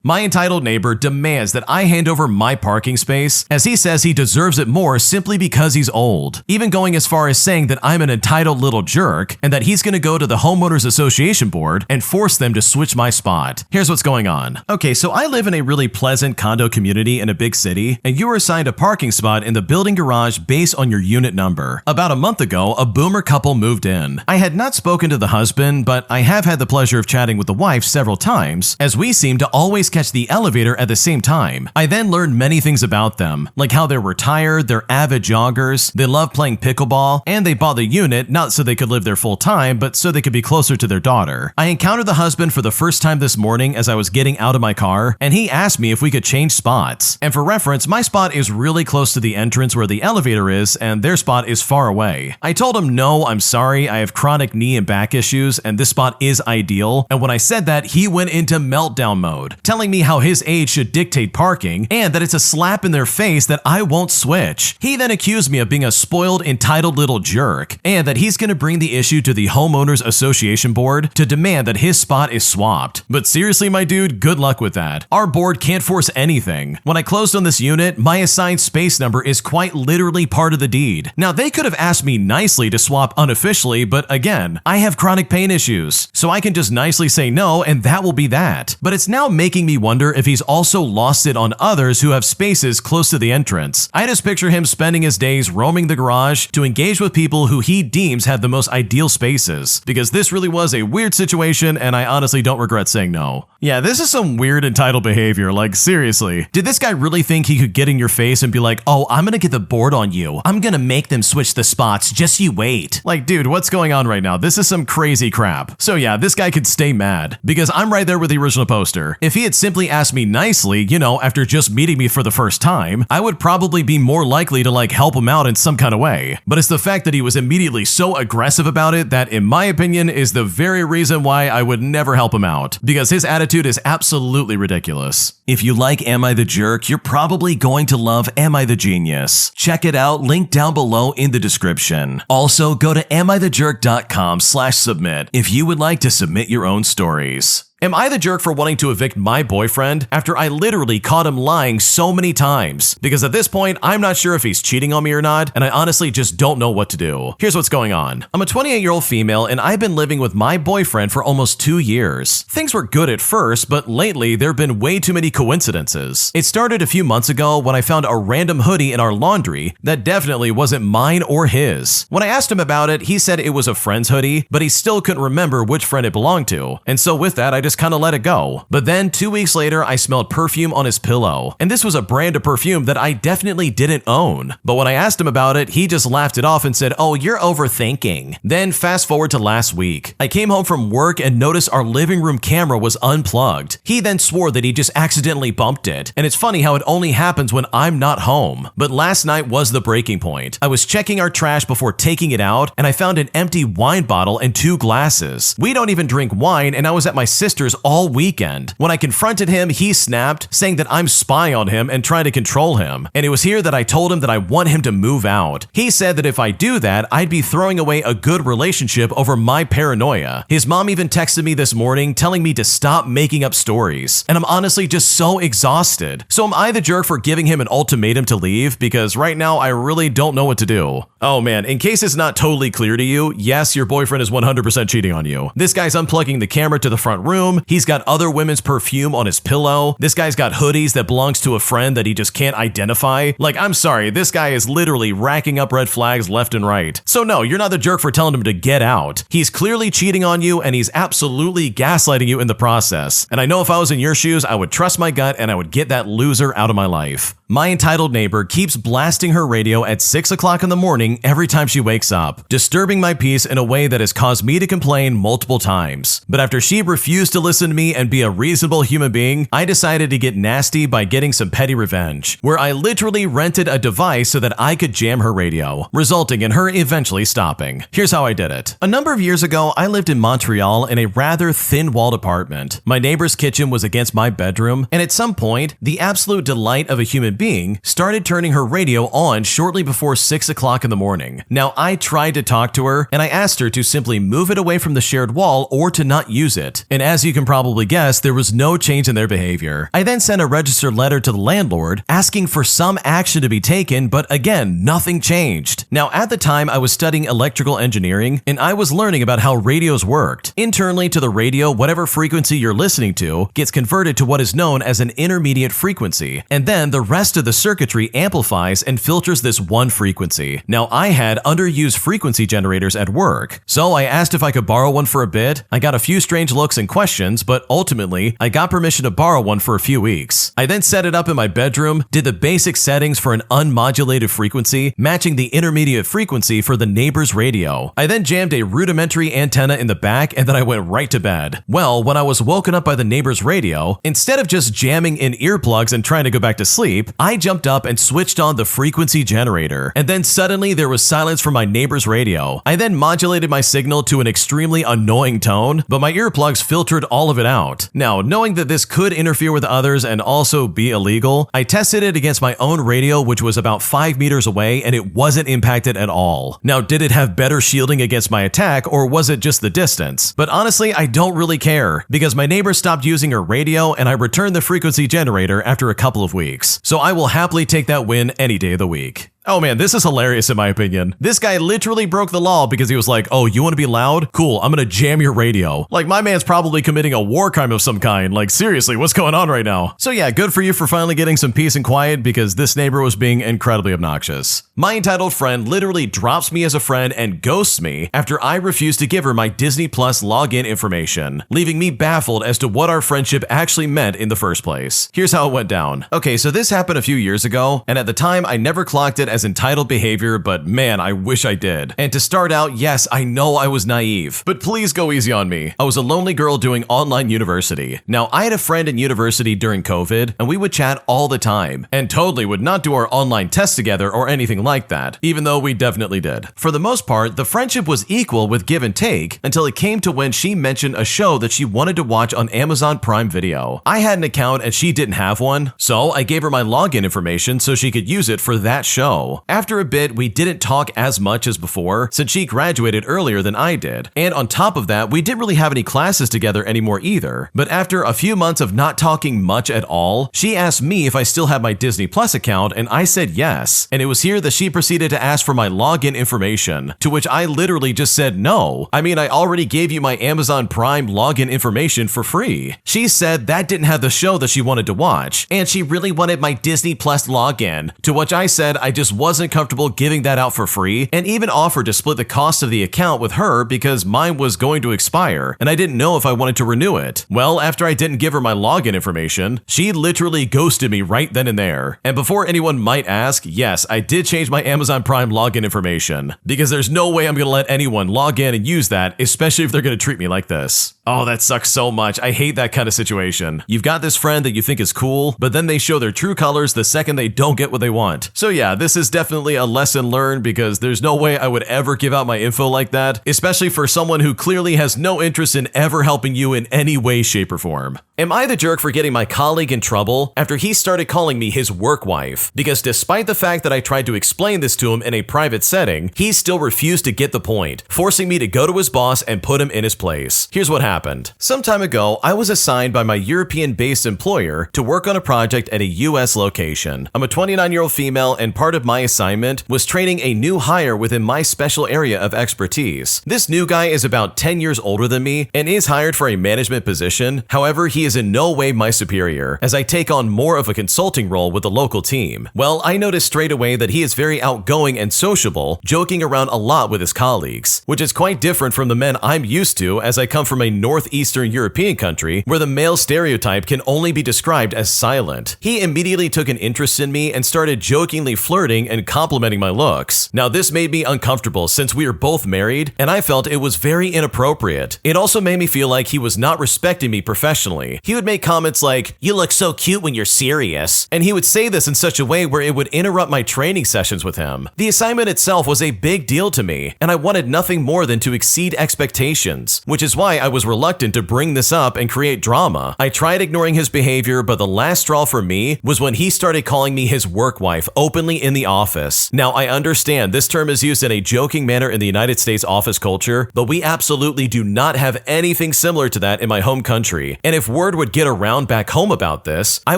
My entitled neighbor demands that I hand over my parking space, as he says he deserves it more simply because he's old, even going as far as saying that I'm an entitled little jerk and that he's going to go to the homeowners association board and force them to switch my spot. Here's what's going on. Okay, so I live in a really pleasant condo community in a big city, and you were assigned a parking spot in the building garage based on your unit number. About a month ago, a boomer couple moved in. I had not spoken to the husband, but I have had the pleasure of chatting with the wife several times, as we seem to always catch the elevator at the same time. I then learned many things about them, like how they're retired, they're avid joggers, they love playing pickleball, and they bought the unit not so they could live there full time, but so they could be closer to their daughter. I encountered the husband for the first time this morning as I was getting out of my car, and he asked me if we could change spots. And for reference, my spot is really close to the entrance where the elevator is, and their spot is far away. I told him, no, I'm sorry, I have chronic knee and back issues, and this spot is ideal. And when I said that, he went into meltdown mode, telling me how his age should dictate parking and that it's a slap in their face that I won't switch. He then accused me of being a spoiled, entitled little jerk and that he's going to bring the issue to the homeowners association board to demand that his spot is swapped. But seriously, my dude, good luck with that. Our board can't force anything. When I closed on this unit, my assigned space number is quite literally part of the deed. Now, they could have asked me nicely to swap unofficially, but again, I have chronic pain issues, so I can just nicely say no and that will be that. But it's now making me wonder if he's also lost it on others who have spaces close to the entrance. I just picture him spending his days roaming the garage to engage with people who he deems have the most ideal spaces, because this really was a weird situation and I honestly don't regret saying no. Yeah, this is some weird entitled behavior, like seriously. Did this guy really think he could get in your face and be like, oh, I'm gonna get the board on you. I'm gonna make them switch the spots, just you wait. Like, dude, what's going on right now? This is some crazy crap. So yeah, this guy could stay mad, because I'm right there with the original poster. If he had simply asked me nicely, after just meeting me for the first time, I would probably be more likely to help him out in some kind of way. But it's the fact that he was immediately so aggressive about it that, in my opinion, is the very reason why I would never help him out, because his attitude is absolutely ridiculous. If you like Am I the Jerk, you're probably going to love Am I the Genius. Check it out, link down below in the description. Also, go to amithejerk.com/submit if you would like to submit your own stories. Am I the jerk for wanting to evict my boyfriend after I literally caught him lying so many times? Because at this point, I'm not sure if he's cheating on me or not, and I honestly just don't know what to do. Here's what's going on. I'm a 28-year-old female, and I've been living with my boyfriend for almost 2 years. Things were good at first, but lately there have been way too many coincidences. It started a few months ago when I found a random hoodie in our laundry that definitely wasn't mine or his. When I asked him about it, he said it was a friend's hoodie, but he still couldn't remember which friend it belonged to. And so with that, I just kind of let it go. But then 2 weeks later, I smelled perfume on his pillow. And this was a brand of perfume that I definitely didn't own. But when I asked him about it, he just laughed it off and said, oh, you're overthinking. Then fast forward to last week. I came home from work and noticed our living room camera was unplugged. He then swore that he just accidentally bumped it. And it's funny how it only happens when I'm not home. But last night was the breaking point. I was checking our trash before taking it out, and I found an empty wine bottle and 2 glasses. We don't even drink wine, and I was at my sister's all weekend. When I confronted him, he snapped, saying that I'm spying on him and trying to control him. And it was here that I told him that I want him to move out. He said that if I do that, I'd be throwing away a good relationship over my paranoia. His mom even texted me this morning telling me to stop making up stories. And I'm honestly just so exhausted. So am I the jerk for giving him an ultimatum to leave? Because right now I really don't know what to do. Oh man, in case it's not totally clear to you, yes, your boyfriend is 100% cheating on you. This guy's unplugging the camera to the front room. He's got other women's perfume on his pillow. This guy's got hoodies that belongs to a friend that he just can't identify. Like, I'm sorry, this guy is literally racking up red flags left and right. So no, you're not the jerk for telling him to get out. He's clearly cheating on you, and he's absolutely gaslighting you in the process. And I know if I was in your shoes, I would trust my gut and I would get that loser out of my life. My entitled neighbor keeps blasting her radio at 6 o'clock in the morning every time she wakes up, disturbing my peace in a way that has caused me to complain multiple times. But after she refused to listen to me and be a reasonable human being, I decided to get nasty by getting some petty revenge, where I literally rented a device so that I could jam her radio, resulting in her eventually stopping. Here's how I did it. A number of years ago, I lived in Montreal in a rather thin-walled apartment. My neighbor's kitchen was against my bedroom, and at some point, the absolute delight of a human being started turning her radio on shortly before 6 o'clock in the morning. Now, I tried to talk to her, and I asked her to simply move it away from the shared wall or to not use it. And as you you can probably guess, there was no change in their behavior. I then sent a registered letter to the landlord asking for some action to be taken, but again, nothing changed. Now, at the time, I was studying electrical engineering, and I was learning about how radios worked. Internally to the radio, whatever frequency you're listening to gets converted to what is known as an intermediate frequency, and then the rest of the circuitry amplifies and filters this one frequency. Now, I had underused frequency generators at work, so I asked if I could borrow one for a bit. I got a few strange looks and questions, but ultimately, I got permission to borrow one for a few weeks. I then set it up in my bedroom, did the basic settings for an unmodulated frequency, matching the intermediate frequency for the neighbor's radio. I then jammed a rudimentary antenna in the back, and then I went right to bed. Well, when I was woken up by the neighbor's radio, instead of just jamming in earplugs and trying to go back to sleep, I jumped up and switched on the frequency generator, and then suddenly there was silence from my neighbor's radio. I then modulated my signal to an extremely annoying tone, but my earplugs filtered all of it out. Now, knowing that this could interfere with others and also be illegal, I tested it against my own radio, which was about 5 meters away, and it wasn't impacted at all. Now, did it have better shielding against my attack, or was it just the distance? But honestly, I don't really care, because my neighbor stopped using her radio, and I returned the frequency generator after a couple of weeks. So I will happily take that win any day of the week. Oh man, this is hilarious in my opinion. This guy literally broke the law because he was like, oh, you want to be loud? Cool, I'm gonna jam your radio. Like, my man's probably committing a war crime of some kind. Like, seriously, what's going on right now? So yeah, good for you for finally getting some peace and quiet, because this neighbor was being incredibly obnoxious. My entitled friend literally drops me as a friend and ghosts me after I refuse to give her my Disney Plus login information, leaving me baffled as to what our friendship actually meant in the first place. Here's how it went down. Okay, so this happened a few years ago, and at the time I never clocked it as entitled behavior, but man, I wish I did. And to start out, yes, I know I was naive, but please go easy on me. I was a lonely girl doing online university. Now, I had a friend in university during COVID, and we would chat all the time, and totally would not do our online tests together or anything like that, even though we definitely did. For the most part, the friendship was equal with give and take until it came to when she mentioned a show that she wanted to watch on Amazon Prime Video. I had an account and she didn't have one, so I gave her my login information so she could use it for that show. After a bit, we didn't talk as much as before since she graduated earlier than I did. And on top of that, we didn't really have any classes together anymore either. But after a few months of not talking much at all, she asked me if I still had my Disney Plus account, and I said yes. And it was here that she proceeded to ask for my login information, to which I literally just said no. I mean, I already gave you my Amazon Prime login information for free. She said that didn't have the show that she wanted to watch, and she really wanted my Disney Plus login, to which I said I just wasn't comfortable giving that out for free, and even offered to split the cost of the account with her because mine was going to expire, and I didn't know if I wanted to renew it. Well, after I didn't give her my login information, she literally ghosted me right then and there. And before anyone might ask, yes, I did change my Amazon Prime login information, because there's no way I'm gonna let anyone log in and use that, especially if they're gonna treat me like this. Oh, that sucks so much. I hate that kind of situation. You've got this friend that you think is cool, but then they show their true colors the second they don't get what they want. So yeah, this is definitely a lesson learned, because there's no way I would ever give out my info like that, especially for someone who clearly has no interest in ever helping you in any way, shape, or form. Am I the jerk for getting my colleague in trouble after he started calling me his work wife? Because despite the fact that I tried to explain this to him in a private setting, he still refused to get the point, forcing me to go to his boss and put him in his place. Here's what happened. Some time ago, I was assigned by my European-based employer to work on a project at a US location. I'm a 29-year-old female, and part of my assignment was training a new hire within my special area of expertise. This new guy is about 10 years older than me and is hired for a management position. However, he is in no way my superior, as I take on more of a consulting role with the local team. Well, I noticed straight away that he is very outgoing and sociable, joking around a lot with his colleagues, which is quite different from the men I'm used to, as I come from a northeastern European country where the male stereotype can only be described as silent. He immediately took an interest in me and started jokingly flirting and complimenting my looks. Now, this made me uncomfortable since we are both married, and I felt it was very inappropriate. It also made me feel like he was not respecting me professionally. He would make comments like, "You look so cute when you're serious," and he would say this in such a way where it would interrupt my training sessions with him. The assignment itself was a big deal to me, and I wanted nothing more than to exceed expectations, which is why I was reluctant to bring this up and create drama. I tried ignoring his behavior, but the last straw for me was when he started calling me his work wife openly in the office. Now, I understand this term is used in a joking manner in the United States office culture, but we absolutely do not have anything similar to that in my home country. And if word would get around back home about this, I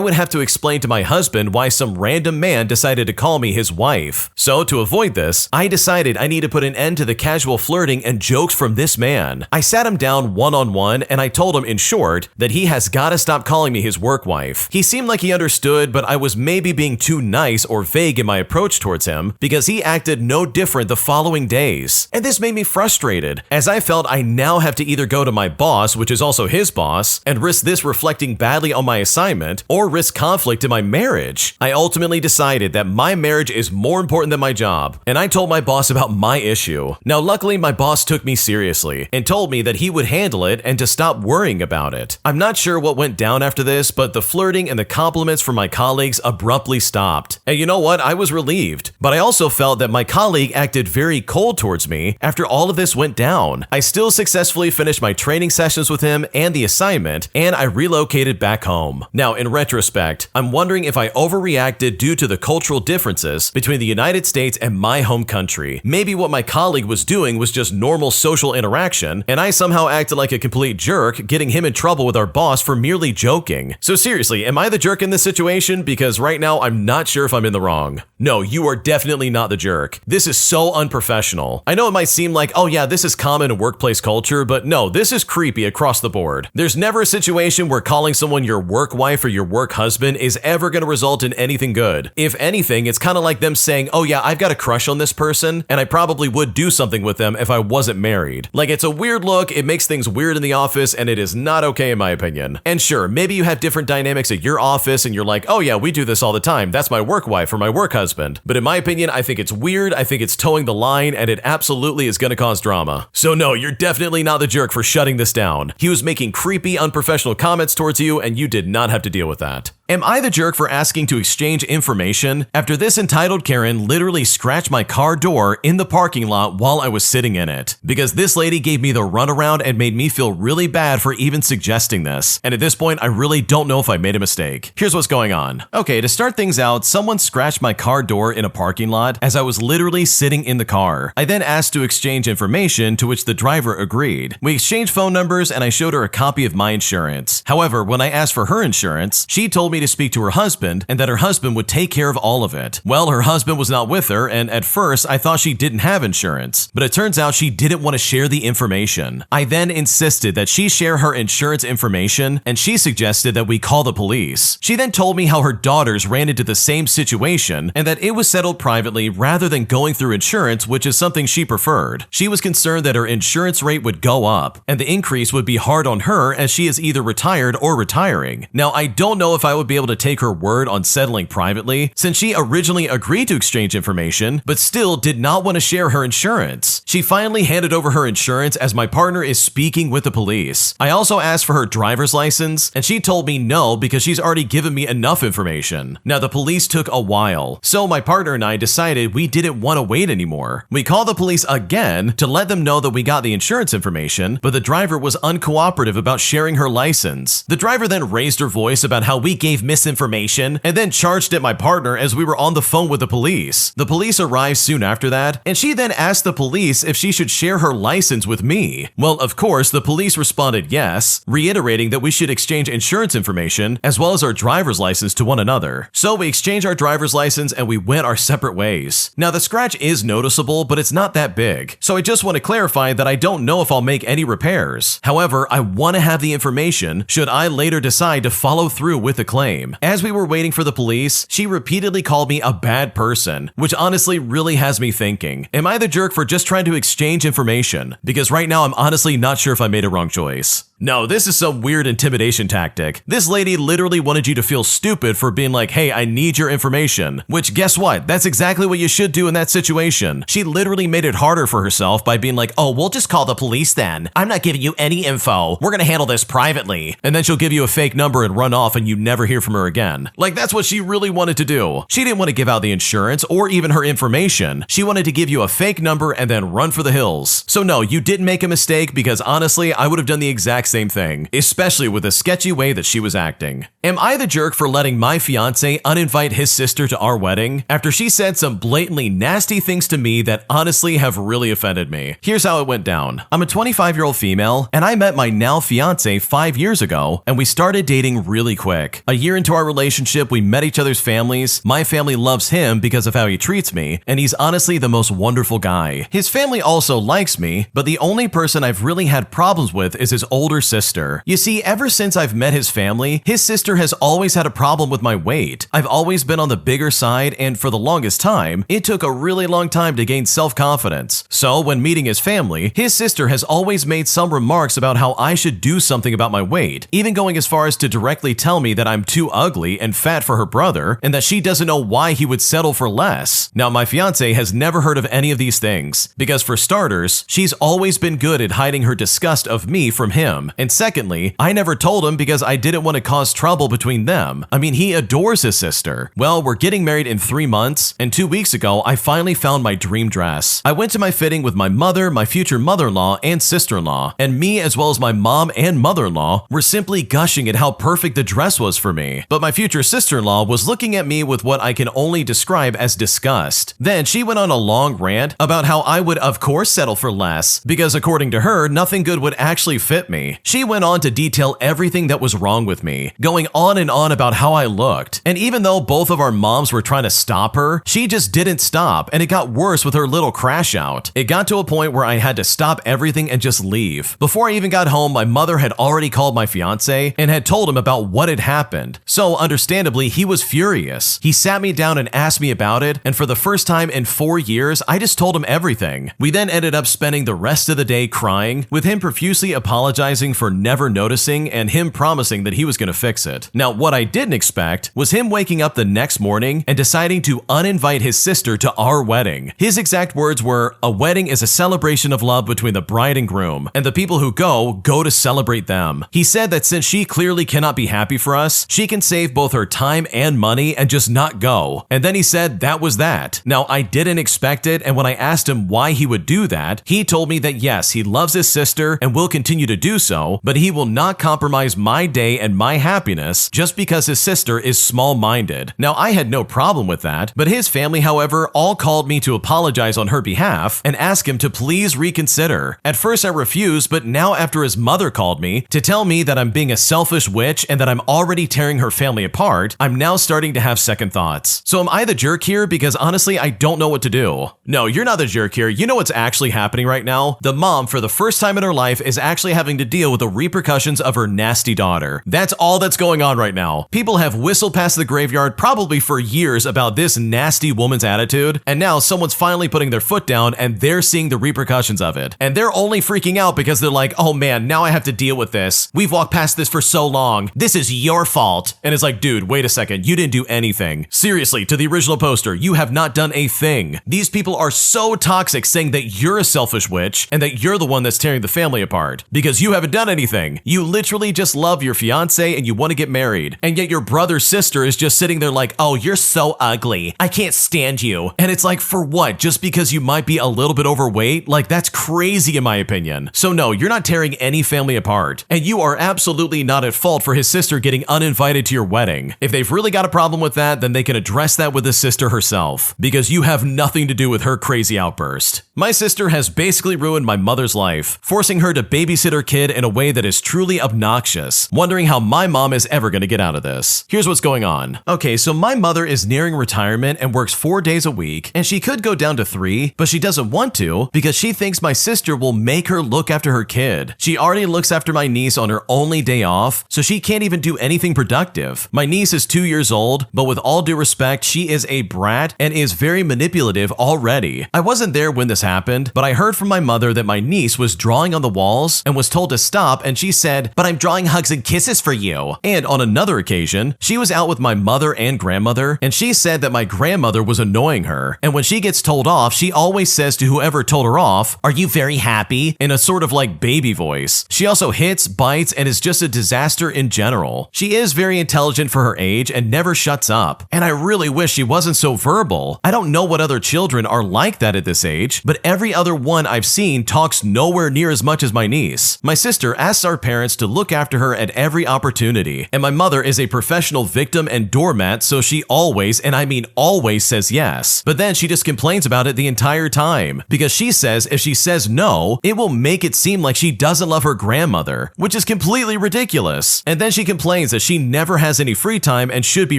would have to explain to my husband why some random man decided to call me his wife. So to avoid this, I decided I need to put an end to the casual flirting and jokes from this man. I sat him down one-on-one and I told him in short that he has got to stop calling me his work wife. He seemed like he understood, but I was maybe being too nice or vague in my approach towards him because he acted no different the following days. And this made me frustrated, as I felt I now have to either go to my boss, which is also his boss, and risk this reflecting badly on my assignment, or risk conflict in my marriage. I ultimately decided that my marriage is more important than my job, and I told my boss about my issue. Now, luckily, my boss took me seriously and told me that he would handle it and to stop worrying about it. I'm not sure what went down after this, but the flirting and the compliments from my colleagues abruptly stopped. And you know what? I was relieved, but I also felt that my colleague acted very cold towards me after all of this went down. I still successfully finished my training sessions with him and the assignment, and I relocated back home. Now, in retrospect, I'm wondering if I overreacted due to the cultural differences between the United States and my home country. Maybe what my colleague was doing was just normal social interaction, and I somehow acted like a complete jerk, getting him in trouble with our boss for merely joking. So seriously, am I the jerk in this situation? Because right now, I'm not sure if I'm in the wrong. No, you are definitely not the jerk. This is so unprofessional. I know it might seem like, oh yeah, this is common in workplace culture, but no, this is creepy across the board. There's never a situation where calling someone your work wife or your work husband is ever going to result in anything good. If anything, it's kind of like them saying, oh yeah, I've got a crush on this person, and I probably would do something with them if I wasn't married. Like, it's a weird look, it makes things weird in the office, and it is not okay in my opinion. And sure, maybe you have different dynamics at your office and you're like, oh yeah, we do this all the time, that's my work wife or my work husband. But in my opinion, I think it's weird, I think it's towing the line, and it absolutely is gonna cause drama. So no, you're definitely not the jerk for shutting this down. He was making creepy, unprofessional comments towards you, and you did not have to deal with that. Am I the jerk for asking to exchange information after this entitled Karen literally scratched my car door in the parking lot while I was sitting in it? Because this lady gave me the runaround and made me feel really bad for even suggesting this. And at this point, I really don't know if I made a mistake. Here's what's going on. Okay, to start things out, someone scratched my car door in a parking lot as I was literally sitting in the car. I then asked to exchange information, to which the driver agreed. We exchanged phone numbers and I showed her a copy of my insurance. However, when I asked for her insurance, she told me to speak to her husband and that her husband would take care of all of it. Well, her husband was not with her, and at first I thought she didn't have insurance, but it turns out she didn't want to share the information. I then insisted that she share her insurance information, and she suggested that we call the police. She then told me how her daughters ran into the same situation and that it was settled privately rather than going through insurance, which is something she preferred. She was concerned that her insurance rate would go up, and the increase would be hard on her as she is either retired or retiring. Now, I don't know if I would be able to take her word on settling privately, since she originally agreed to exchange information, but still did not want to share her insurance. She finally handed over her insurance as my partner is speaking with the police. I also asked for her driver's license, and she told me no because she's already given me enough information. Now, the police took a while, so my partner and I decided we didn't want to wait anymore. We called the police again to let them know that we got the insurance information, but the driver was uncooperative about sharing her license. The driver then raised her voice about how we gave misinformation and then charged at my partner as we were on the phone with the police. The police arrived soon after that, and she then asked the police if she should share her license with me. Well, of course, the police responded yes, reiterating that we should exchange insurance information as well as our driver's license to one another. So we exchanged our driver's license and we went our separate ways. Now, the scratch is noticeable, but it's not that big. So I just want to clarify that I don't know if I'll make any repairs. However, I want to have the information should I later decide to follow through with the claim. As we were waiting for the police, she repeatedly called me a bad person, which honestly really has me thinking, am I the jerk for just trying to exchange information? Because right now I'm honestly not sure if I made a wrong choice. No, this is some weird intimidation tactic. This lady literally wanted you to feel stupid for being like, hey, I need your information. Which, guess what? That's exactly what you should do in that situation. She literally made it harder for herself by being like, oh, we'll just call the police then. I'm not giving you any info. We're gonna handle this privately. And then she'll give you a fake number and run off and you never hear from her again. Like, that's what she really wanted to do. She didn't want to give out the insurance or even her information. She wanted to give you a fake number and then run for the hills. So no, you didn't make a mistake, because honestly, I would have done the exact same thing, especially with the sketchy way that she was acting. Am I the jerk for letting my fiance uninvite his sister to our wedding after she said some blatantly nasty things to me that honestly have really offended me? Here's how it went down. I'm a 25-year-old female, and I met my now fiance 5 years ago, and we started dating really quick. A year into our relationship, we met each other's families. My family loves him because of how he treats me, and he's honestly the most wonderful guy. His family also likes me, but the only person I've really had problems with is his older sister. You see, ever since I've met his family, his sister has always had a problem with my weight. I've always been on the bigger side, and for the longest time, it took a really long time to gain self-confidence. So when meeting his family, his sister has always made some remarks about how I should do something about my weight, even going as far as to directly tell me that I'm too ugly and fat for her brother, and that she doesn't know why he would settle for less. Now, my fiance has never heard of any of these things, because for starters, she's always been good at hiding her disgust of me from him, and secondly, I never told him because I didn't want to cause trouble between them. I mean, he adores his sister. Well, we're getting married in 3 months, and 2 weeks ago, I finally found my dream dress. I went to my fitting with my mother, my future mother-in-law, and sister-in-law, and me as well as my mom and mother-in-law were simply gushing at how perfect the dress was for me. But my future sister-in-law was looking at me with what I can only describe as disgust. Then she went on a long rant about how I would of course settle for less, because according to her, nothing good would actually fit me. She went on to detail everything that was wrong with me, going on and on about how I looked. And even though both of our moms were trying to stop her, she just didn't stop, and it got worse with her little crash out. It got to a point where I had to stop everything and just leave. Before I even got home, my mother had already called my fiance and had told him about what had happened. So understandably, he was furious. He sat me down and asked me about it, and for the first time in 4 years, I just told him everything. We then ended up spending the rest of the day crying, with him profusely apologizing for never noticing and him promising that he was going to fix it. Now, what I didn't expect was him waking up the next morning and deciding to uninvite his sister to our wedding. His exact words were, "A wedding is a celebration of love between the bride and groom, and the people who go to celebrate them." He said that since she clearly cannot be happy for us, she can save both her time and money and just not go. And then he said that was that. Now, I didn't expect it, and when I asked him why he would do that, he told me that yes, he loves his sister and will continue to do so, but he will not compromise my day and my happiness just because his sister is small-minded. Now, I had no problem with that, but his family, however, all called me to apologize on her behalf and ask him to please reconsider. At first I refused, but now after his mother called me to tell me that I'm being a selfish witch and that I'm already tearing her family apart, I'm now starting to have second thoughts. So am I the jerk here? Because honestly, I don't know what to do. No, you're not the jerk here. You know what's actually happening right now? The mom, for the first time in her life, is actually having to deal with the repercussions of her nasty daughter. That's all that's going on right now. People have whistled past the graveyard probably for years about this nasty woman's attitude, and now someone's finally putting their foot down and they're seeing the repercussions of it. And they're only freaking out because they're like, oh man, now I have to deal with this. We've walked past this for so long. This is your fault. And it's like, dude, wait a second. You didn't do anything. Seriously, to the original poster, you have not done a thing. These people are so toxic saying that you're a selfish witch and that you're the one that's tearing the family apart because you haven't done anything. You literally just love your fiance and you want to get married. And yet your brother's sister is just sitting there like, oh, you're so ugly. I can't stand you. And it's like, for what? Just because you might be a little bit overweight? Like, that's crazy in my opinion. So no, you're not tearing any family apart. And you are absolutely not at fault for his sister getting uninvited to your wedding. If they've really got a problem with that, then they can address that with his sister herself, because you have nothing to do with her crazy outburst. My sister has basically ruined my mother's life, forcing her to babysit her kid in a way that is truly obnoxious, wondering how my mom is ever going to get out of this. Here's what's going on. Okay, so my mother is nearing retirement and works 4 days a week, and she could go down to 3, but she doesn't want to because she thinks my sister will make her look after her kid. She already looks after my niece on her only day off, so she can't even do anything productive. My niece is 2 years old, but with all due respect, she is a brat and is very manipulative already. I wasn't there when this happened, but I heard from my mother that my niece was drawing on the walls and was told to stop, and she said, "But I'm drawing hugs and kisses for you." And on another occasion, she was out with my mother and grandmother, and she said that my grandmother was annoying her. And when she gets told off, she always says to whoever told her off, "Are you very happy?" in a sort of like baby voice. She also hits, bites, and is just a disaster in general. She is very intelligent for her age and never shuts up. And I really wish she wasn't so verbal. I don't know what other children are like that at this age, but every other one I've seen talks nowhere near as much as my niece. My sister sister asks our parents to look after her at every opportunity, and my mother is a professional victim and doormat, so she always, and I mean always, says yes. But then she just complains about it the entire time, because she says if she says no, it will make it seem like she doesn't love her grandmother, which is completely ridiculous. And then she complains that she never has any free time and should be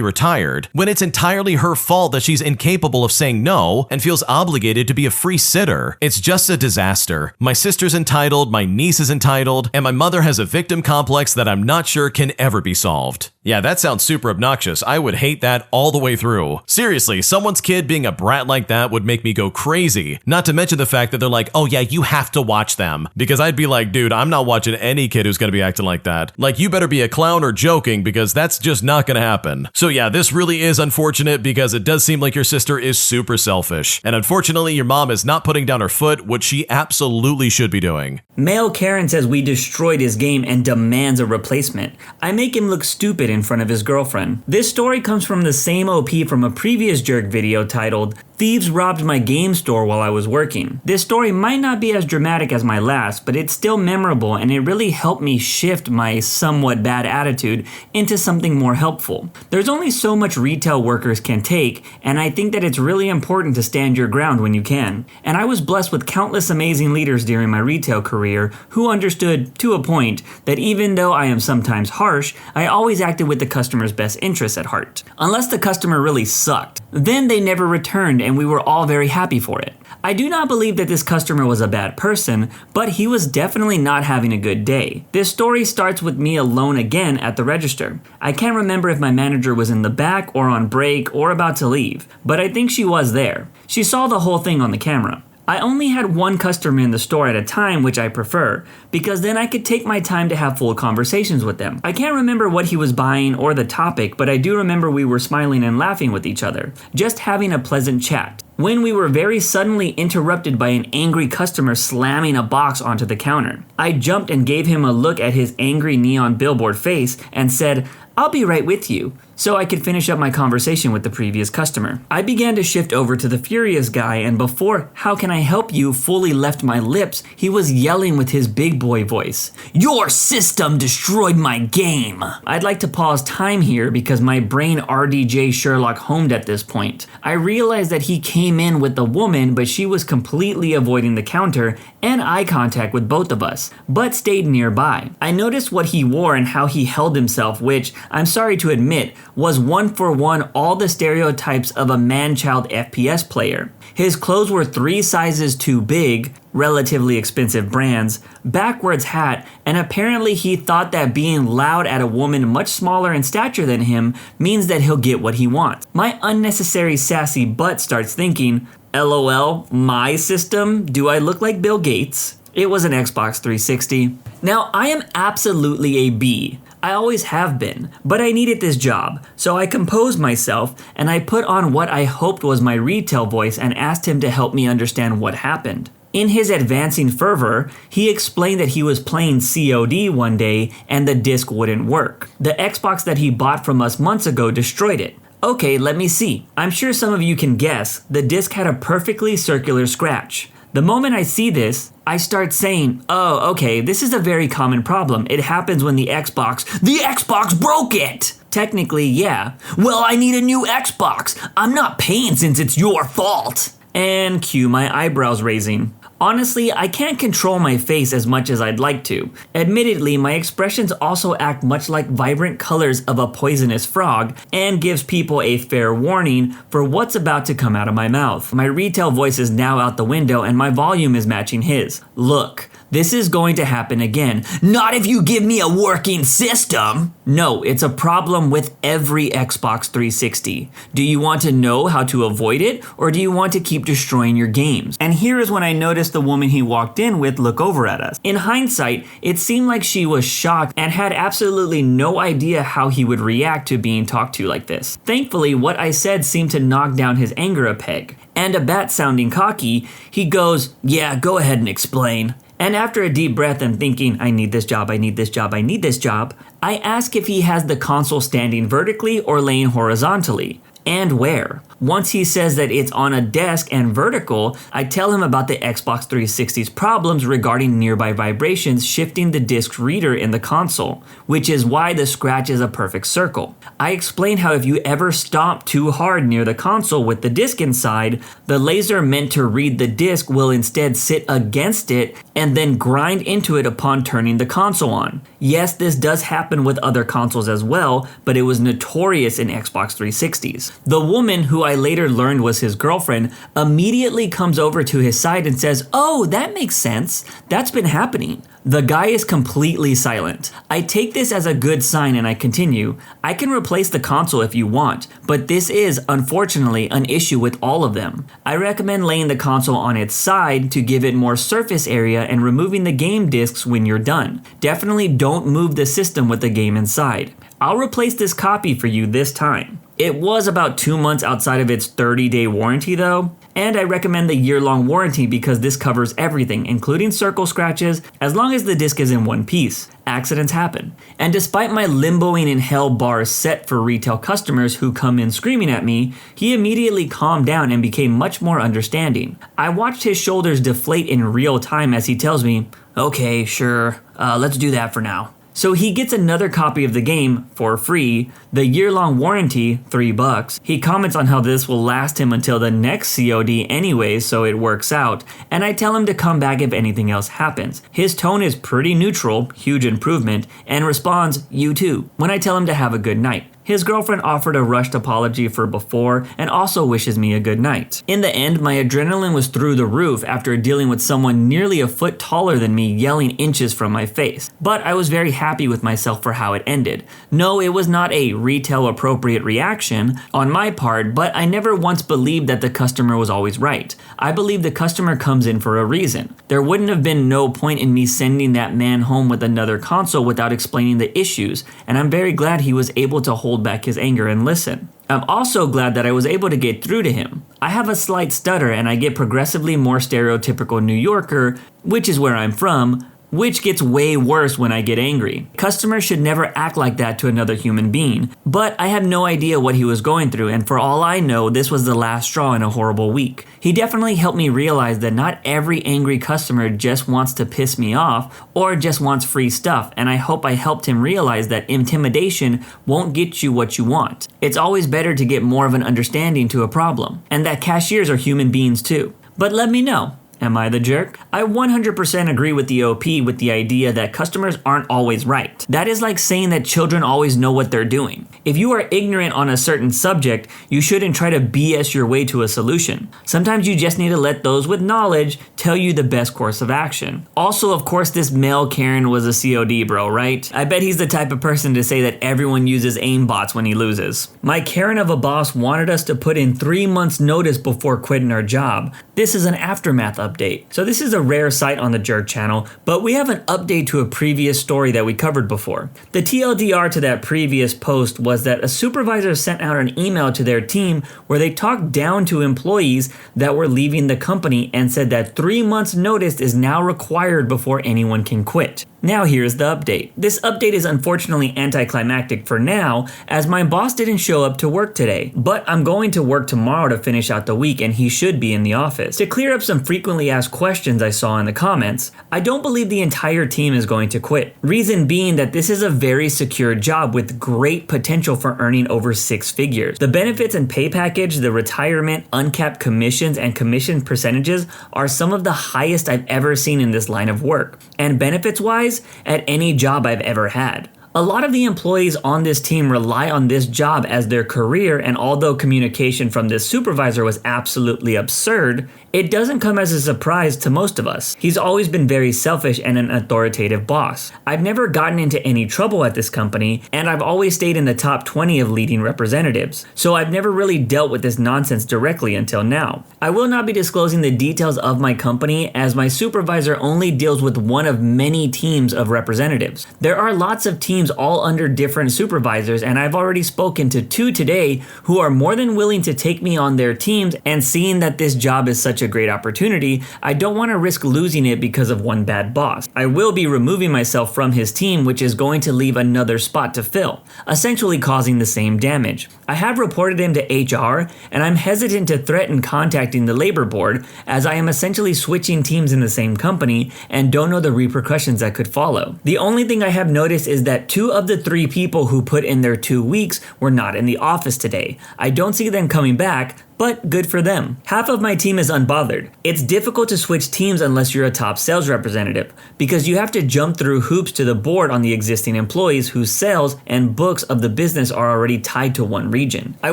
retired, when it's entirely her fault that she's incapable of saying no and feels obligated to be a free sitter. It's just a disaster. My sister's entitled, my niece is entitled, and my mother has a victim complex that I'm not sure can ever be solved. Yeah, that sounds super obnoxious. I would hate that all the way through. Seriously, someone's kid being a brat like that would make me go crazy. Not to mention the fact that they're like, oh yeah, you have to watch them. Because I'd be like, dude, I'm not watching any kid who's gonna be acting like that. Like, you better be a clown or joking, because that's just not gonna happen. So yeah, this really is unfortunate, because it does seem like your sister is super selfish. And unfortunately, your mom is not putting down her foot, which she absolutely should be doing. Male Karen says we destroyed his game and demands a replacement. I make him look stupid in front of his girlfriend. This story comes from the same OP from a previous jerk video titled, Thieves Robbed My Game Store While I Was Working. This story might not be as dramatic as my last, but it's still memorable, and it really helped me shift my somewhat bad attitude into something more helpful. There's only so much retail workers can take, and I think that it's really important to stand your ground when you can. And I was blessed with countless amazing leaders during my retail career who understood, to a point, that even though I am sometimes harsh, I always acted with the customer's best interests at heart. Unless the customer really sucked. Then they never returned, and we were all very happy for it. I do not believe that this customer was a bad person, but he was definitely not having a good day. This story starts with me alone again at the register. I can't remember if my manager was in the back or on break or about to leave, but I think she was there. She saw the whole thing on the camera. I only had one customer in the store at a time, which I prefer, because then I could take my time to have full conversations with them. I can't remember what he was buying or the topic, but I do remember we were smiling and laughing with each other, just having a pleasant chat, when we were very suddenly interrupted by an angry customer slamming a box onto the counter. I jumped and gave him a look at his angry neon billboard face and said, "I'll be right with you," so I could finish up my conversation with the previous customer. I began to shift over to the furious guy, and before "how can I help you" fully left my lips, he was yelling with his big boy voice, "Your system destroyed my game." I'd like to pause time here because my brain RDJ Sherlock Holmes at this point. I realized that he came in with the woman, but she was completely avoiding the counter and eye contact with both of us, but stayed nearby. I noticed what he wore and how he held himself, which, I'm sorry to admit, was one for one all the stereotypes of a man-child FPS player. His clothes were 3 sizes too big, relatively expensive brands, backwards hat, and apparently he thought that being loud at a woman much smaller in stature than him means that he'll get what he wants. My unnecessary sassy butt starts thinking, LOL, my system? Do I look like Bill Gates? It was an Xbox 360. Now, I am absolutely a B. I always have been, but I needed this job, so I composed myself and I put on what I hoped was my retail voice and asked him to help me understand what happened. In his advancing fervor, he explained that he was playing COD one day and the disc wouldn't work. The Xbox that he bought from us months ago destroyed it. Okay, let me see. I'm sure some of you can guess, the disc had a perfectly circular scratch. The moment I see this, I start saying, oh, okay, this is a very common problem. It happens when the Xbox broke it! Technically, yeah. Well, I need a new Xbox. I'm not paying since it's your fault. And cue my eyebrows raising. Honestly, I can't control my face as much as I'd like to. Admittedly, my expressions also act much like vibrant colors of a poisonous frog and gives people a fair warning for what's about to come out of my mouth. My retail voice is now out the window and my volume is matching his. Look, this is going to happen again. Not if you give me a working system. No, it's a problem with every Xbox 360. Do you want to know how to avoid it, or do you want to keep destroying your games? And here is when I noticed the woman he walked in with look over at us. In hindsight, it seemed like she was shocked and had absolutely no idea how he would react to being talked to like this. Thankfully, what I said seemed to knock down his anger a peg. And a bat sounding cocky, he goes, "Yeah, go ahead and explain." And after a deep breath and thinking, I need this job, I need this job, I need this job, I ask if he has the console standing vertically or laying horizontally, and where. Once he says that it's on a desk and vertical, I tell him about the Xbox 360's problems regarding nearby vibrations shifting the disk's reader in the console, which is why the scratch is a perfect circle. I explain how if you ever stomp too hard near the console with the disk inside, the laser meant to read the disk will instead sit against it and then grind into it upon turning the console on. Yes, this does happen with other consoles as well, but it was notorious in Xbox 360s. The woman, who I later learned was his girlfriend, immediately comes over to his side and says, "Oh, that makes sense. That's been happening." The guy is completely silent. I take this as a good sign and I continue, "I can replace the console if you want, but this is, unfortunately, an issue with all of them. I recommend laying the console on its side to give it more surface area and removing the game discs when you're done. Definitely don't move the system with the game inside. I'll replace this copy for you this time." It was about 2 months outside of its 30-day warranty though, and I recommend the year-long warranty because this covers everything, including circle scratches, as long as the disc is in one piece. Accidents happen. And despite my limboing in hell bars set for retail customers who come in screaming at me, he immediately calmed down and became much more understanding. I watched his shoulders deflate in real time as he tells me, "Okay, sure, let's do that for now." So he gets another copy of the game for free, the year-long warranty, $3. He comments on how this will last him until the next COD anyway, so it works out, and I tell him to come back if anything else happens. His tone is pretty neutral, huge improvement, and responds, "You too," when I tell him to have a good night. His girlfriend offered a rushed apology for before and also wishes me a good night. In the end, my adrenaline was through the roof after dealing with someone nearly a foot taller than me yelling inches from my face. But I was very happy with myself for how it ended. No, it was not a retail appropriate reaction on my part, but I never once believed that the customer was always right. I believe the customer comes in for a reason. There wouldn't have been no point in me sending that man home with another console without explaining the issues, and I'm very glad he was able to hold back his anger and listen. I'm also glad that I was able to get through to him. I have a slight stutter and I get progressively more stereotypical New Yorker, which is where I'm from, which gets way worse when I get angry. Customers should never act like that to another human being, but I have no idea what he was going through, and for all I know, this was the last straw in a horrible week. He definitely helped me realize that not every angry customer just wants to piss me off or just wants free stuff, and I hope I helped him realize that intimidation won't get you what you want. It's always better to get more of an understanding to a problem, and that cashiers are human beings too. But let me know. Am I the jerk? I 100% agree with the OP with the idea that customers aren't always right. That is like saying that children always know what they're doing. If you are ignorant on a certain subject, you shouldn't try to BS your way to a solution. Sometimes you just need to let those with knowledge tell you the best course of action. Also, of course, this male Karen was a COD bro, right? I bet he's the type of person to say that everyone uses aimbots when he loses. My Karen of a boss wanted us to put in 3 months notice before quitting our job. This is an aftermath update. So this is a rare sight on the Jerk channel, but we have an update to a previous story that we covered before. The TLDR to that previous post was that a supervisor sent out an email to their team where they talked down to employees that were leaving the company and said that 3 months notice is now required before anyone can quit. Now here's the update. This update is unfortunately anticlimactic for now, as my boss didn't show up to work today, but I'm going to work tomorrow to finish out the week and he should be in the office. To clear up some frequently asked questions I saw in the comments, I don't believe the entire team is going to quit. Reason being that this is a very secure job with great potential for earning over 6 figures. The benefits and pay package, the retirement, uncapped commissions, and commission percentages are some of the highest I've ever seen in this line of work, and benefits-wise, at any job I've ever had. A lot of the employees on this team rely on this job as their career, and although communication from this supervisor was absolutely absurd, it doesn't come as a surprise to most of us. He's always been very selfish and an authoritative boss. I've never gotten into any trouble at this company, and I've always stayed in the top 20 of leading representatives, so I've never really dealt with this nonsense directly until now. I will not be disclosing the details of my company, as my supervisor only deals with one of many teams of representatives. There are lots of teams teams all under different supervisors, and I've already spoken to 2 today who are more than willing to take me on their teams, and seeing that this job is such a great opportunity, I don't want to risk losing it because of one bad boss. I will be removing myself from his team, which is going to leave another spot to fill, essentially causing the same damage. I have reported him to HR, and I'm hesitant to threaten contacting the labor board, as I am essentially switching teams in the same company and don't know the repercussions that could follow. The only thing I have noticed is that 2 of the 3 people who put in their 2 weeks were not in the office today. I don't see them coming back, but good for them. Half of my team is unbothered. It's difficult to switch teams unless you're a top sales representative, because you have to jump through hoops to the board on the existing employees whose sales and books of the business are already tied to one region. I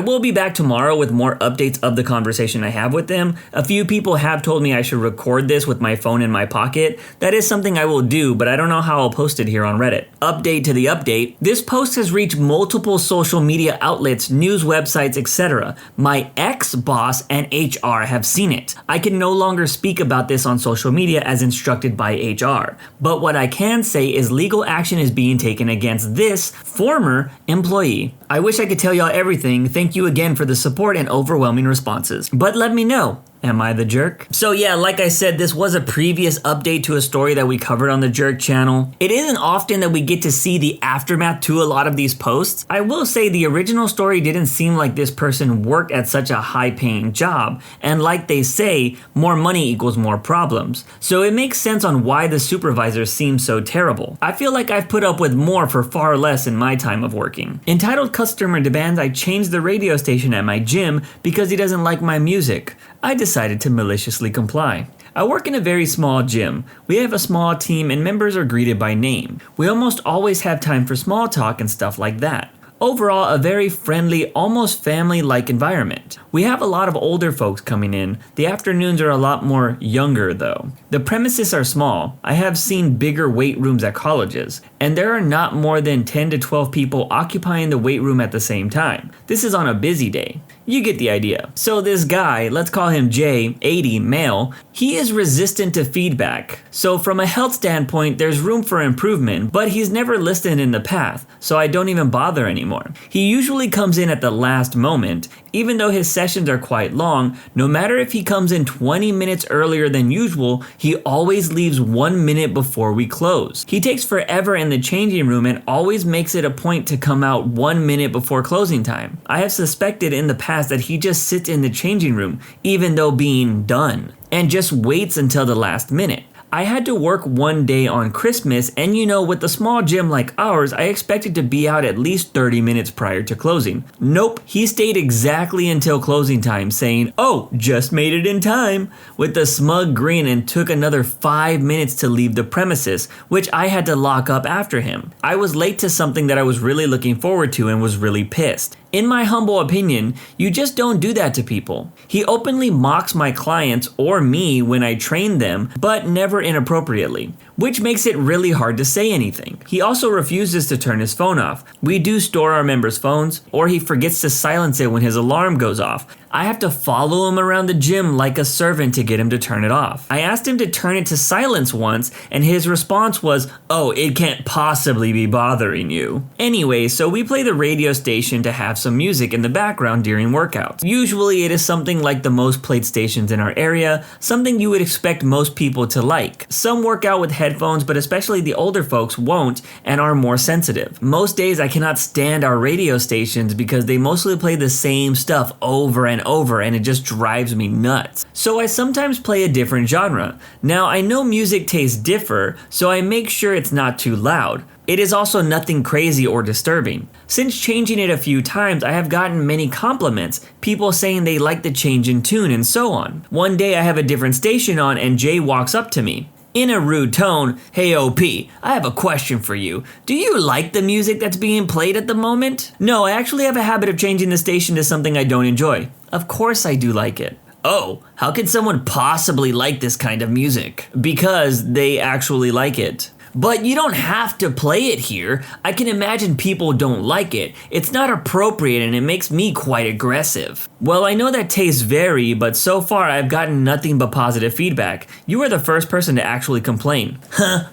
will be back tomorrow with more updates of the conversation I have with them. A few people have told me I should record this with my phone in my pocket. That is something I will do, but I don't know how I'll post it here on Reddit. Update to the update. This post has reached multiple social media outlets, news websites, etc. My ex-boss and HR have seen it. I can no longer speak about this on social media as instructed by HR, but what I can say is legal action is being taken against this former employee. I wish I could tell y'all everything. Thank you again for the support and overwhelming responses, but let me know. Am I the jerk? So yeah, like I said, this was a previous update to a story that we covered on the Jerk channel. It isn't often that we get to see the aftermath to a lot of these posts. I will say the original story didn't seem like this person worked at such a high-paying job, and like they say, more money equals more problems. So it makes sense on why the supervisor seems so terrible. I feel like I've put up with more for far less in my time of working. Entitled customer demands I change the radio station at my gym because he doesn't like my music. I decided to maliciously comply. I work in a very small gym. We have a small team and members are greeted by name. We almost always have time for small talk and stuff like that. Overall, a very friendly, almost family-like environment. We have a lot of older folks coming in. The afternoons are a lot more younger though. The premises are small. I have seen bigger weight rooms at colleges, and there are not more than 10 to 12 people occupying the weight room at the same time. This is on a busy day. You get the idea. So this guy, let's call him Jay, 80, male, he is resistant to feedback. So from a health standpoint, there's room for improvement, but he's never listened in the past, so I don't even bother anymore. He usually comes in at the last moment. Even though his sessions are quite long, no matter if he comes in 20 minutes earlier than usual, he always leaves 1 minute before we close. He takes forever in the changing room and always makes it a point to come out 1 minute before closing time. I have suspected in the past that he just sits in the changing room, even though being done, and just waits until the last minute. I had to work one day on Christmas, and with a small gym like ours, I expected to be out at least 30 minutes prior to closing. Nope, he stayed exactly until closing time, saying, "Oh, just made it in time," with a smug grin, and took another 5 minutes to leave the premises, which I had to lock up after him. I was late to something that I was really looking forward to and was really pissed. In my humble opinion, you just don't do that to people. He openly mocks my clients or me when I train them, but never inappropriately, which makes it really hard to say anything. He also refuses to turn his phone off. We do store our members' phones, or he forgets to silence it when his alarm goes off. I have to follow him around the gym like a servant to get him to turn it off. I asked him to turn it to silence once, and his response was, "Oh, it can't possibly be bothering you." Anyway, so we play the radio station to have some music in the background during workouts. Usually it is something like the most played stations in our area, something you would expect most people to like. Some work out with headphones, but especially the older folks won't and are more sensitive. Most days I cannot stand our radio stations because they mostly play the same stuff over and over, and it just drives me nuts. So I sometimes play a different genre. Now I know music tastes differ, so I make sure it's not too loud. It is also nothing crazy or disturbing. Since changing it a few times, I have gotten many compliments, people saying they like the change in tune and so on. One day I have a different station on and Jay walks up to me. In a rude tone, "Hey OP, I have a question for you. Do you like the music that's being played at the moment?" No, I actually have a habit of changing the station to something I don't enjoy. Of course I do like it. Oh, how could someone possibly like this kind of music? Because they actually like it. But you don't have to play it here. I can imagine people don't like it. It's not appropriate and it makes me quite aggressive. Well, I know that tastes vary, but so far I've gotten nothing but positive feedback. You are the first person to actually complain.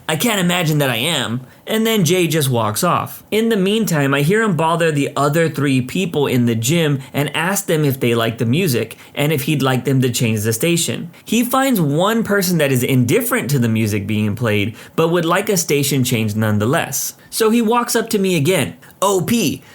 I can't imagine that I am. and then Jay just walks off. In the meantime, I hear him bother the other 3 people in the gym and ask them if they like the music and if he'd like them to change the station. He finds one person that is indifferent to the music being played, but would like a station changed nonetheless. So he walks up to me again. OP,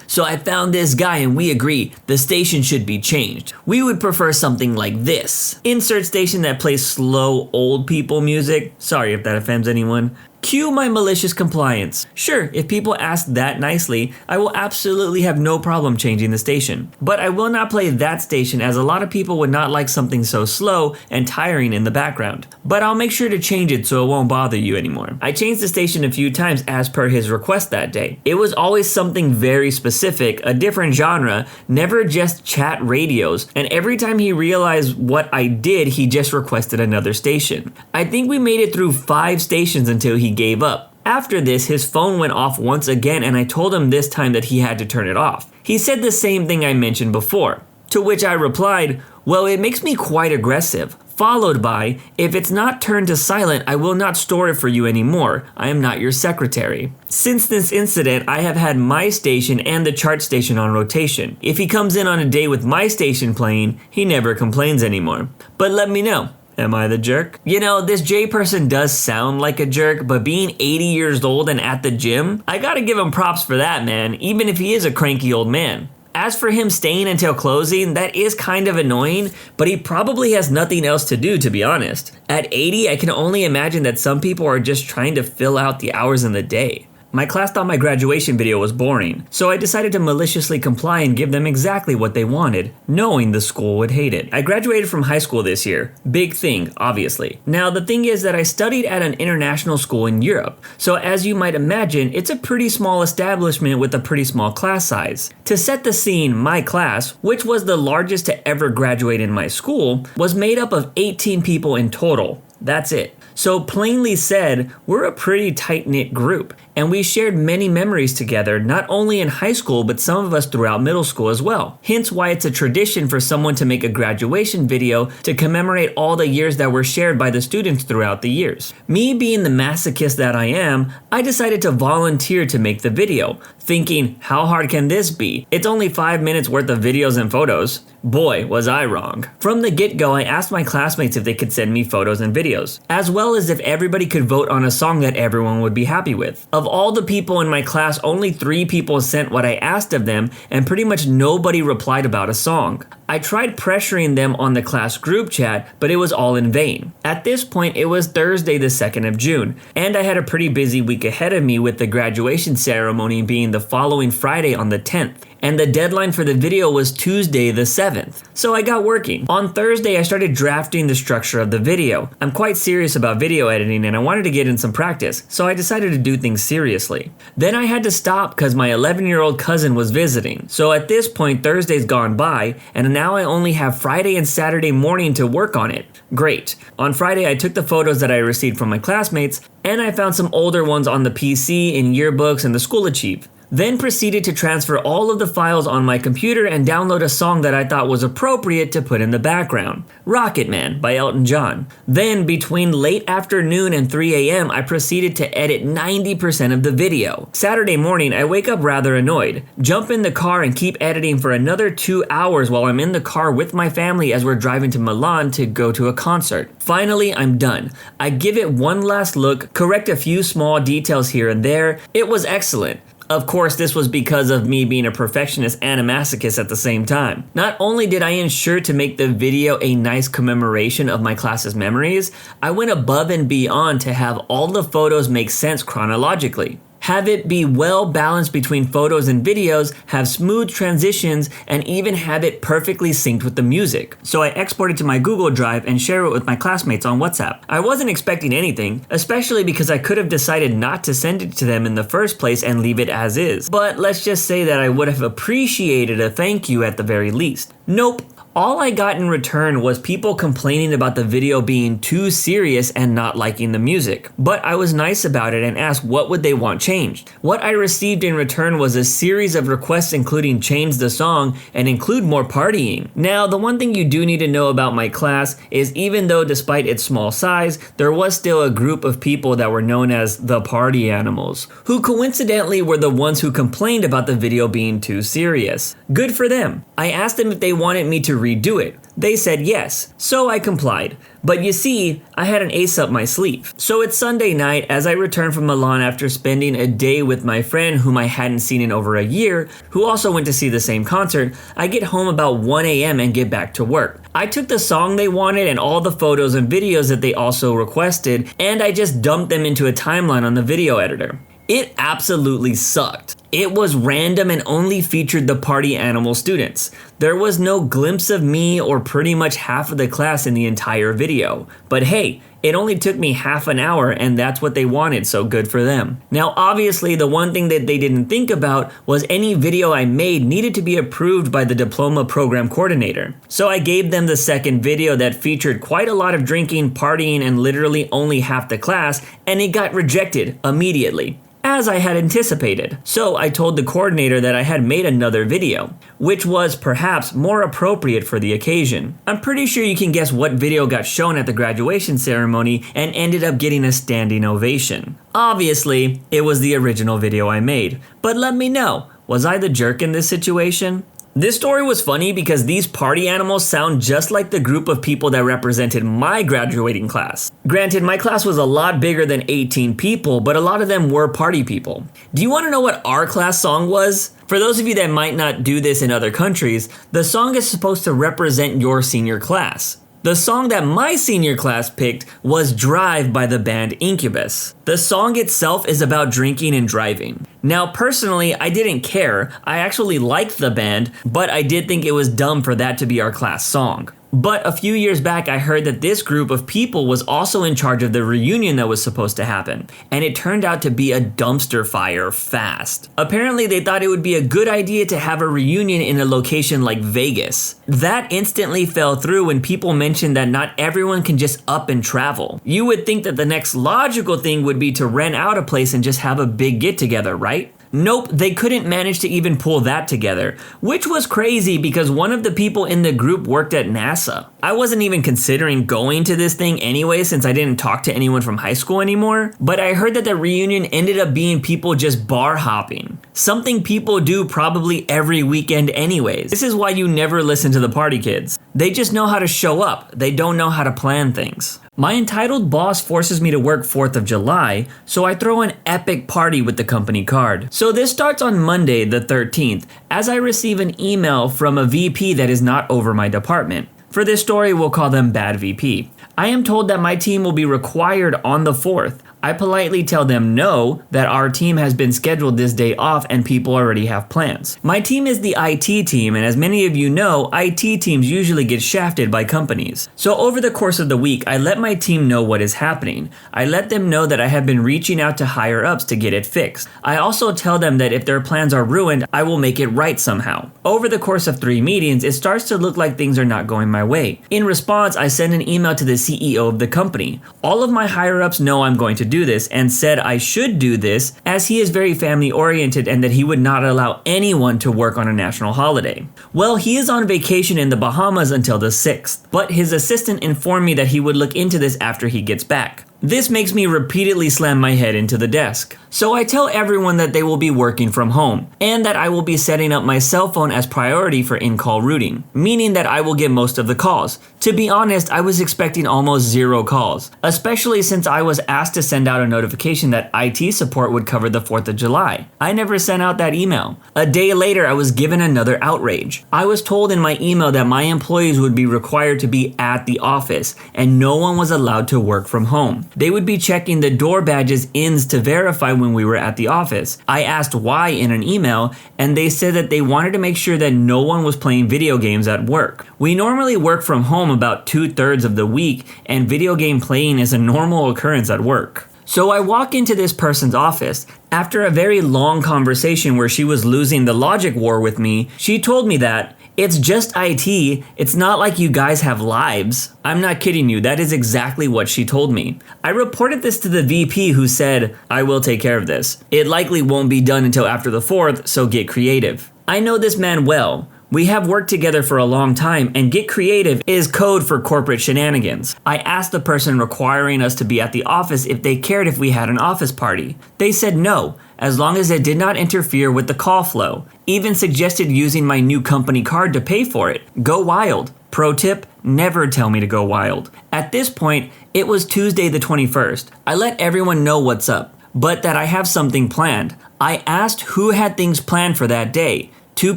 so I found this guy and we agree the station should be changed. We would prefer something like this. Insert station that plays slow old people music. Sorry if that offends anyone. Cue my malicious compliance. Sure, if people ask that nicely, I will absolutely have no problem changing the station. But I will not play that station as a lot of people would not like something so slow and tiring in the background. But I'll make sure to change it so it won't bother you anymore. I changed the station a few times as per his request that day. It was always something very specific, a different genre, never just chat radios, and every time he realized what I did, he just requested another station. I think we made it through 5 stations until he gave up. After this, his phone went off once again and I told him this time that he had to turn it off. He said the same thing I mentioned before, to which I replied, well, it makes me quite aggressive, followed by, if it's not turned to silent, I will not store it for you anymore. I am not your secretary. Since this incident, I have had my station and the chart station on rotation. If he comes in on a day with my station playing, he never complains anymore. But let me know. Am I the jerk? You know, this J person does sound like a jerk, but being 80 years old and at the gym, I gotta give him props for that, man, even if he is a cranky old man. As for him staying until closing, that is kind of annoying, but he probably has nothing else to do, to be honest. At 80, I can only imagine that some people are just trying to fill out the hours in the day. My class thought my graduation video was boring, so I decided to maliciously comply and give them exactly what they wanted, knowing the school would hate it. I graduated from high school this year. Big thing, obviously. Now, the thing is that I studied at an international school in Europe, so as you might imagine, it's a pretty small establishment with a pretty small class size. To set the scene, my class, which was the largest to ever graduate in my school, was made up of 18 people in total. That's it. So plainly said, we're a pretty tight-knit group, and we shared many memories together, not only in high school, but some of us throughout middle school as well. Hence why it's a tradition for someone to make a graduation video to commemorate all the years that were shared by the students throughout the years. Me being the masochist that I am, I decided to volunteer to make the video, thinking, how hard can this be? It's only 5 minutes worth of videos and photos. Boy, was I wrong. From the get-go, I asked my classmates if they could send me photos and videos, as well as if everybody could vote on a song that everyone would be happy with. Of all the people in my class, only 3 people sent what I asked of them, and pretty much nobody replied about a song. I tried pressuring them on the class group chat, but it was all in vain. At this point, it was Thursday the 2nd of June, and I had a pretty busy week ahead of me with the graduation ceremony being the following Friday on the 10th. And the deadline for the video was Tuesday the 7th. So I got working. On Thursday, I started drafting the structure of the video. I'm quite serious about video editing and I wanted to get in some practice, so I decided to do things seriously. Then I had to stop because my 11-year-old cousin was visiting. So at this point, Thursday's gone by, and now I only have Friday and Saturday morning to work on it. Great. On Friday, I took the photos that I received from my classmates, and I found some older ones on the PC, in yearbooks, and the School Achieve. Then proceeded to transfer all of the files on my computer and download a song that I thought was appropriate to put in the background, Rocket Man by Elton John. Then between late afternoon and 3 a.m. I proceeded to edit 90% of the video. Saturday morning I wake up rather annoyed, jump in the car and keep editing for another 2 hours while I'm in the car with my family as we're driving to Milan to go to a concert. Finally, I'm done. I give it one last look, correct a few small details here and there. It was excellent. Of course, this was because of me being a perfectionist and a masochist at the same time. Not only did I ensure to make the video a nice commemoration of my class's memories, I went above and beyond to have all the photos make sense chronologically. Have it be well balanced between photos and videos, have smooth transitions, and even have it perfectly synced with the music. So I exported to my Google Drive and share it with my classmates on WhatsApp. I wasn't expecting anything, especially because I could have decided not to send it to them in the first place and leave it as is. But let's just say that I would have appreciated a thank you at the very least. Nope. All I got in return was people complaining about the video being too serious and not liking the music. But I was nice about it and asked what would they want changed. changed. What I received in return was a series of requests including change the song and include more partying. Now, the one thing you do need to know about my class is even though despite its small size, there was still a group of people that were known as the party animals, who coincidentally were the ones who complained about the video being too serious. Good for them. I asked them if they wanted me to redo it. They said yes, so I complied. But you see, I had an ace up my sleeve. So it's Sunday night as I return from Milan after spending a day with my friend whom I hadn't seen in over a year, who also went to see the same concert. I get home about 1 a.m. and get back to work. I took the song they wanted and all the photos and videos that they also requested, and I just dumped them into a timeline on the video editor. It absolutely sucked. It was random and only featured the party animal students. There was no glimpse of me or pretty much half of the class in the entire video. But hey, it only took me half an hour and that's what they wanted, so good for them. Now obviously the one thing that they didn't think about was any video I made needed to be approved by the diploma program coordinator. So I gave them the second video that featured quite a lot of drinking, partying, and literally only half the class, and it got rejected immediately, as I had anticipated. So I told the coordinator that I had made another video, which was perhaps more appropriate for the occasion. I'm pretty sure you can guess what video got shown at the graduation ceremony and ended up getting a standing ovation. Obviously, it was the original video I made, but let me know, was I the jerk in this situation? This story was funny because these party animals sound just like the group of people that represented my graduating class. Granted, my class was a lot bigger than 18 people, but a lot of them were party people. Do you want to know what our class song was? For those of you that might not do this in other countries, the song is supposed to represent your senior class. The song that my senior class picked was Drive by the band Incubus. The song itself is about drinking and driving. Now personally, I didn't care. I actually liked the band, but I did think it was dumb for that to be our class song. But a few years back, I heard that this group of people was also in charge of the reunion that was supposed to happen, and it turned out to be a dumpster fire fast. Apparently, they thought it would be a good idea to have a reunion in a location like Vegas. That instantly fell through when people mentioned that not everyone can just up and travel. You would think that the next logical thing would be to rent out a place and just have a big get-together, right? Nope, they couldn't manage to even pull that together, which was crazy because one of the people in the group worked at NASA. I wasn't even considering going to this thing anyway since I didn't talk to anyone from high school anymore, but I heard that the reunion ended up being people just bar hopping. Something people do probably every weekend anyways. This is why you never listen to the party kids. They just know how to show up, they don't know how to plan things. My entitled boss forces me to work 4th of July, so I throw an epic party with the company card. So this starts on Monday the 13th, as I receive an email from a VP that is not over my department. For this story, we'll call them Bad VP. I am told that my team will be required on the 4th. I politely tell them no, that our team has been scheduled this day off and people already have plans. My team is the IT team, and as many of you know, IT teams usually get shafted by companies. So over the course of the week, I let my team know what is happening. I let them know that I have been reaching out to higher ups to get it fixed. I also tell them that if their plans are ruined, I will make it right somehow. Over the course of 3 meetings, it starts to look like things are not going my way. In response, I send an email to the CEO of the company. All of my higher ups know I'm going to do this and said I should do this as he is very family oriented and that he would not allow anyone to work on a national holiday. Well, he is on vacation in the Bahamas until the 6th, but his assistant informed me that he would look into this after he gets back. This makes me repeatedly slam my head into the desk. So I tell everyone that they will be working from home, and that I will be setting up my cell phone as priority for in-call routing, meaning that I will get most of the calls. To be honest, I was expecting almost 0 calls, especially since I was asked to send out a notification that IT support would cover the 4th of July. I never sent out that email. A day later, I was given another outrage. I was told in my email that my employees would be required to be at the office, and no one was allowed to work from home. They would be checking the door badges ins to verify when we were at the office. I asked why in an email, and they said that they wanted to make sure that no one was playing video games at work. We normally work from home about 2/3 of the week, and video game playing is a normal occurrence at work. So I walk into this person's office. After a very long conversation where she was losing the logic war with me, she told me that It's just IT. It's not like you guys have lives. I'm not kidding you. That is exactly what she told me. I reported this to the VP who said, I will take care of this. It likely won't be done until after the 4th, so get creative. I know this man well. We have worked together for a long time, and get creative is code for corporate shenanigans. I asked the person requiring us to be at the office if they cared if we had an office party. They said no, as long as it did not interfere with the call flow. Even suggested using my new company card to pay for it. Go wild. Pro tip, never tell me to go wild. At this point, it was Tuesday the 21st. I let everyone know what's up, but that I have something planned. I asked who had things planned for that day. 2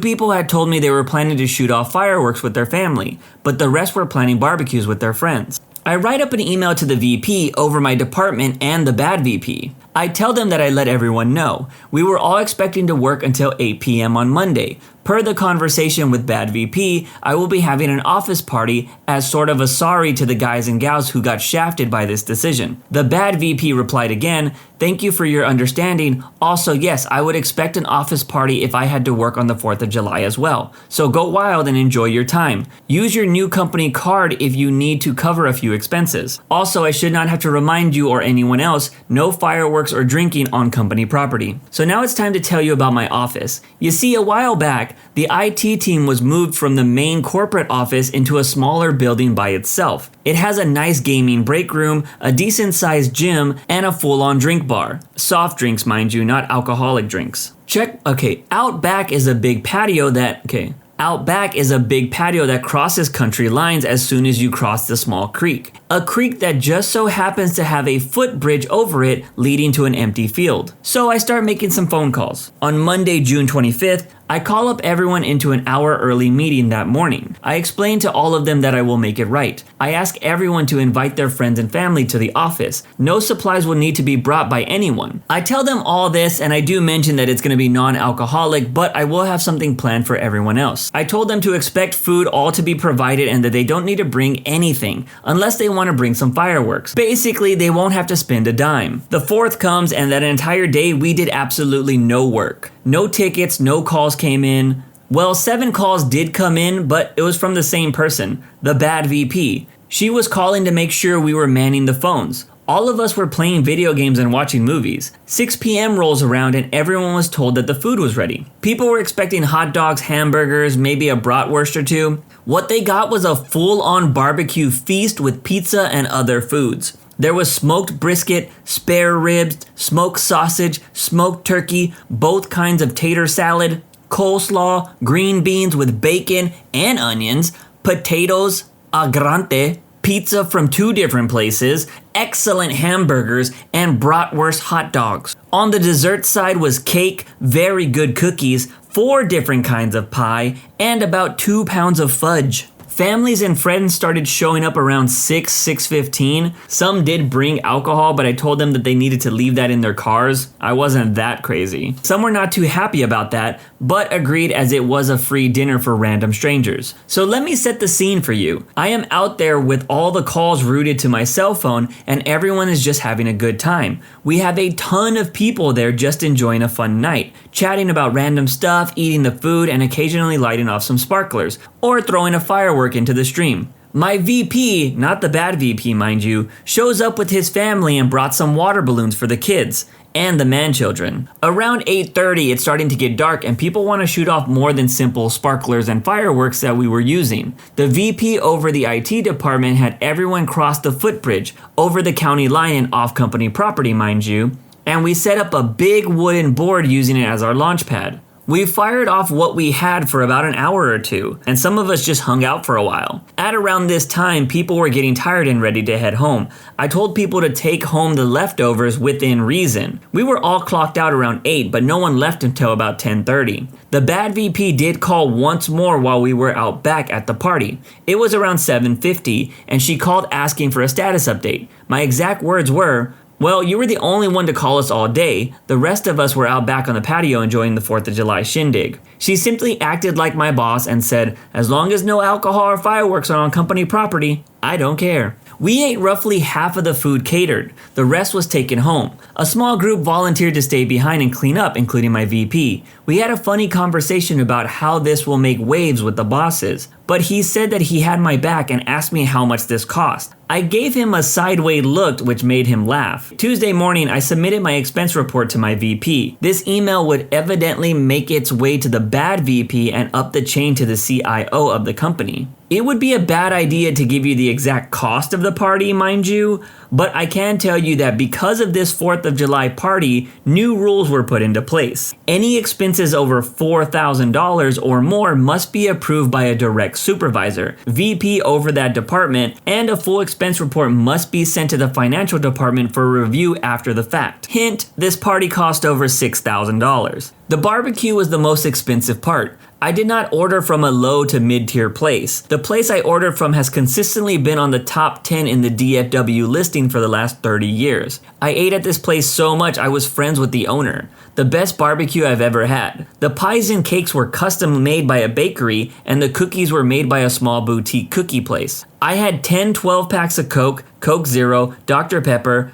people had told me they were planning to shoot off fireworks with their family, but the rest were planning barbecues with their friends. I write up an email to the VP over my department and the bad VP. I tell them that I let everyone know. We were all expecting to work until 8 p.m. on Monday. Per the conversation with Bad VP, I will be having an office party as sort of a sorry to the guys and gals who got shafted by this decision. The Bad VP replied again, thank you for your understanding. Also, yes, I would expect an office party if I had to work on the 4th of July as well. So go wild and enjoy your time. Use your new company card if you need to cover a few expenses. Also, I should not have to remind you or anyone else, no fireworks or drinking on company property. So now it's time to tell you about my office. You see, a while back, the IT team was moved from the main corporate office into a smaller building by itself. It has a nice gaming break room, a decent sized gym, and a full-on drink bar. Soft drinks, mind you, not alcoholic drinks. Out back is a big patio that crosses country lines as soon as you cross the small creek. A creek that just so happens to have a footbridge over it leading to an empty field. So I start making some phone calls. On Monday, June 25th, I call up everyone into an hour early meeting that morning. I explain to all of them that I will make it right. I ask everyone to invite their friends and family to the office. No supplies will need to be brought by anyone. I tell them all this, and I do mention that it's going to be non-alcoholic, but I will have something planned for everyone else. I told them to expect food all to be provided and that they don't need to bring anything unless they want to bring some fireworks. Basically, they won't have to spend a dime. The 4th comes, and that entire day we did absolutely no work. No tickets, no calls came in. Well, 7 calls did come in, but it was from the same person, the Bad VP. She was calling to make sure we were manning the phones. All of us were playing video games and watching movies. 6 p.m. rolls around and everyone was told that the food was ready. People were expecting hot dogs, hamburgers, maybe a bratwurst or 2. What they got was a full-on barbecue feast with pizza and other foods. There was smoked brisket, spare ribs, smoked sausage, smoked turkey, both kinds of tater salad, coleslaw, green beans with bacon and onions, potatoes, agrante, pizza from 2 different places, excellent hamburgers, and bratwurst hot dogs. On the dessert side was cake, very good cookies, 4 different kinds of pie, and about 2 pounds of fudge. Families and friends started showing up around 6:15. Some did bring alcohol, but I told them that they needed to leave that in their cars. I wasn't that crazy. Some were not too happy about that, but agreed as it was a free dinner for random strangers. So let me set the scene for you. I am out there with all the calls routed to my cell phone, and everyone is just having a good time. We have a ton of people there just enjoying a fun night, chatting about random stuff, eating the food, and occasionally lighting off some sparklers, or throwing a firework into the stream. My VP, not the Bad VP mind you, shows up with his family and brought some water balloons for the kids and the man-children. Around 8:30, it's starting to get dark and people want to shoot off more than simple sparklers and fireworks that we were using. The VP over the IT department had everyone cross the footbridge over the county line and off company property, mind you, and we set up a big wooden board using it as our launch pad. We fired off what we had for about an hour or 2, and some of us just hung out for a while. At around this time, people were getting tired and ready to head home. I told people to take home the leftovers within reason. We were all clocked out around 8, but no one left until about 10:30. The Bad VP did call once more while we were out back at the party. It was around 7:50, and she called asking for a status update. My exact words were, "Well, you were the only one to call us all day. The rest of us were out back on the patio enjoying the 4th of July shindig." She simply acted like my boss and said, "As long as no alcohol or fireworks are on company property, I don't care." We ate roughly half of the food catered. The rest was taken home. A small group volunteered to stay behind and clean up, including my VP. We had a funny conversation about how this will make waves with the bosses, but he said that he had my back and asked me how much this cost. I gave him a sideways look, which made him laugh. Tuesday morning, I submitted my expense report to my VP. This email would evidently make its way to the bad VP and up the chain to the CIO of the company. It would be a bad idea to give you the exact cost of the party, mind you, but I can tell you that because of this 4th of July party, new rules were put into place. Any expenses over $4,000 or more must be approved by a direct supervisor, VP over that department, and a full expense report must be sent to the financial department for review after the fact. Hint, this party cost over $6,000. The barbecue was the most expensive part. I did not order from a low to mid-tier place. The place I ordered from has consistently been on the top 10 in the DFW listing for the last 30 years. I ate at this place so much I was friends with the owner. The best barbecue I've ever had. The pies and cakes were custom made by a bakery and the cookies were made by a small boutique cookie place. I had 10 12 packs of Coke, Coke Zero, Dr. Pepper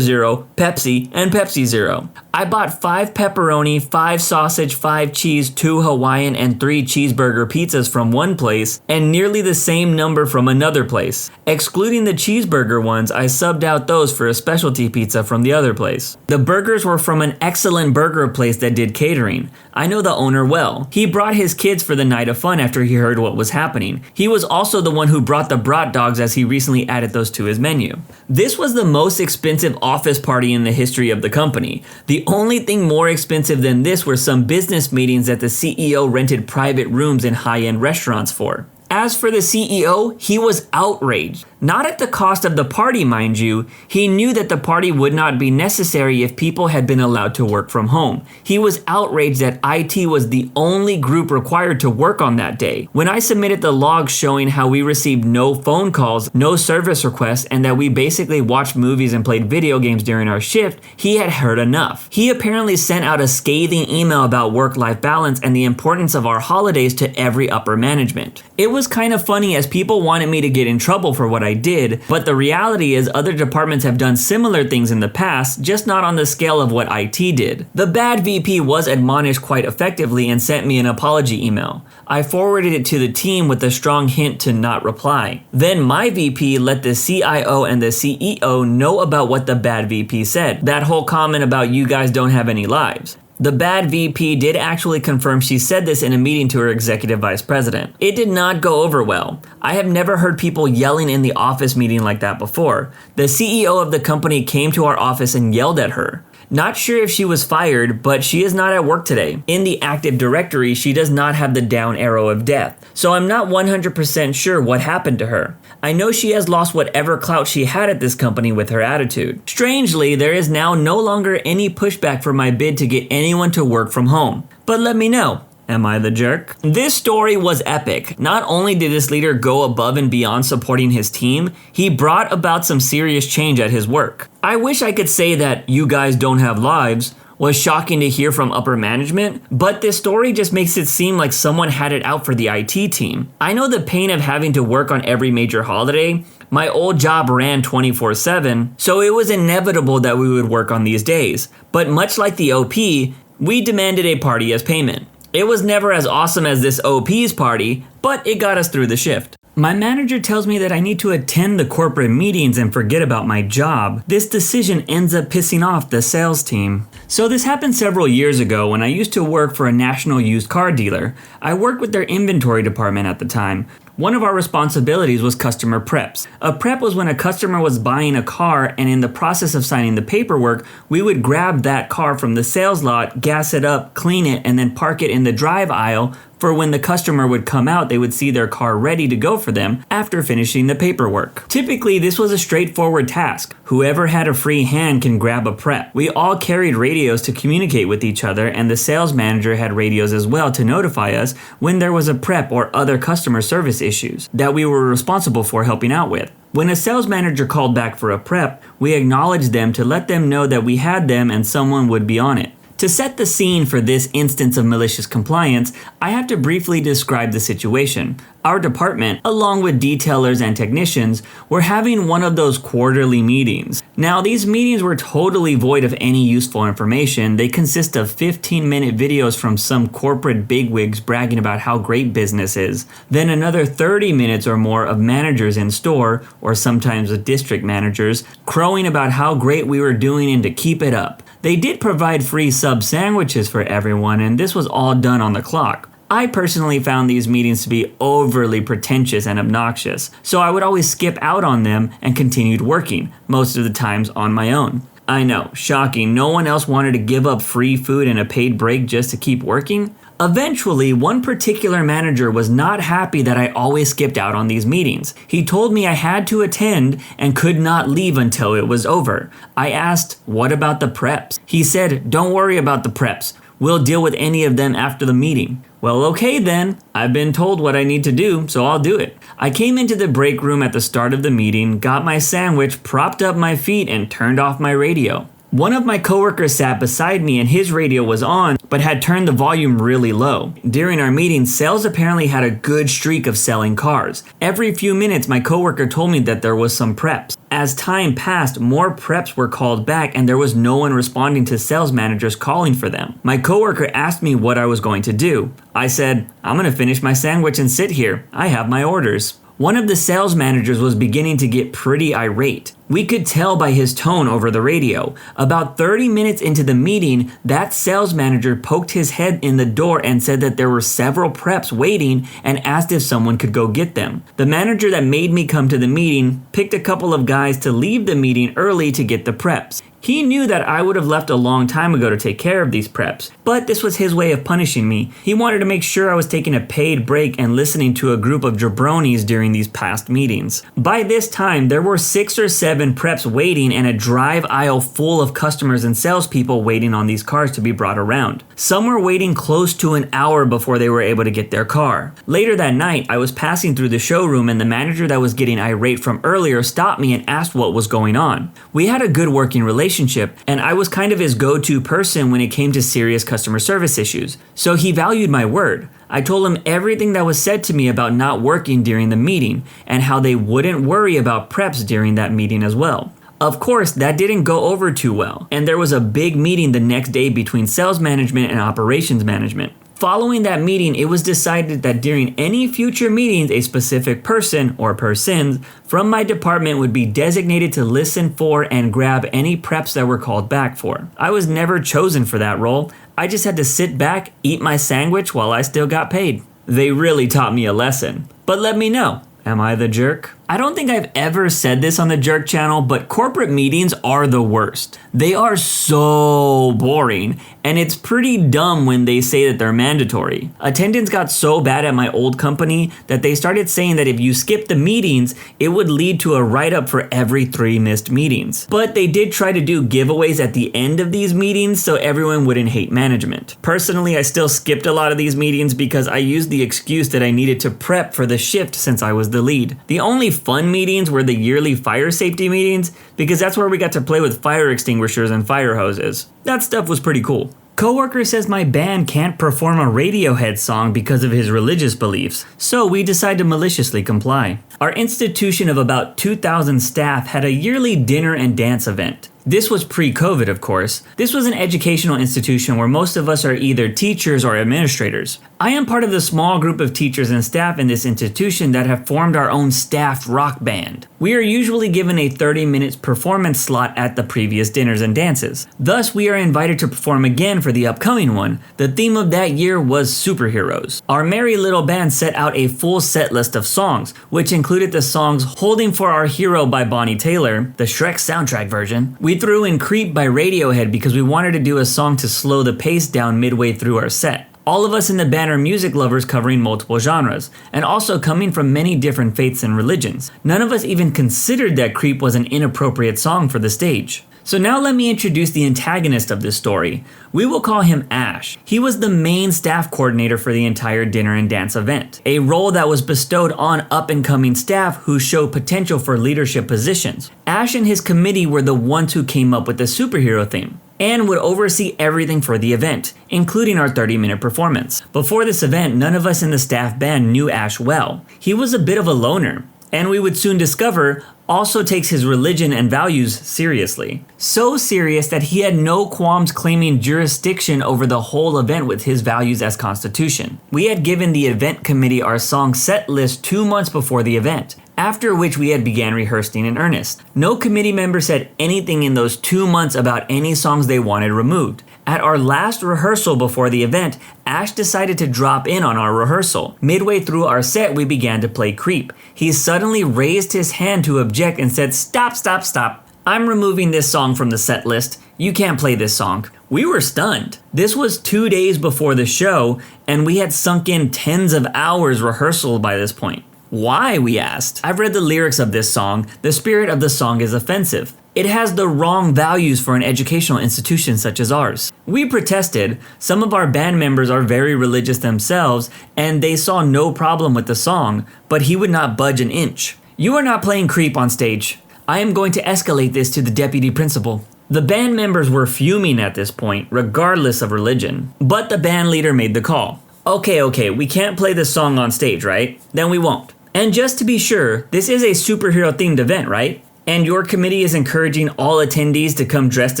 Zero, Pepsi, and Pepsi Zero. I bought 5 pepperoni, 5 sausage, 5 cheese, 2 Hawaiian, and 3 cheeseburger pizzas from one place, and nearly the same number from another place. Excluding the cheeseburger ones, I subbed out those for a specialty pizza from the other place. The burgers were from an excellent burger place that did catering. I know the owner well. He brought his kids for the night of fun after he heard what was happening. He was also the one who brought the brat dogs as he recently added those to his menu. This was the most expensive office party in the history of the company. The only thing more expensive than this were some business meetings that the CEO rented private rooms in high-end restaurants for. As for the CEO, he was outraged. Not at the cost of the party, mind you. He knew that the party would not be necessary if people had been allowed to work from home. He was outraged that IT was the only group required to work on that day. When I submitted the logs showing how we received no phone calls, no service requests, and that we basically watched movies and played video games during our shift, he had heard enough. He apparently sent out a scathing email about work-life balance and the importance of our holidays to every upper management. It was kind of funny as people wanted me to get in trouble for what I did, but the reality is other departments have done similar things in the past, just not on the scale of what IT did. The bad VP was admonished quite effectively and sent me an apology email. I forwarded it to the team with a strong hint to not reply. Then my VP let the CIO and the CEO know about what the bad VP said. That whole comment about you guys don't have any lives. The bad VP did actually confirm she said this in a meeting to her executive vice president. It did not go over well. I have never heard people yelling in the office meeting like that before. The CEO of the company came to our office and yelled at her. Not sure if she was fired, but she is not at work today. In the Active Directory, she does not have the down arrow of death, so I'm not 100% sure what happened to her. I know she has lost whatever clout she had at this company with her attitude. Strangely, there is now no longer any pushback for my bid to get anyone to work from home. But let me know. Am I the jerk? This story was epic. Not only did this leader go above and beyond supporting his team, he brought about some serious change at his work. I wish I could say that you guys don't have lives was shocking to hear from upper management, but this story just makes it seem like someone had it out for the IT team. I know the pain of having to work on every major holiday. My old job ran 24/7, so it was inevitable that we would work on these days. But much like the OP, we demanded a party as payment. It was never as awesome as this OP's party, but it got us through the shift. My manager tells me that I need to attend the corporate meetings and forget about my job. This decision ends up pissing off the sales team. So this happened several years ago when I used to work for a national used car dealer. I worked with their inventory department at the time. One of our responsibilities was customer preps. A prep was when a customer was buying a car and in the process of signing the paperwork, we would grab that car from the sales lot, gas it up, clean it, and then park it in the drive aisle for when the customer would come out, they would see their car ready to go for them after finishing the paperwork. Typically, this was a straightforward task. Whoever had a free hand can grab a prep. We all carried radios to communicate with each other, and the sales manager had radios as well to notify us when there was a prep or other customer service issues that we were responsible for helping out with. When a sales manager called back for a prep, we acknowledged them to let them know that we had them and someone would be on it. To set the scene for this instance of malicious compliance, I have to briefly describe the situation. Our department, along with detailers and technicians, were having one of those quarterly meetings. Now, these meetings were totally void of any useful information. They consist of 15-minute videos from some corporate bigwigs bragging about how great business is, then another 30 minutes or more of managers in store, or sometimes the district managers, crowing about how great we were doing and to keep it up. They did provide free sub sandwiches for everyone, and this was all done on the clock. I personally found these meetings to be overly pretentious and obnoxious, so I would always skip out on them and continued working, most of the times on my own. I know, shocking, no one else wanted to give up free food and a paid break just to keep working? Eventually, one particular manager was not happy that I always skipped out on these meetings. He told me I had to attend and could not leave until it was over. I asked, what about the preps? He said, don't worry about the preps. We'll deal with any of them after the meeting. Well, okay then. I've been told what I need to do, so I'll do it. I came into the break room at the start of the meeting, got my sandwich, propped up my feet, and turned off my radio. One of my coworkers sat beside me and his radio was on, but had turned the volume really low. During our meeting, sales apparently had a good streak of selling cars. Every few minutes, my coworker told me that there was some preps. As time passed, more preps were called back and there was no one responding to sales managers calling for them. My coworker asked me what I was going to do. I said, I'm going to finish my sandwich and sit here. I have my orders. One of the sales managers was beginning to get pretty irate. We could tell by his tone over the radio. About 30 minutes into the meeting, that sales manager poked his head in the door and said that there were several preps waiting and asked if someone could go get them. The manager that made me come to the meeting picked a couple of guys to leave the meeting early to get the preps. He knew that I would have left a long time ago to take care of these preps, but this was his way of punishing me. He wanted to make sure I was taking a paid break and listening to a group of jabronis during these past meetings. By this time, there were 6 or 7 preps waiting and a drive aisle full of customers and salespeople waiting on these cars to be brought around. Some were waiting close to an hour before they were able to get their car. Later that night, I was passing through the showroom and the manager that was getting irate from earlier stopped me and asked what was going on. We had a good working relationship, and I was kind of his go-to person when it came to serious customer service issues, so he valued my word. I told him everything that was said to me about not working during the meeting, and how they wouldn't worry about preps during that meeting as well. Of course, that didn't go over too well, and there was a big meeting the next day between sales management and operations management. Following that meeting, it was decided that during any future meetings, a specific person or persons from my department would be designated to listen for and grab any preps that were called back for. I was never chosen for that role. I just had to sit back, eat my sandwich while I still got paid. They really taught me a lesson. But let me know, am I the jerk? I don't think I've ever said this on the Jerk channel, but corporate meetings are the worst. They are so boring, and it's pretty dumb when they say that they're mandatory. Attendance got so bad at my old company that they started saying that if you skip the meetings, it would lead to a write-up for every 3 missed meetings. But they did try to do giveaways at the end of these meetings so everyone wouldn't hate management. Personally, I still skipped a lot of these meetings because I used the excuse that I needed to prep for the shift since I was the lead. The only fun meetings were the yearly fire safety meetings because that's where we got to play with fire extinguishers and fire hoses. That stuff was pretty cool. Coworker says my band can't perform a Radiohead song because of his religious beliefs, so we decide to maliciously comply. Our institution of about 2,000 staff had a yearly dinner and dance event. This was pre-COVID, of course. This was an educational institution where most of us are either teachers or administrators. I am part of the small group of teachers and staff in this institution that have formed our own staff rock band. We are usually given a 30-minute performance slot at the previous dinners and dances. Thus, we are invited to perform again for the upcoming one. The theme of that year was superheroes. Our merry little band set out a full set list of songs, which included the songs Holding for Our Hero by Bonnie Taylor, the Shrek soundtrack version. We threw in Creep by Radiohead because we wanted to do a song to slow the pace down midway through our set. All of us in the band are music lovers covering multiple genres, and also coming from many different faiths and religions. None of us even considered that Creep was an inappropriate song for the stage. So now let me introduce the antagonist of this story. We will call him Ash. He was the main staff coordinator for the entire dinner and dance event, a role that was bestowed on up-and-coming staff who show potential for leadership positions. Ash and his committee were the ones who came up with the superhero theme. and would oversee everything for the event, including our 30-minute performance. Before this event, none of us in the staff band knew Ash well. He was a bit of a loner, and we would soon discover also takes his religion and values seriously. So serious that he had no qualms claiming jurisdiction over the whole event with his values as constitution. We had given the event committee our song set list 2 months before the event, after which we had began rehearsing in earnest. No committee member said anything in those 2 months about any songs they wanted removed. At our last rehearsal before the event, Ash decided to drop in on our rehearsal. Midway through our set, we began to play Creep. He suddenly raised his hand to object and said, "Stop, stop, stop. I'm removing this song from the set list. You can't play this song." We were stunned. This was 2 days before the show, and we had sunk in tens of hours rehearsal by this point. Why, we asked. I've read the lyrics of this song. The spirit of the song is offensive. It has the wrong values for an educational institution such as ours. We protested. Some of our band members are very religious themselves, and they saw no problem with the song, but he would not budge an inch. "You are not playing Creep on stage. I am going to escalate this to the deputy principal." The band members were fuming at this point, regardless of religion. But the band leader made the call. Okay, we can't play this song on stage, right? Then we won't. And just to be sure, this is a superhero-themed event, right? And your committee is encouraging all attendees to come dressed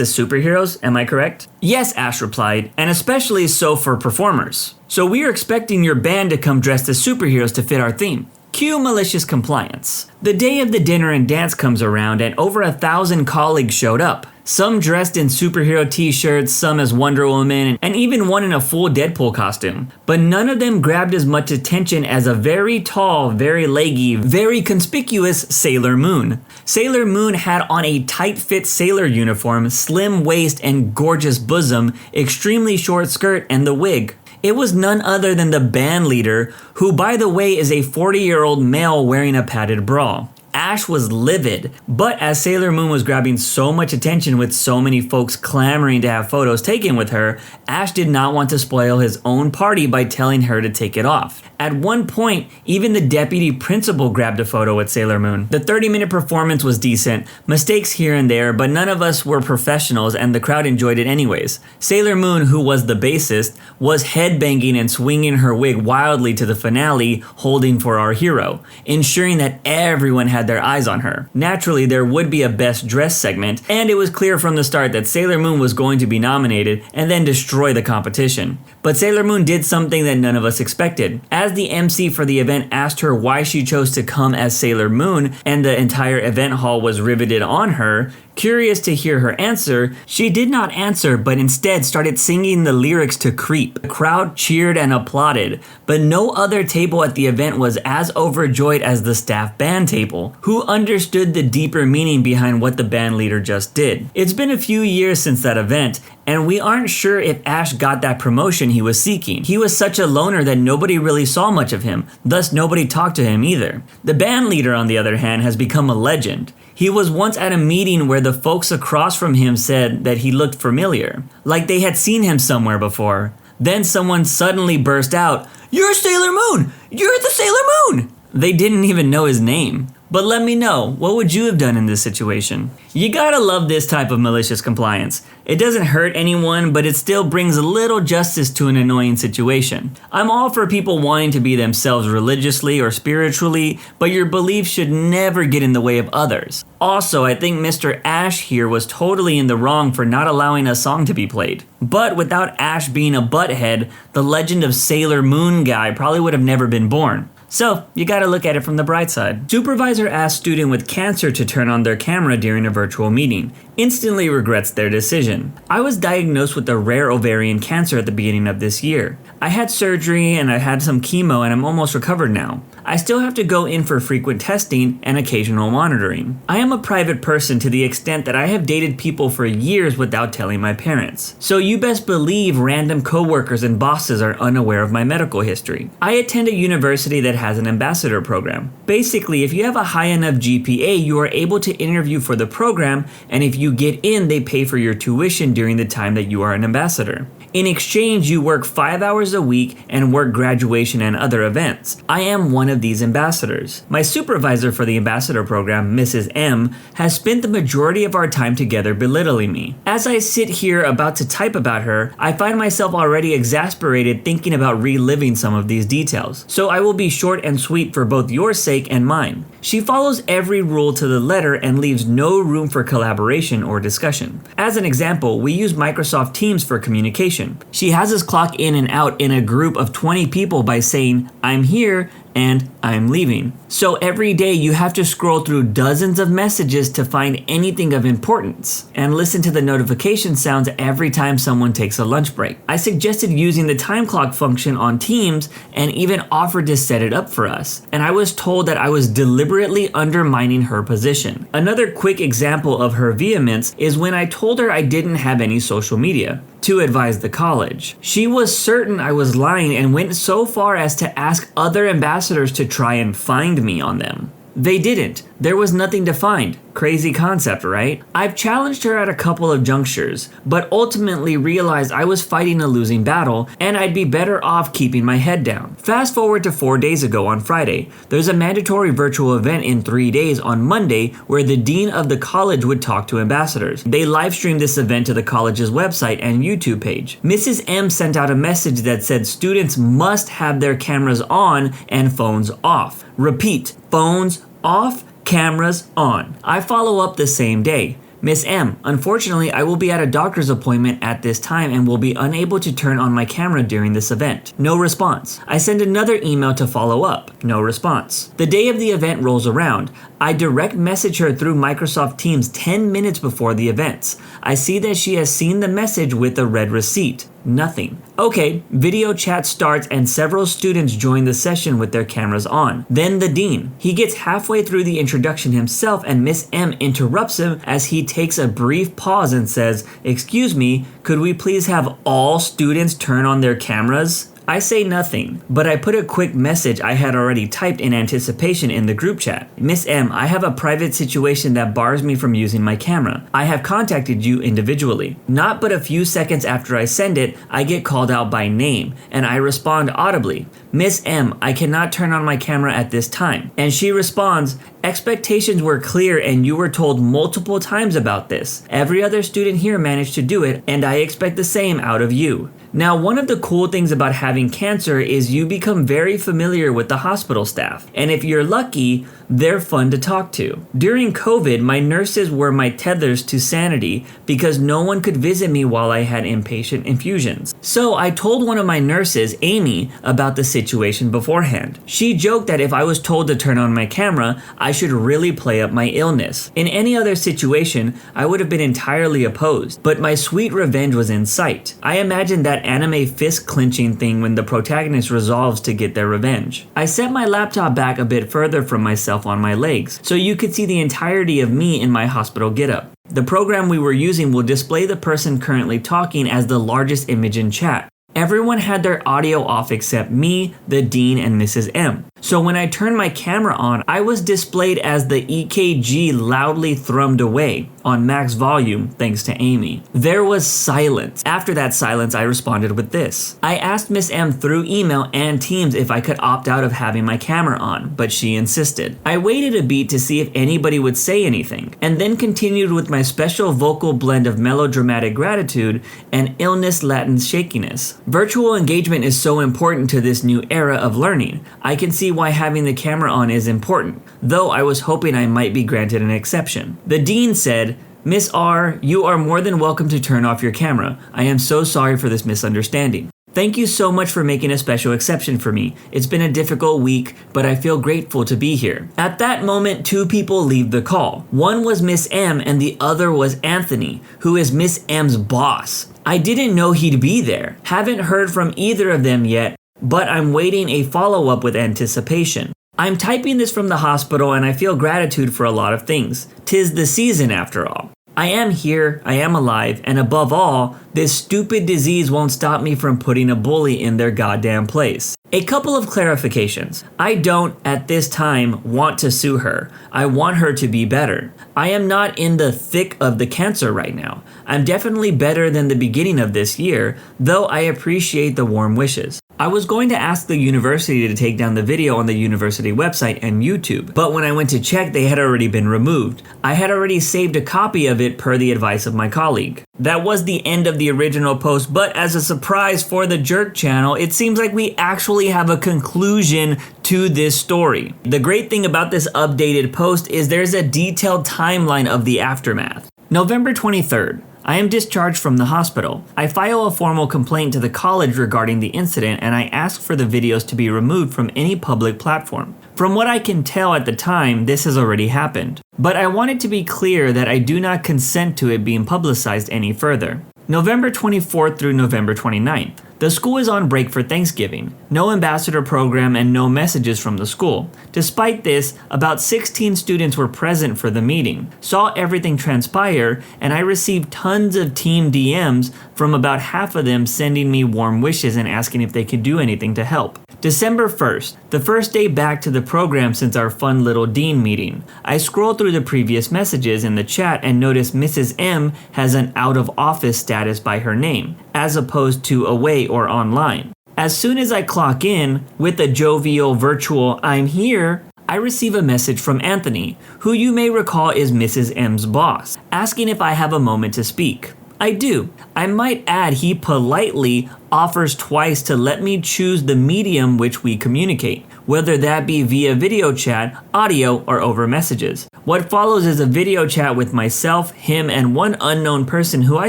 as superheroes, am I correct? Yes, Ash replied, and especially so for performers. So we are expecting your band to come dressed as superheroes to fit our theme. Cue malicious compliance. The day of the dinner and dance comes around and over 1,000 colleagues showed up. Some dressed in superhero t-shirts, some as Wonder Woman, and even one in a full Deadpool costume. But none of them grabbed as much attention as a very tall, very leggy, very conspicuous Sailor Moon. Sailor Moon had on a tight-fit sailor uniform, slim waist and gorgeous bosom, extremely short skirt, and the wig. It was none other than the band leader, who by the way is a 40-year-old male wearing a padded bra. Ash was livid, but as Sailor Moon was grabbing so much attention with so many folks clamoring to have photos taken with her, Ash did not want to spoil his own party by telling her to take it off. At one point, even the deputy principal grabbed a photo with Sailor Moon. The 30-minute performance was decent, mistakes here and there, but none of us were professionals and the crowd enjoyed it anyways. Sailor Moon, who was the bassist, was headbanging and swinging her wig wildly to the finale, holding for our hero, ensuring that everyone had their eyes on her. Naturally, there would be a best dress segment, and it was clear from the start that Sailor Moon was going to be nominated and then destroy the competition. But Sailor Moon did something that none of us expected. As the MC for the event asked her why she chose to come as Sailor Moon and the entire event hall was riveted on her, curious to hear her answer, she did not answer but instead started singing the lyrics to Creep. The crowd cheered and applauded, but no other table at the event was as overjoyed as the staff band table, who understood the deeper meaning behind what the band leader just did. It's been a few years since that event, and we aren't sure if Ash got that promotion he was seeking. He was such a loner that nobody really saw much of him, thus nobody talked to him either. The band leader, on the other hand, has become a legend. He was once at a meeting where the folks across from him said that he looked familiar, like they had seen him somewhere before. Then someone suddenly burst out, "You're Sailor Moon! You're the Sailor Moon!" They didn't even know his name. But let me know, what would you have done in this situation? You gotta love this type of malicious compliance. It doesn't hurt anyone, but it still brings a little justice to an annoying situation. I'm all for people wanting to be themselves religiously or spiritually, but your beliefs should never get in the way of others. Also, I think Mr. Ash here was totally in the wrong for not allowing a song to be played. But without Ash being a butthead, the legend of Sailor Moon guy probably would have never been born. So, you gotta look at it from the bright side. Supervisor asked student with cancer to turn on their camera during a virtual meeting. Instantly regrets their decision. I was diagnosed with a rare ovarian cancer at the beginning of this year. I had surgery and I had some chemo and I'm almost recovered now. I still have to go in for frequent testing and occasional monitoring. I am a private person to the extent that I have dated people for years without telling my parents. So you best believe random coworkers and bosses are unaware of my medical history. I attend a university that has an ambassador program. Basically, if you have a high enough GPA, you are able to interview for the program, and if you get in, they pay for your tuition during the time that you are an ambassador. In exchange, you work 5 hours a week and work graduation and other events. I am one of of these ambassadors. My supervisor for the ambassador program, Mrs. M, has spent the majority of our time together belittling me. As I sit here about to type about her, I find myself already exasperated thinking about reliving some of these details. So I will be short and sweet for both your sake and mine. She follows every rule to the letter and leaves no room for collaboration or discussion. As an example, we use Microsoft Teams for communication. She has us clock in and out in a group of 20 people by saying, "I'm here," and "I'm leaving." So every day you have to scroll through dozens of messages to find anything of importance and listen to the notification sounds every time someone takes a lunch break. I suggested using the time clock function on Teams and even offered to set it up for us, and I was told that I was deliberately undermining her position. Another quick example of her vehemence is when I told her I didn't have any social media to advise the college. She was certain I was lying and went so far as to ask other ambassadors to try and find me on them. They didn't. There was nothing to find. Crazy concept, right? I've challenged her at a couple of junctures, but ultimately realized I was fighting a losing battle and I'd be better off keeping my head down. Fast forward to 4 days ago on Friday. There's a mandatory virtual event in 3 days on Monday where the dean of the college would talk to ambassadors. They live streamed this event to the college's website and YouTube page. Mrs. M sent out a message that said students must have their cameras on and phones off. Repeat, phones off, cameras on. I follow up the same day. Miss M, unfortunately, I will be at a doctor's appointment at this time and will be unable to turn on my camera during this event. No response. I send another email to follow up. No response. The day of the event rolls around. I direct message her through Microsoft Teams 10 minutes before the events. I see that she has seen the message with a red receipt. Nothing. Okay, video chat starts and several students join the session with their cameras on. Then the dean. He gets halfway through the introduction himself and Miss M interrupts him as he takes a brief pause and says, "Excuse me, could we please have all students turn on their cameras?" I say nothing, but I put a quick message I had already typed in anticipation in the group chat. "Miss M, I have a private situation that bars me from using my camera. I have contacted you individually." Not but a few seconds after I send it, I get called out by name, and I respond audibly, "Miss M, I cannot turn on my camera at this time." And she responds, "Expectations were clear and you were told multiple times about this. Every other student here managed to do it, and I expect the same out of you." Now, one of the cool things about having cancer is you become very familiar with the hospital staff, and if you're lucky, they're fun to talk to. During COVID, my nurses were my tethers to sanity because no one could visit me while I had inpatient infusions. So I told one of my nurses, Amy, about the situation beforehand. She joked that if I was told to turn on my camera, I should really play up my illness. In any other situation, I would have been entirely opposed, but my sweet revenge was in sight. I imagined that anime fist clenching thing when the protagonist resolves to get their revenge. I set my laptop back a bit further from myself on my legs, so you could see the entirety of me in my hospital getup. The program we were using will display the person currently talking as the largest image in chat. Everyone had their audio off except me, the dean, and Mrs. M. So when I turned my camera on, I was displayed as the EKG loudly thrummed away on max volume thanks to Amy. There was silence. After that silence, I responded with this. I asked Miss M through email and Teams if I could opt out of having my camera on, but she insisted. I waited a beat to see if anybody would say anything, and then continued with my special vocal blend of melodramatic gratitude and illness latent shakiness. Virtual engagement is so important to this new era of learning. I can see why having the camera on is important, though I was hoping I might be granted an exception. The dean said, "Miss R, you are more than welcome to turn off your camera. I am so sorry for this misunderstanding. Thank you so much for making a special exception for me. It's been a difficult week, but I feel grateful to be here." At that moment, 2 people leave the call. One was Miss M and the other was Anthony, who is Miss M's boss. I didn't know he'd be there. Haven't heard from either of them yet, but I'm waiting a follow-up with anticipation. I'm typing this from the hospital and I feel gratitude for a lot of things. 'Tis the season after all. I am here, I am alive, and above all, this stupid disease won't stop me from putting a bully in their goddamn place. A couple of clarifications. I don't, at this time, want to sue her. I want her to be better. I am not in the thick of the cancer right now. I'm definitely better than the beginning of this year, though I appreciate the warm wishes. I was going to ask the university to take down the video on the university website and YouTube, but when I went to check, they had already been removed. I had already saved a copy of it per the advice of my colleague. That was the end of the original post, but as a surprise for the Jerk channel, it seems like we actually have a conclusion to this story. The great thing about this updated post is there's a detailed timeline of the aftermath. November 23rd. I am discharged from the hospital. I file a formal complaint to the college regarding the incident, and I ask for the videos to be removed from any public platform. From what I can tell at the time, this has already happened. But I want it to be clear that I do not consent to it being publicized any further. November 24th through November 29th. The school is on break for Thanksgiving. No ambassador program and no messages from the school. Despite this, about 16 students were present for the meeting, saw everything transpire, and I received tons of team DMs from about half of them sending me warm wishes and asking if they could do anything to help. December 1st, the first day back to the program since our fun little dean meeting. I scroll through the previous messages in the chat and notice Mrs. M has an out of office status by her name, as opposed to away or online. As soon as I clock in with a jovial virtual "I'm here," I receive a message from Anthony, who you may recall is Mrs. M's boss, asking if I have a moment to speak. I do. I might add he politely offers twice to let me choose the medium which we communicate, whether that be via video chat, audio, or over messages. What follows is a video chat with myself, him, and one unknown person who I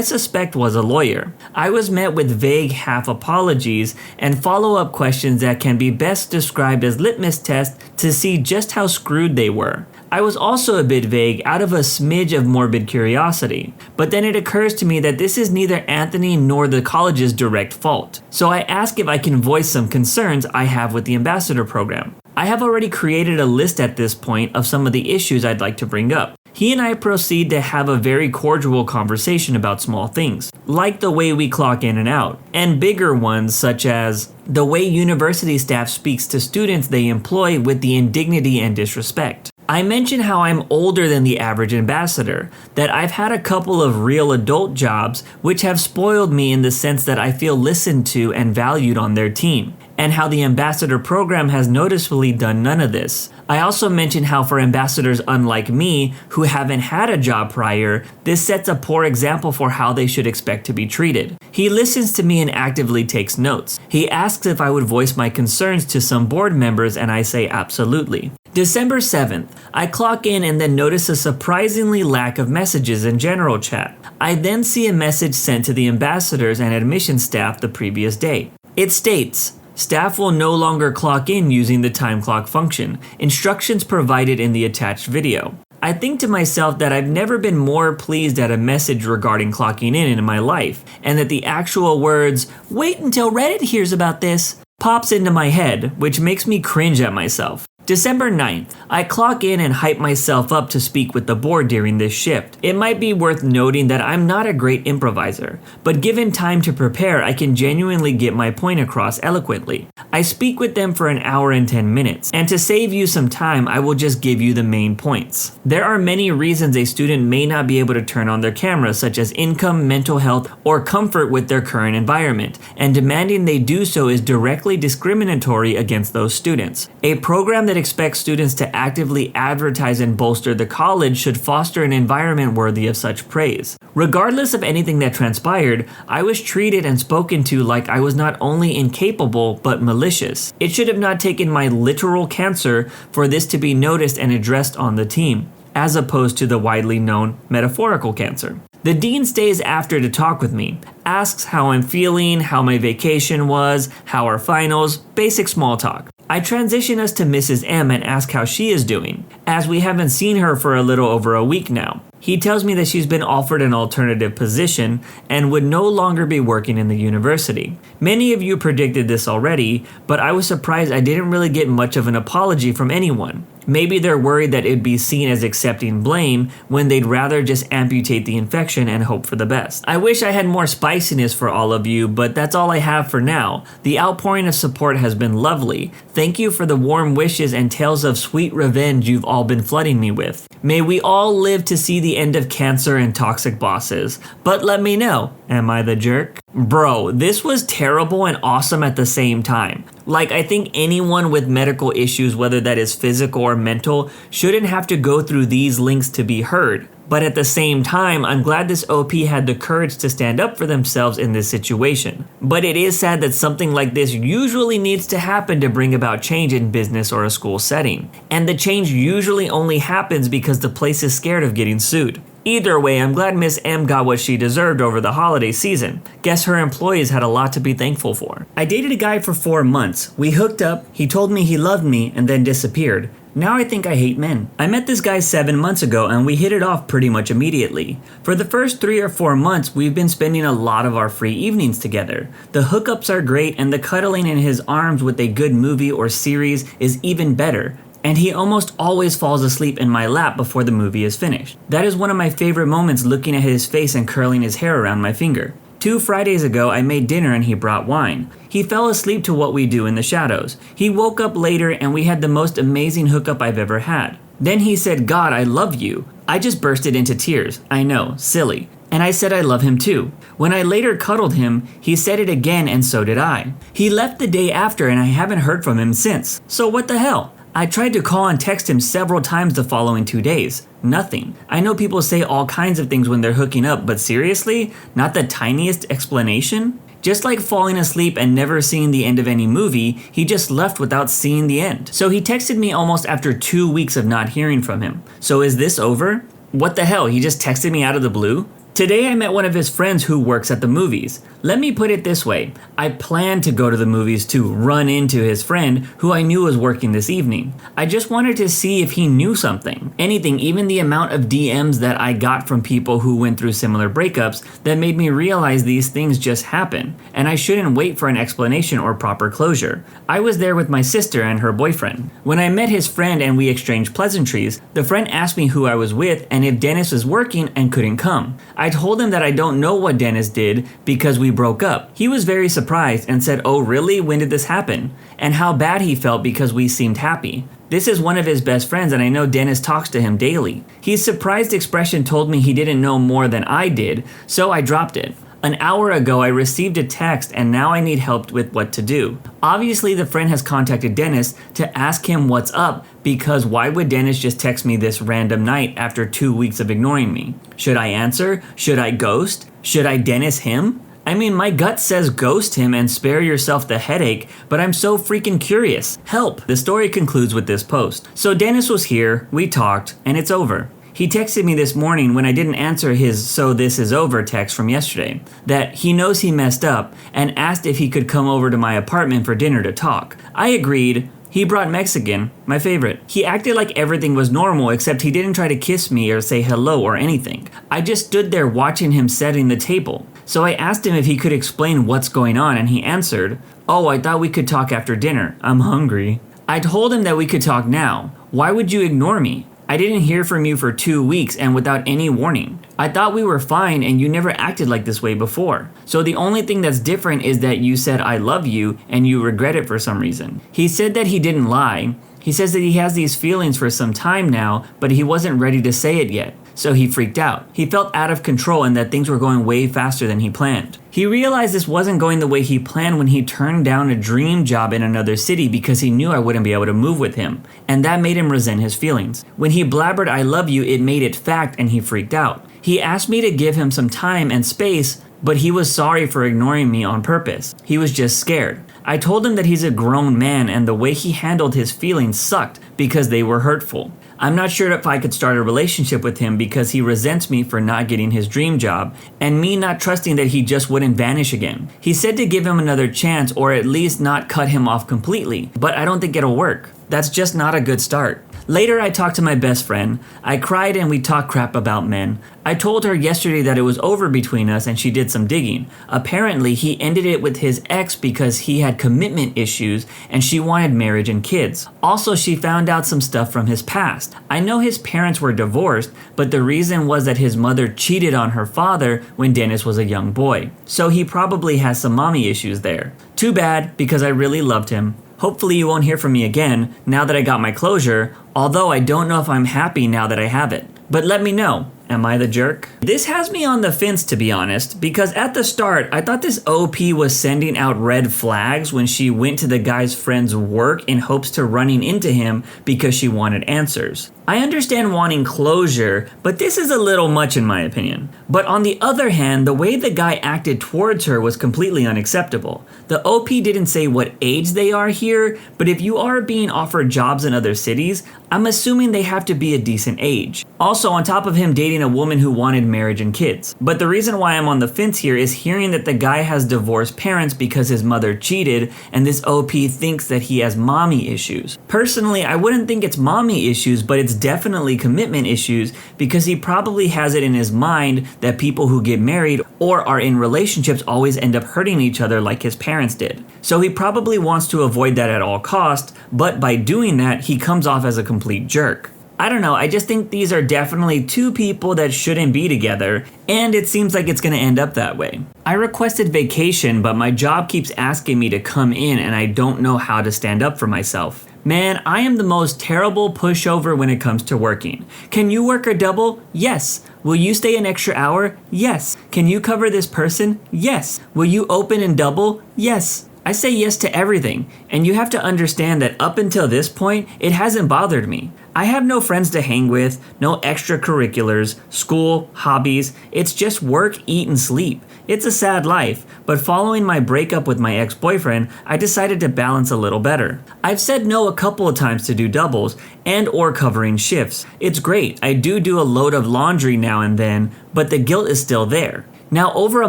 suspect was a lawyer. I was met with vague half apologies and follow-up questions that can be best described as litmus tests to see just how screwed they were. I was also a bit vague out of a smidge of morbid curiosity, but then it occurs to me that this is neither Anthony nor the college's direct fault. So I ask if I can voice some concerns I have with the ambassador program. I have already created a list at this point of some of the issues I'd like to bring up. He and I proceed to have a very cordial conversation about small things, like the way we clock in and out, and bigger ones such as the way university staff speaks to students they employ with the indignity and disrespect. I mention how I'm older than the average ambassador, that I've had a couple of real adult jobs which have spoiled me in the sense that I feel listened to and valued on their team, and how the ambassador program has noticeably done none of this. I also mention how for ambassadors unlike me, who haven't had a job prior, this sets a poor example for how they should expect to be treated. He listens to me and actively takes notes. He asks if I would voice my concerns to some board members, and I say absolutely. December 7th, I clock in and then notice a surprisingly lack of messages in general chat. I then see a message sent to the ambassadors and admissions staff the previous day. It states, "Staff will no longer clock in using the time clock function. Instructions provided in the attached video." I think to myself that I've never been more pleased at a message regarding clocking in my life, and that the actual words, "Wait until Reddit hears about this," pops into my head, which makes me cringe at myself. December 9th, I clock in and hype myself up to speak with the board during this shift. It might be worth noting that I'm not a great improviser, but given time to prepare, I can genuinely get my point across eloquently. I speak with them for an hour and 10 minutes, and to save you some time, I will just give you the main points. There are many reasons a student may not be able to turn on their camera, such as income, mental health, or comfort with their current environment, and demanding they do so is directly discriminatory against those students. A program that expects students to actively advertise and bolster the college should foster an environment worthy of such praise. Regardless of anything that transpired, I was treated and spoken to like I was not only incapable, but malicious. It should have not taken my literal cancer for this to be noticed and addressed on the team, as opposed to the widely known metaphorical cancer. The dean stays after to talk with me, asks how I'm feeling, how my vacation was, how our finals, basic small talk. I transition us to Mrs. M and ask how she is doing, as we haven't seen her for a little over a week now. He tells me that she's been offered an alternative position and would no longer be working in the university. Many of you predicted this already, but I was surprised I didn't really get much of an apology from anyone. Maybe they're worried that it'd be seen as accepting blame when they'd rather just amputate the infection and hope for the best. I wish I had more spiciness for all of you, but that's all I have for now. The outpouring of support has been lovely. Thank you for the warm wishes and tales of sweet revenge you've all been flooding me with. May we all live to see the end of cancer and toxic bosses. But let me know, am I the jerk? Bro, this was terrible and awesome at the same time. Like, I think anyone with medical issues, whether that is physical or mental, shouldn't have to go through these links to be heard. But at the same time, I'm glad this OP had the courage to stand up for themselves in this situation. But it is sad that something like this usually needs to happen to bring about change in business or a school setting. And the change usually only happens because the place is scared of getting sued. Either way, I'm glad Miss M got what she deserved over the holiday season. Guess her employees had a lot to be thankful for. I dated a guy for 4 months. We hooked up, he told me he loved me, and then disappeared. Now I think I hate men. I met this guy 7 months ago and we hit it off pretty much immediately. For the first 3 or 4 months, we've been spending a lot of our free evenings together. The hookups are great and the cuddling in his arms with a good movie or series is even better. And he almost always falls asleep in my lap before the movie is finished. That is one of my favorite moments, looking at his face and curling his hair around my finger. 2 Fridays ago, I made dinner and he brought wine. He fell asleep to what we do in the shadows. He woke up later and we had the most amazing hookup I've ever had. Then he said, "God, I love you." I just bursted into tears. I know, silly. And I said I love him too. When I later cuddled him, he said it again and so did I. He left the day after and I haven't heard from him since. So what the hell? I tried to call and text him several times the following 2 days. Nothing. I know people say all kinds of things when they're hooking up, but seriously? Not the tiniest explanation? Just like falling asleep and never seeing the end of any movie, he just left without seeing the end. So he texted me almost after 2 weeks of not hearing from him. So is this over? What the hell, he just texted me out of the blue? Today I met one of his friends who works at the movies. Let me put it this way, I planned to go to the movies to run into his friend who I knew was working this evening. I just wanted to see if he knew something. Anything, even the amount of DMs that I got from people who went through similar breakups that made me realize these things just happen, and I shouldn't wait for an explanation or proper closure. I was there with my sister and her boyfriend. When I met his friend and we exchanged pleasantries, the friend asked me who I was with and if Dennis was working and couldn't come. I told him that I don't know what Dennis did because we broke up. He was very surprised and said, "Oh really? When did this happen?" And how bad he felt because we seemed happy. This is one of his best friends and I know Dennis talks to him daily. His surprised expression told me he didn't know more than I did, so I dropped it. An hour ago, I received a text and now I need help with what to do. Obviously, the friend has contacted Dennis to ask him what's up because why would Dennis just text me this random night after 2 weeks of ignoring me? Should I answer? Should I ghost? Should I Dennis him? I mean, my gut says ghost him and spare yourself the headache, but I'm so freaking curious. Help! The story concludes with this post. So Dennis was here, we talked, and it's over. He texted me this morning when I didn't answer his "so this is over" text from yesterday, that he knows he messed up and asked if he could come over to my apartment for dinner to talk. I agreed. He brought Mexican, my favorite. He acted like everything was normal except he didn't try to kiss me or say hello or anything. I just stood there watching him setting the table. So I asked him if he could explain what's going on and he answered, "Oh, I thought we could talk after dinner. I'm hungry." I told him that we could talk now. Why would you ignore me? I didn't hear from you for 2 weeks and without any warning. I thought we were fine and you never acted like this way before. So the only thing that's different is that you said "I love you" and you regret it for some reason. He said that he didn't lie. He says that he has these feelings for some time now, but he wasn't ready to say it yet. So he freaked out. He felt out of control and that things were going way faster than he planned. He realized this wasn't going the way he planned when he turned down a dream job in another city because he knew I wouldn't be able to move with him. And that made him resent his feelings. When he blabbered "I love you," it made it fact and he freaked out. He asked me to give him some time and space, but he was sorry for ignoring me on purpose. He was just scared. I told him that he's a grown man and the way he handled his feelings sucked because they were hurtful. I'm not sure if I could start a relationship with him because he resents me for not getting his dream job and me not trusting that he just wouldn't vanish again. He said to give him another chance or at least not cut him off completely, but I don't think it'll work. That's just not a good start. Later, I talked to my best friend. I cried and we talked crap about men. I told her yesterday that it was over between us and she did some digging. Apparently, he ended it with his ex because he had commitment issues and she wanted marriage and kids. Also, she found out some stuff from his past. I know his parents were divorced, but the reason was that his mother cheated on her father when Dennis was a young boy. So he probably has some mommy issues there. Too bad, because I really loved him. Hopefully you won't hear from me again now that I got my closure, although I don't know if I'm happy now that I have it. But let me know. Am I the jerk? This has me on the fence, to be honest, because at the start, I thought this OP was sending out red flags when she went to the guy's friend's work in hopes to running into him because she wanted answers. I understand wanting closure, but this is a little much in my opinion. But on the other hand, the way the guy acted towards her was completely unacceptable. The OP didn't say what age they are here, but if you are being offered jobs in other cities, I'm assuming they have to be a decent age. Also, on top of him dating a woman who wanted marriage and kids. But the reason why I'm on the fence here is hearing that the guy has divorced parents because his mother cheated, and this OP thinks that he has mommy issues. Personally, I wouldn't think it's mommy issues, but it's definitely commitment issues because he probably has it in his mind that people who get married or are in relationships always end up hurting each other like his parents did. So he probably wants to avoid that at all costs, but by doing that, he comes off as a complete jerk. I don't know, I just think these are definitely two people that shouldn't be together, and it seems like it's gonna end up that way. I requested vacation, but my job keeps asking me to come in and I don't know how to stand up for myself. Man, I am the most terrible pushover when it comes to working. Can you work a double? Yes. Will you stay an extra hour? Yes. Can you cover this person? Yes. Will you open and double? Yes. I say yes to everything, and you have to understand that up until this point, it hasn't bothered me. I have no friends to hang with, no extracurriculars, school, hobbies. It's just work, eat, and sleep. It's a sad life, but following my breakup with my ex-boyfriend, I decided to balance a little better. I've said no a couple of times to do doubles and or covering shifts. It's great. I do a load of laundry now and then, but the guilt is still there. Now, over a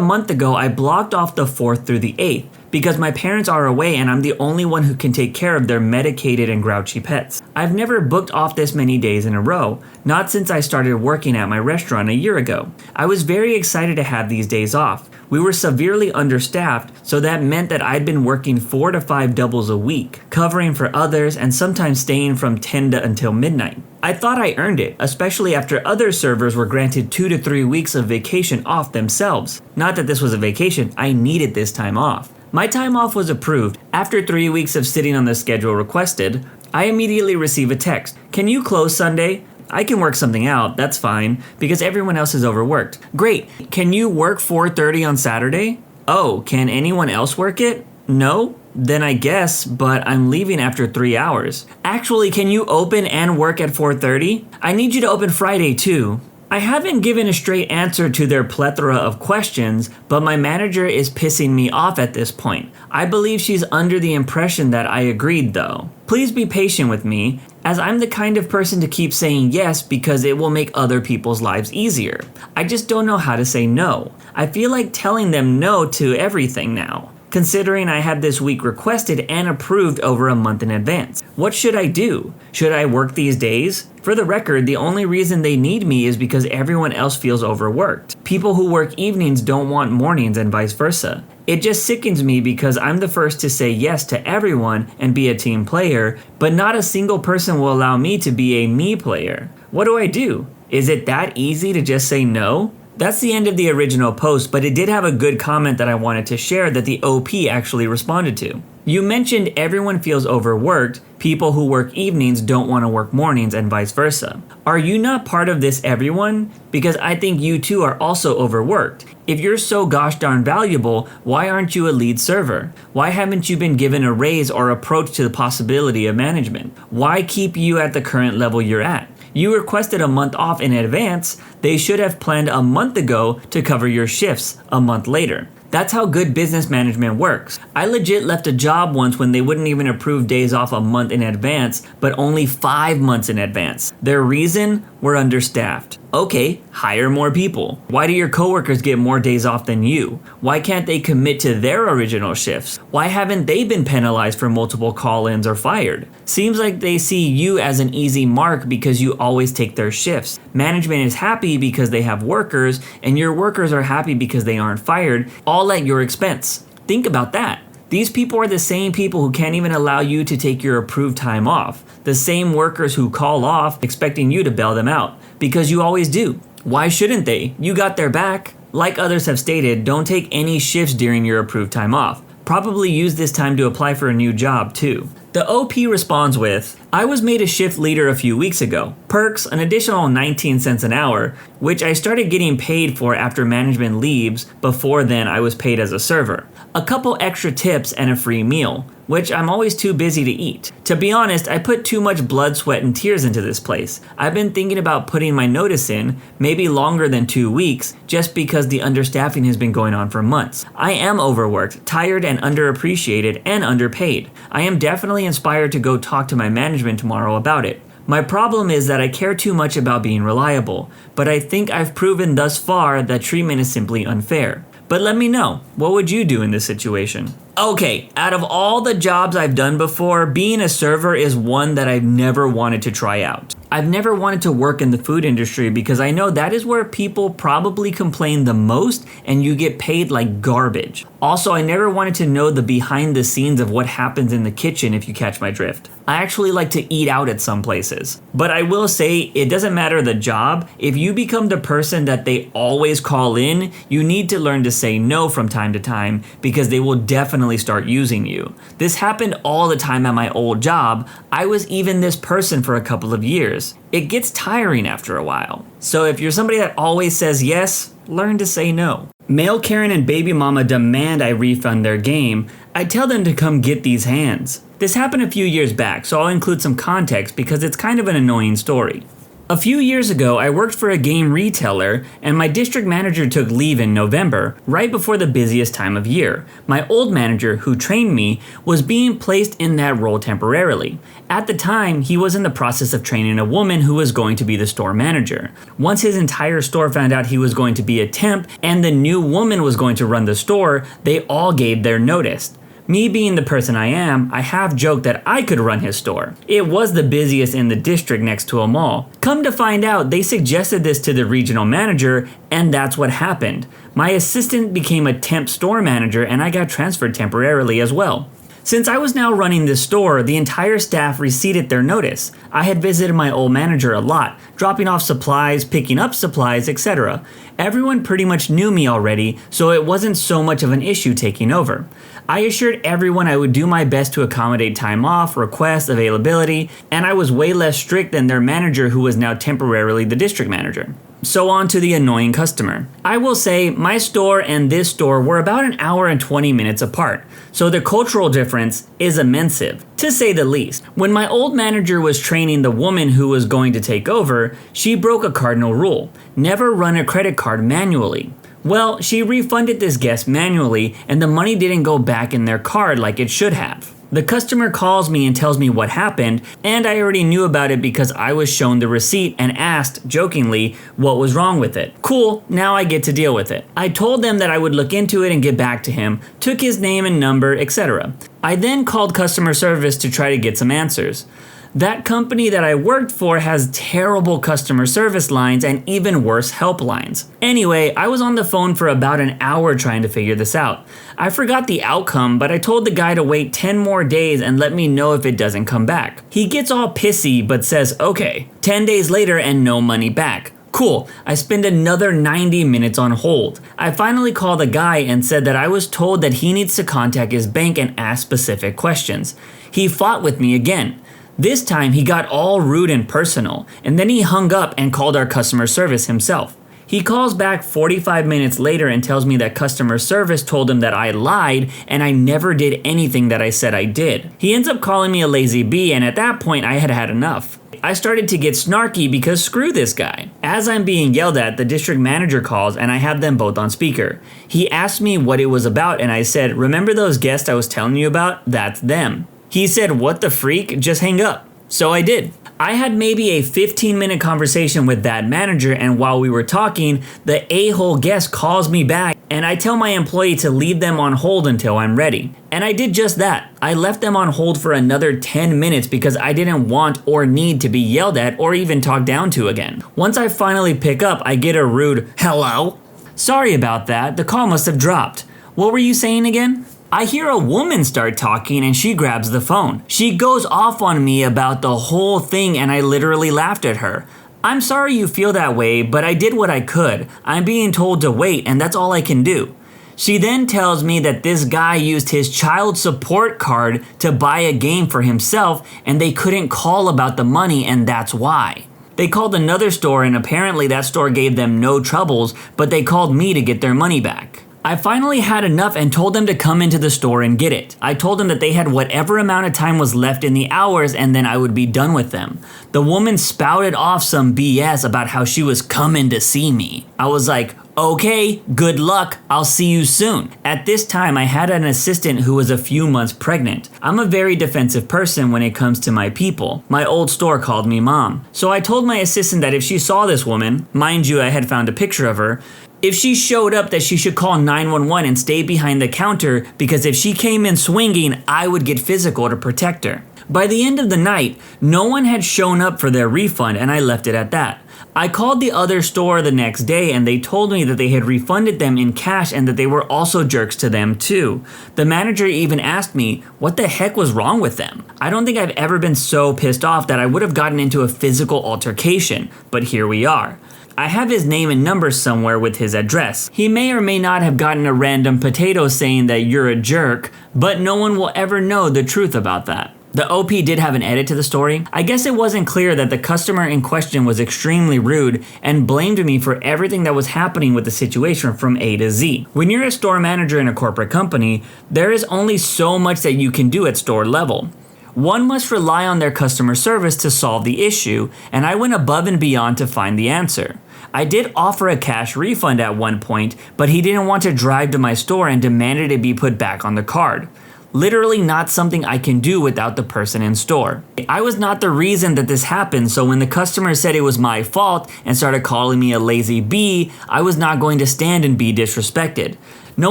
month ago, I blocked off the 4th through the 8th because my parents are away and I'm the only one who can take care of their medicated and grouchy pets. I've never booked off this many days in a row, not since I started working at my restaurant a year ago. I was very excited to have these days off. We were severely understaffed, so that meant that I'd been working 4 to 5 doubles a week, covering for others and sometimes staying from 10 to until midnight. I thought I earned it, especially after other servers were granted 2 to 3 weeks of vacation off themselves. Not that this was a vacation, I needed this time off. My time off was approved. After 3 weeks of sitting on the schedule requested, I immediately receive a text. Can you close Sunday? I can work something out, that's fine, because everyone else is overworked. Great. Can you work 4:30 on Saturday? Oh, can anyone else work it? No? Then I guess, but I'm leaving after 3 hours. Actually, can you open and work at 4:30? I need you to open Friday too. I haven't given a straight answer to their plethora of questions, but my manager is pissing me off at this point. I believe she's under the impression that I agreed though. Please be patient with me, as I'm the kind of person to keep saying yes because it will make other people's lives easier. I just don't know how to say no. I feel like telling them no to everything now, considering I had this week requested and approved over a month in advance. What should I do? Should I work these days? For the record, the only reason they need me is because everyone else feels overworked. People who work evenings don't want mornings and vice versa. It just sickens me because I'm the first to say yes to everyone and be a team player, but not a single person will allow me to be a me player. What do I do? Is it that easy to just say no? That's the end of the original post, but it did have a good comment that I wanted to share that the OP actually responded to. You mentioned everyone feels overworked, people who work evenings don't want to work mornings and vice versa. Are you not part of this everyone? Because I think you too are also overworked. If you're so gosh darn valuable, why aren't you a lead server? Why haven't you been given a raise or approached to the possibility of management? Why keep you at the current level you're at? You requested a month off in advance. They should have planned a month ago to cover your shifts a month later. That's how good business management works. I legit left a job once when they wouldn't even approve days off a month in advance, but only 5 months in advance. Their reason? We're understaffed. Okay, hire more people. Why do your coworkers get more days off than you? Why can't they commit to their original shifts? Why haven't they been penalized for multiple call-ins or fired? Seems like they see you as an easy mark because you always take their shifts. Management is happy because they have workers, and your workers are happy because they aren't fired, all at your expense. Think about that. These people are the same people who can't even allow you to take your approved time off. The same workers who call off expecting you to bail them out, because you always do. Why shouldn't they? You got their back. Like others have stated, don't take any shifts during your approved time off. Probably use this time to apply for a new job too. The OP responds with, I was made a shift leader a few weeks ago. Perks, an additional 19 cents an hour, which I started getting paid for after management leaves. Before then, I was paid as a server. A couple extra tips and a free meal, which I'm always too busy to eat. To be honest, I put too much blood, sweat, and tears into this place. I've been thinking about putting my notice in, maybe longer than 2 weeks, just because the understaffing has been going on for months. I am overworked, tired, and underappreciated, and underpaid. I am definitely inspired to go talk to my management tomorrow about it. My problem is that I care too much about being reliable, but I think I've proven thus far that treatment is simply unfair. But let me know, what would you do in this situation? Okay, out of all the jobs I've done before, being a server is one that I've never wanted to try out. I've never wanted to work in the food industry because I know that is where people probably complain the most and you get paid like garbage. Also, I never wanted to know the behind the scenes of what happens in the kitchen, if you catch my drift. I actually like to eat out at some places. But I will say, it doesn't matter the job. If you become the person that they always call in, you need to learn to say no from time to time because they will definitely start using you. This happened all the time at my old job. I was even this person for a couple of years. It gets tiring after a while. So if you're somebody that always says yes, learn to say no. Male Karen and baby mama demand I refund their game. I tell them to come get these hands. This happened a few years back, so I'll include some context because it's kind of an annoying story. A few years ago, I worked for a game retailer, and my district manager took leave in November, right before the busiest time of year. My old manager, who trained me, was being placed in that role temporarily. At the time, he was in the process of training a woman who was going to be the store manager. Once his entire store found out he was going to be a temp, and the new woman was going to run the store, they all gave their notice. Me being the person I am, I half joked that I could run his store. It was the busiest in the district next to a mall. Come to find out, they suggested this to the regional manager, and that's what happened. My assistant became a temp store manager, and I got transferred temporarily as well. Since I was now running this store, the entire staff receded their notice. I had visited my old manager a lot, dropping off supplies, picking up supplies, etc. Everyone pretty much knew me already, so it wasn't so much of an issue taking over. I assured everyone I would do my best to accommodate time off, requests, availability, and I was way less strict than their manager who was now temporarily the district manager. So on to the annoying customer. I will say my store and this store were about an hour and 20 minutes apart, so the cultural difference is immense, to say the least. When my old manager was training the woman who was going to take over, she broke a cardinal rule: never run a credit card manually. Well, she refunded this guest manually, and the money didn't go back in their card like it should have. The customer calls me and tells me what happened, and I already knew about it because I was shown the receipt and asked, jokingly, what was wrong with it. Cool, now I get to deal with it. I told them that I would look into it and get back to him, took his name and number, etc. I then called customer service to try to get some answers. That company that I worked for has terrible customer service lines and even worse helplines. Anyway, I was on the phone for about an hour trying to figure this out. I forgot the outcome, but I told the guy to wait 10 more days and let me know if it doesn't come back. He gets all pissy but says okay. 10 days later and no money back. Cool, I spend another 90 minutes on hold. I finally called the guy and said that I was told that he needs to contact his bank and ask specific questions. He fought with me again. This time he got all rude and personal, and then he hung up and called our customer service himself. He calls back 45 minutes later and tells me that customer service told him that I lied and I never did anything that I said I did. He ends up calling me a lazy bee, and at that point I had had enough. I started to get snarky because screw this guy. As I'm being yelled at, the district manager calls and I have them both on speaker. He asked me what it was about and I said, remember those guests I was telling you about? That's them. He said, what the freak? Just hang up. So I did. I had maybe a 15-minute conversation with that manager, and while we were talking, the a-hole guest calls me back and I tell my employee to leave them on hold until I'm ready. And I did just that. I left them on hold for another 10 minutes because I didn't want or need to be yelled at or even talked down to again. Once I finally pick up, I get a rude, hello? Sorry about that, the call must have dropped. What were you saying again? I hear a woman start talking and she grabs the phone. She goes off on me about the whole thing and I literally laughed at her. I'm sorry you feel that way, but I did what I could. I'm being told to wait and that's all I can do. She then tells me that this guy used his child support card to buy a game for himself and they couldn't call about the money and that's why. They called another store and apparently that store gave them no troubles, but they called me to get their money back. I finally had enough and told them to come into the store and get it. I told them that they had whatever amount of time was left in the hours and then I would be done with them. The woman spouted off some BS about how she was coming to see me. I was like, okay, good luck, I'll see you soon. At this time, I had an assistant who was a few months pregnant. I'm a very defensive person when it comes to my people. My old store called me mom. So I told my assistant that if she saw this woman, mind you, I had found a picture of her, if she showed up that she should call 911 and stay behind the counter because if she came in swinging, I would get physical to protect her. By the end of the night, no one had shown up for their refund and I left it at that. I called the other store the next day and they told me that they had refunded them in cash and that they were also jerks to them too. The manager even asked me what the heck was wrong with them. I don't think I've ever been so pissed off that I would have gotten into a physical altercation, but here we are. I have his name and number somewhere with his address. He may or may not have gotten a random potato saying that you're a jerk, but no one will ever know the truth about that. The OP did have an edit to the story. I guess it wasn't clear that the customer in question was extremely rude and blamed me for everything that was happening with the situation from A to Z. When you're a store manager in a corporate company, there is only so much that you can do at store level. One must rely on their customer service to solve the issue, and I went above and beyond to find the answer. I did offer a cash refund at one point, but he didn't want to drive to my store and demanded it be put back on the card. Literally not something I can do without the person in store. I was not the reason that this happened, so when the customer said it was my fault and started calling me a lazy bee, I was not going to stand and be disrespected. No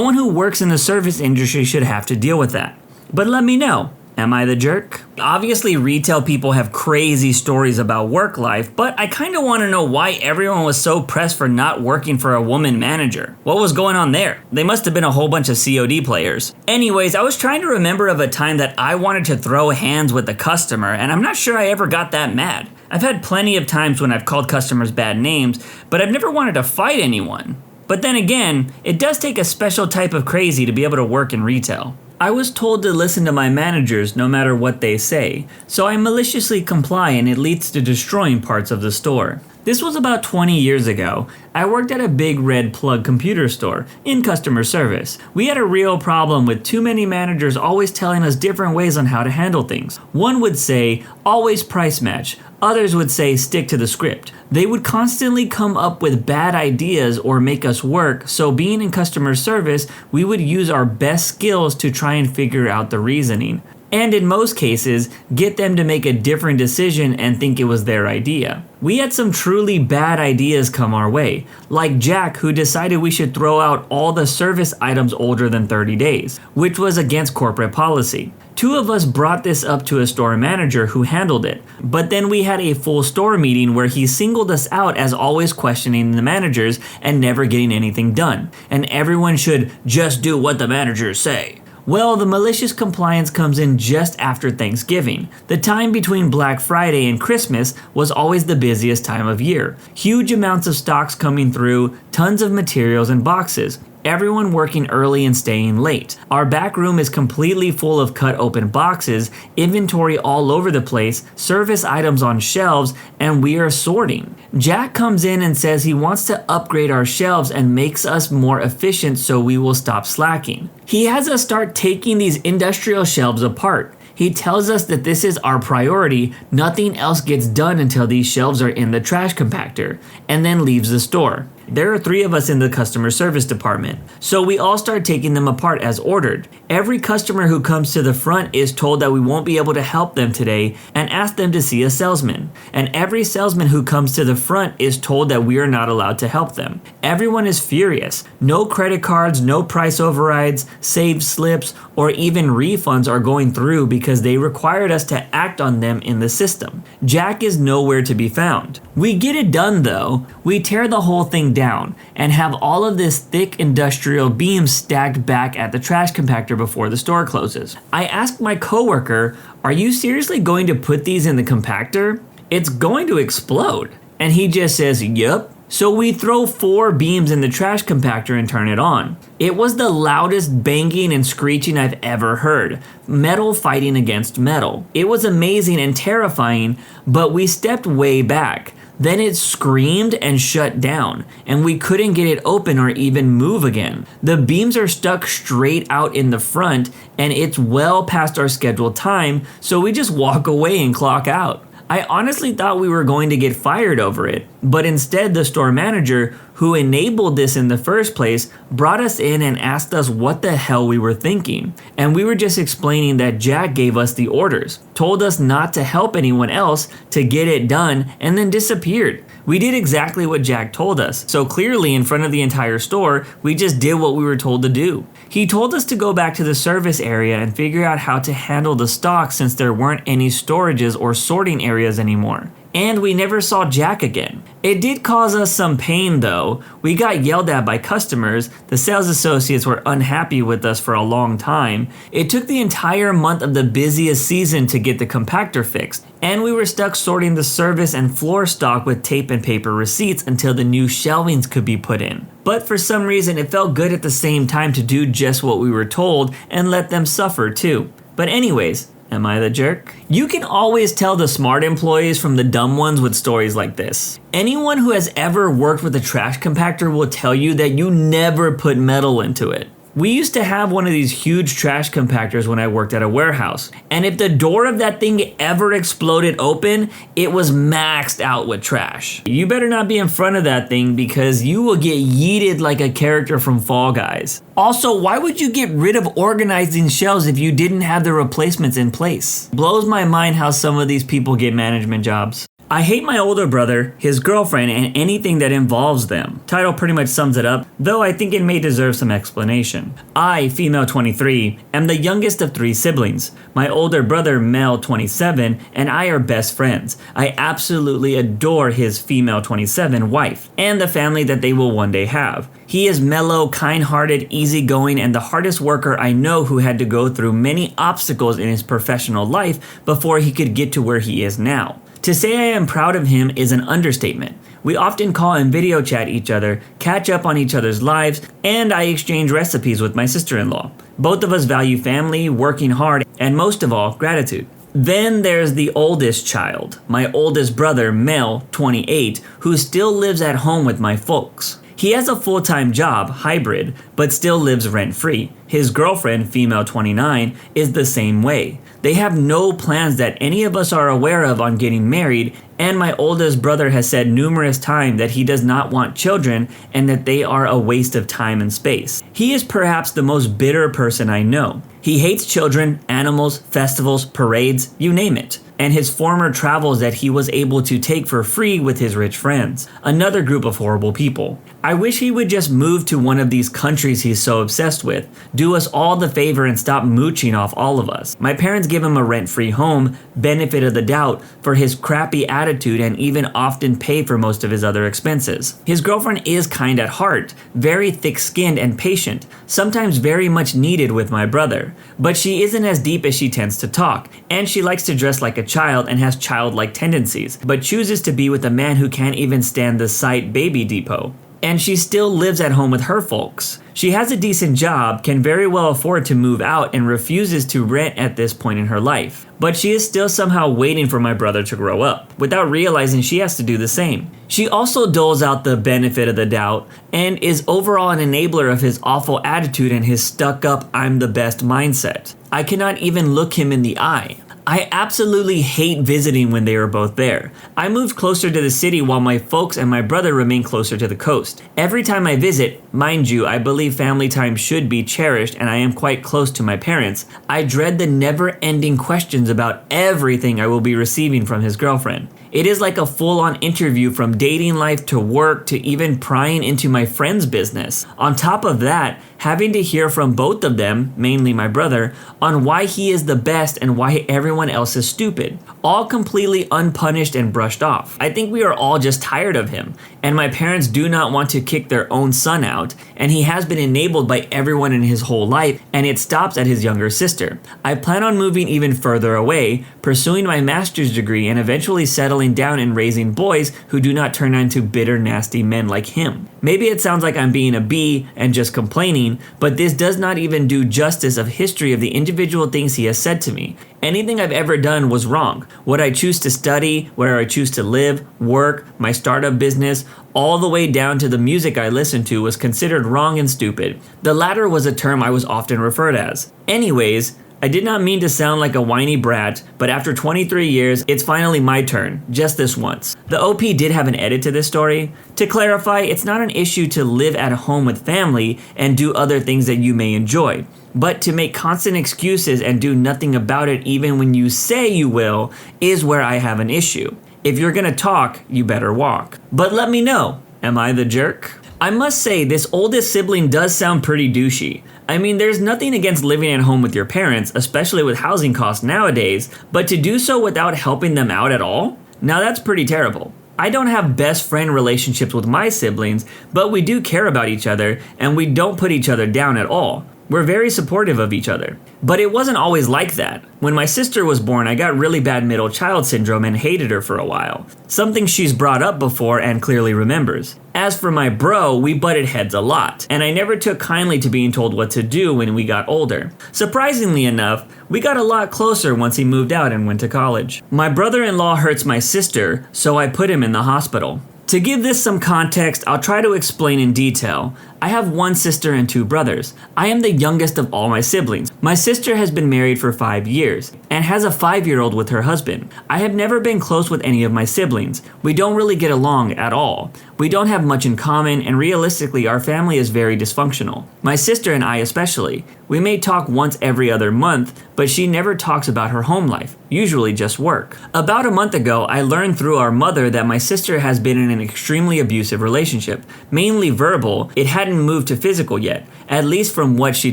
one who works in the service industry should have to deal with that. But let me know. Am I the jerk? Obviously, retail people have crazy stories about work life, but I kind of want to know why everyone was so pressed for not working for a woman manager. What was going on there? They must have been a whole bunch of COD players. Anyways, I was trying to remember of a time that I wanted to throw hands with the customer, and I'm not sure I ever got that mad. I've had plenty of times when I've called customers bad names, but I've never wanted to fight anyone. But then again, it does take a special type of crazy to be able to work in retail. I was told to listen to my managers no matter what they say, so I maliciously comply and it leads to destroying parts of the store. This was about 20 years ago. I worked at a big red plug computer store in customer service. We had a real problem with too many managers always telling us different ways on how to handle things. One would say, always price match. Others would say, stick to the script. They would constantly come up with bad ideas or make us work, so being in customer service, we would use our best skills to try and figure out the reasoning. And in most cases, get them to make a different decision and think it was their idea. We had some truly bad ideas come our way, like Jack, who decided we should throw out all the service items older than 30 days, which was against corporate policy. Two of us brought this up to a store manager who handled it, but then we had a full store meeting where he singled us out as always questioning the managers and never getting anything done, and everyone should just do what the managers say. Well, the malicious compliance comes in just after Thanksgiving. The time between Black Friday and Christmas was always the busiest time of year. Huge amounts of stocks coming through, tons of materials and boxes. Everyone working early and staying late. Our back room is completely full of cut open boxes, inventory all over the place, service items on shelves, and we are sorting. Jack comes in and says he wants to upgrade our shelves and makes us more efficient so we will stop slacking. He has us start taking these industrial shelves apart. He tells us that this is our priority, nothing else gets done until these shelves are in the trash compactor, and then leaves the store. There are 3 of us in the customer service department, so we all start taking them apart as ordered. Every customer who comes to the front is told that we won't be able to help them today and ask them to see a salesman. And every salesman who comes to the front is told that we are not allowed to help them. Everyone is furious. No credit cards, no price overrides, saved slips, or even refunds are going through because they required us to act on them in the system. Jack is nowhere to be found. We get it done though. We tear the whole thing down and have all of this thick industrial beam stacked back at the trash compactor before the store closes. I asked my coworker, "Are you seriously going to put these in the compactor? It's going to explode." And he just says, "Yup, So we throw 4 beams in the trash compactor and turn it on. It was the loudest banging and screeching I've ever heard. Metal fighting against metal. It was amazing and terrifying, but we stepped way back. Then it screamed and shut down, and we couldn't get it open or even move again. The beams are stuck straight out in the front, and it's well past our scheduled time, so we just walk away and clock out. I honestly thought we were going to get fired over it, but instead the store manager, who enabled this in the first place, brought us in and asked us what the hell we were thinking. And we were just explaining that Jack gave us the orders, told us not to help anyone else, to get it done, and then disappeared. We did exactly what Jack told us, so clearly in front of the entire store, we just did what we were told to do. He told us to go back to the service area and figure out how to handle the stock since there weren't any storages or sorting areas anymore. And we never saw Jack again. It did cause us some pain though. We got yelled at by customers, the sales associates were unhappy with us for a long time. It took the entire month of the busiest season to get the compactor fixed, and we were stuck sorting the service and floor stock with tape and paper receipts until the new shelvings could be put in. But for some reason it felt good at the same time to do just what we were told and let them suffer too. But anyways, am I the jerk? You can always tell the smart employees from the dumb ones with stories like this. Anyone who has ever worked with a trash compactor will tell you that you never put metal into it. We used to have one of these huge trash compactors when I worked at a warehouse, and if the door of that thing ever exploded open, it was maxed out with trash. You better not be in front of that thing because you will get yeeted like a character from Fall Guys. Also, why would you get rid of organizing shelves if you didn't have the replacements in place? Blows my mind how some of these people get management jobs. I hate my older brother, his girlfriend, and anything that involves them. Title pretty much sums it up, though I think it may deserve some explanation. I, female 23, am the youngest of 3 siblings. My older brother, male 27, and I are best friends. I absolutely adore his female 27 wife, and the family that they will one day have. He is mellow, kind-hearted, easygoing, and the hardest worker I know who had to go through many obstacles in his professional life before he could get to where he is now. To say I am proud of him is an understatement. We often call and video chat each other, catch up on each other's lives, and I exchange recipes with my sister-in-law. Both of us value family, working hard, and most of all, gratitude. Then there's the oldest child, my oldest brother, male, 28, who still lives at home with my folks. He has a full-time job, hybrid, but still lives rent-free. His girlfriend, female 29, is the same way. They have no plans that any of us are aware of on getting married, and my oldest brother has said numerous times that he does not want children and that they are a waste of time and space. He is perhaps the most bitter person I know. He hates children, animals, festivals, parades, you name it, and his former travels that he was able to take for free with his rich friends. Another group of horrible people. I wish he would just move to one of these countries he's so obsessed with, do us all the favor and stop mooching off all of us. My parents give him a rent-free home, benefit of the doubt, for his crappy attitude and even often pay for most of his other expenses. His girlfriend is kind at heart, very thick-skinned and patient, sometimes very much needed with my brother. But she isn't as deep as she tends to talk, and she likes to dress like a child and has childlike tendencies, but chooses to be with a man who can't even stand the sight Baby Depot. And she still lives at home with her folks. She has a decent job, can very well afford to move out, and refuses to rent at this point in her life. But she is still somehow waiting for my brother to grow up, without realizing she has to do the same. She also doles out the benefit of the doubt, and is overall an enabler of his awful attitude and his stuck-up I'm the best mindset. I cannot even look him in the eye. I absolutely hate visiting when they are both there. I moved closer to the city while my folks and my brother remain closer to the coast. Every time I visit, mind you, I believe family time should be cherished and I am quite close to my parents, I dread the never-ending questions about everything I will be receiving from his girlfriend. It is like a full-on interview from dating life to work to even prying into my friend's business. On top of that, having to hear from both of them, mainly my brother, on why he is the best and why everyone else is stupid. All completely unpunished and brushed off. I think we are all just tired of him, and my parents do not want to kick their own son out, and he has been enabled by everyone in his whole life, and it stops at his younger sister. I plan on moving even further away, pursuing my master's degree and eventually settling settling down and raising boys who do not turn into bitter, nasty men like him. Maybe it sounds like I'm being a bee and just complaining, but this does not even do justice of history of the individual things he has said to me. Anything I've ever done was wrong. What I choose to study, where I choose to live, work, my startup business, all the way down to the music I listen to was considered wrong and stupid. The latter was a term I was often referred as. Anyways, I did not mean to sound like a whiny brat, but after 23 years, it's finally my turn, just this once. The OP did have an edit to this story. To clarify, it's not an issue to live at home with family and do other things that you may enjoy, but to make constant excuses and do nothing about it even when you say you will is where I have an issue. If you're gonna talk, you better walk. But let me know, am I the jerk? I must say, this oldest sibling does sound pretty douchey. I mean, there's nothing against living at home with your parents, especially with housing costs nowadays, but to do so without helping them out at all? Now that's pretty terrible. I don't have best friend relationships with my siblings, but we do care about each other, and we don't put each other down at all. We're very supportive of each other. But it wasn't always like that. When my sister was born, I got really bad middle child syndrome and hated her for a while. Something she's brought up before and clearly remembers. As for my bro, we butted heads a lot, and I never took kindly to being told what to do when we got older. Surprisingly enough, we got a lot closer once he moved out and went to college. My brother-in-law hurts my sister, so I put him in the hospital. To give this some context, I'll try to explain in detail. I have one sister and two brothers. I am the youngest of all my siblings. My sister has been married for 5 years and has a 5-year-old with her husband. I have never been close with any of my siblings. We don't really get along at all. We don't have much in common, and realistically, our family is very dysfunctional. My sister and I especially. We may talk once every other month, but she never talks about her home life, usually just work. About a month ago, I learned through our mother that my sister has been in an extremely abusive relationship, mainly verbal. It hadn't moved to physical yet, at least from what she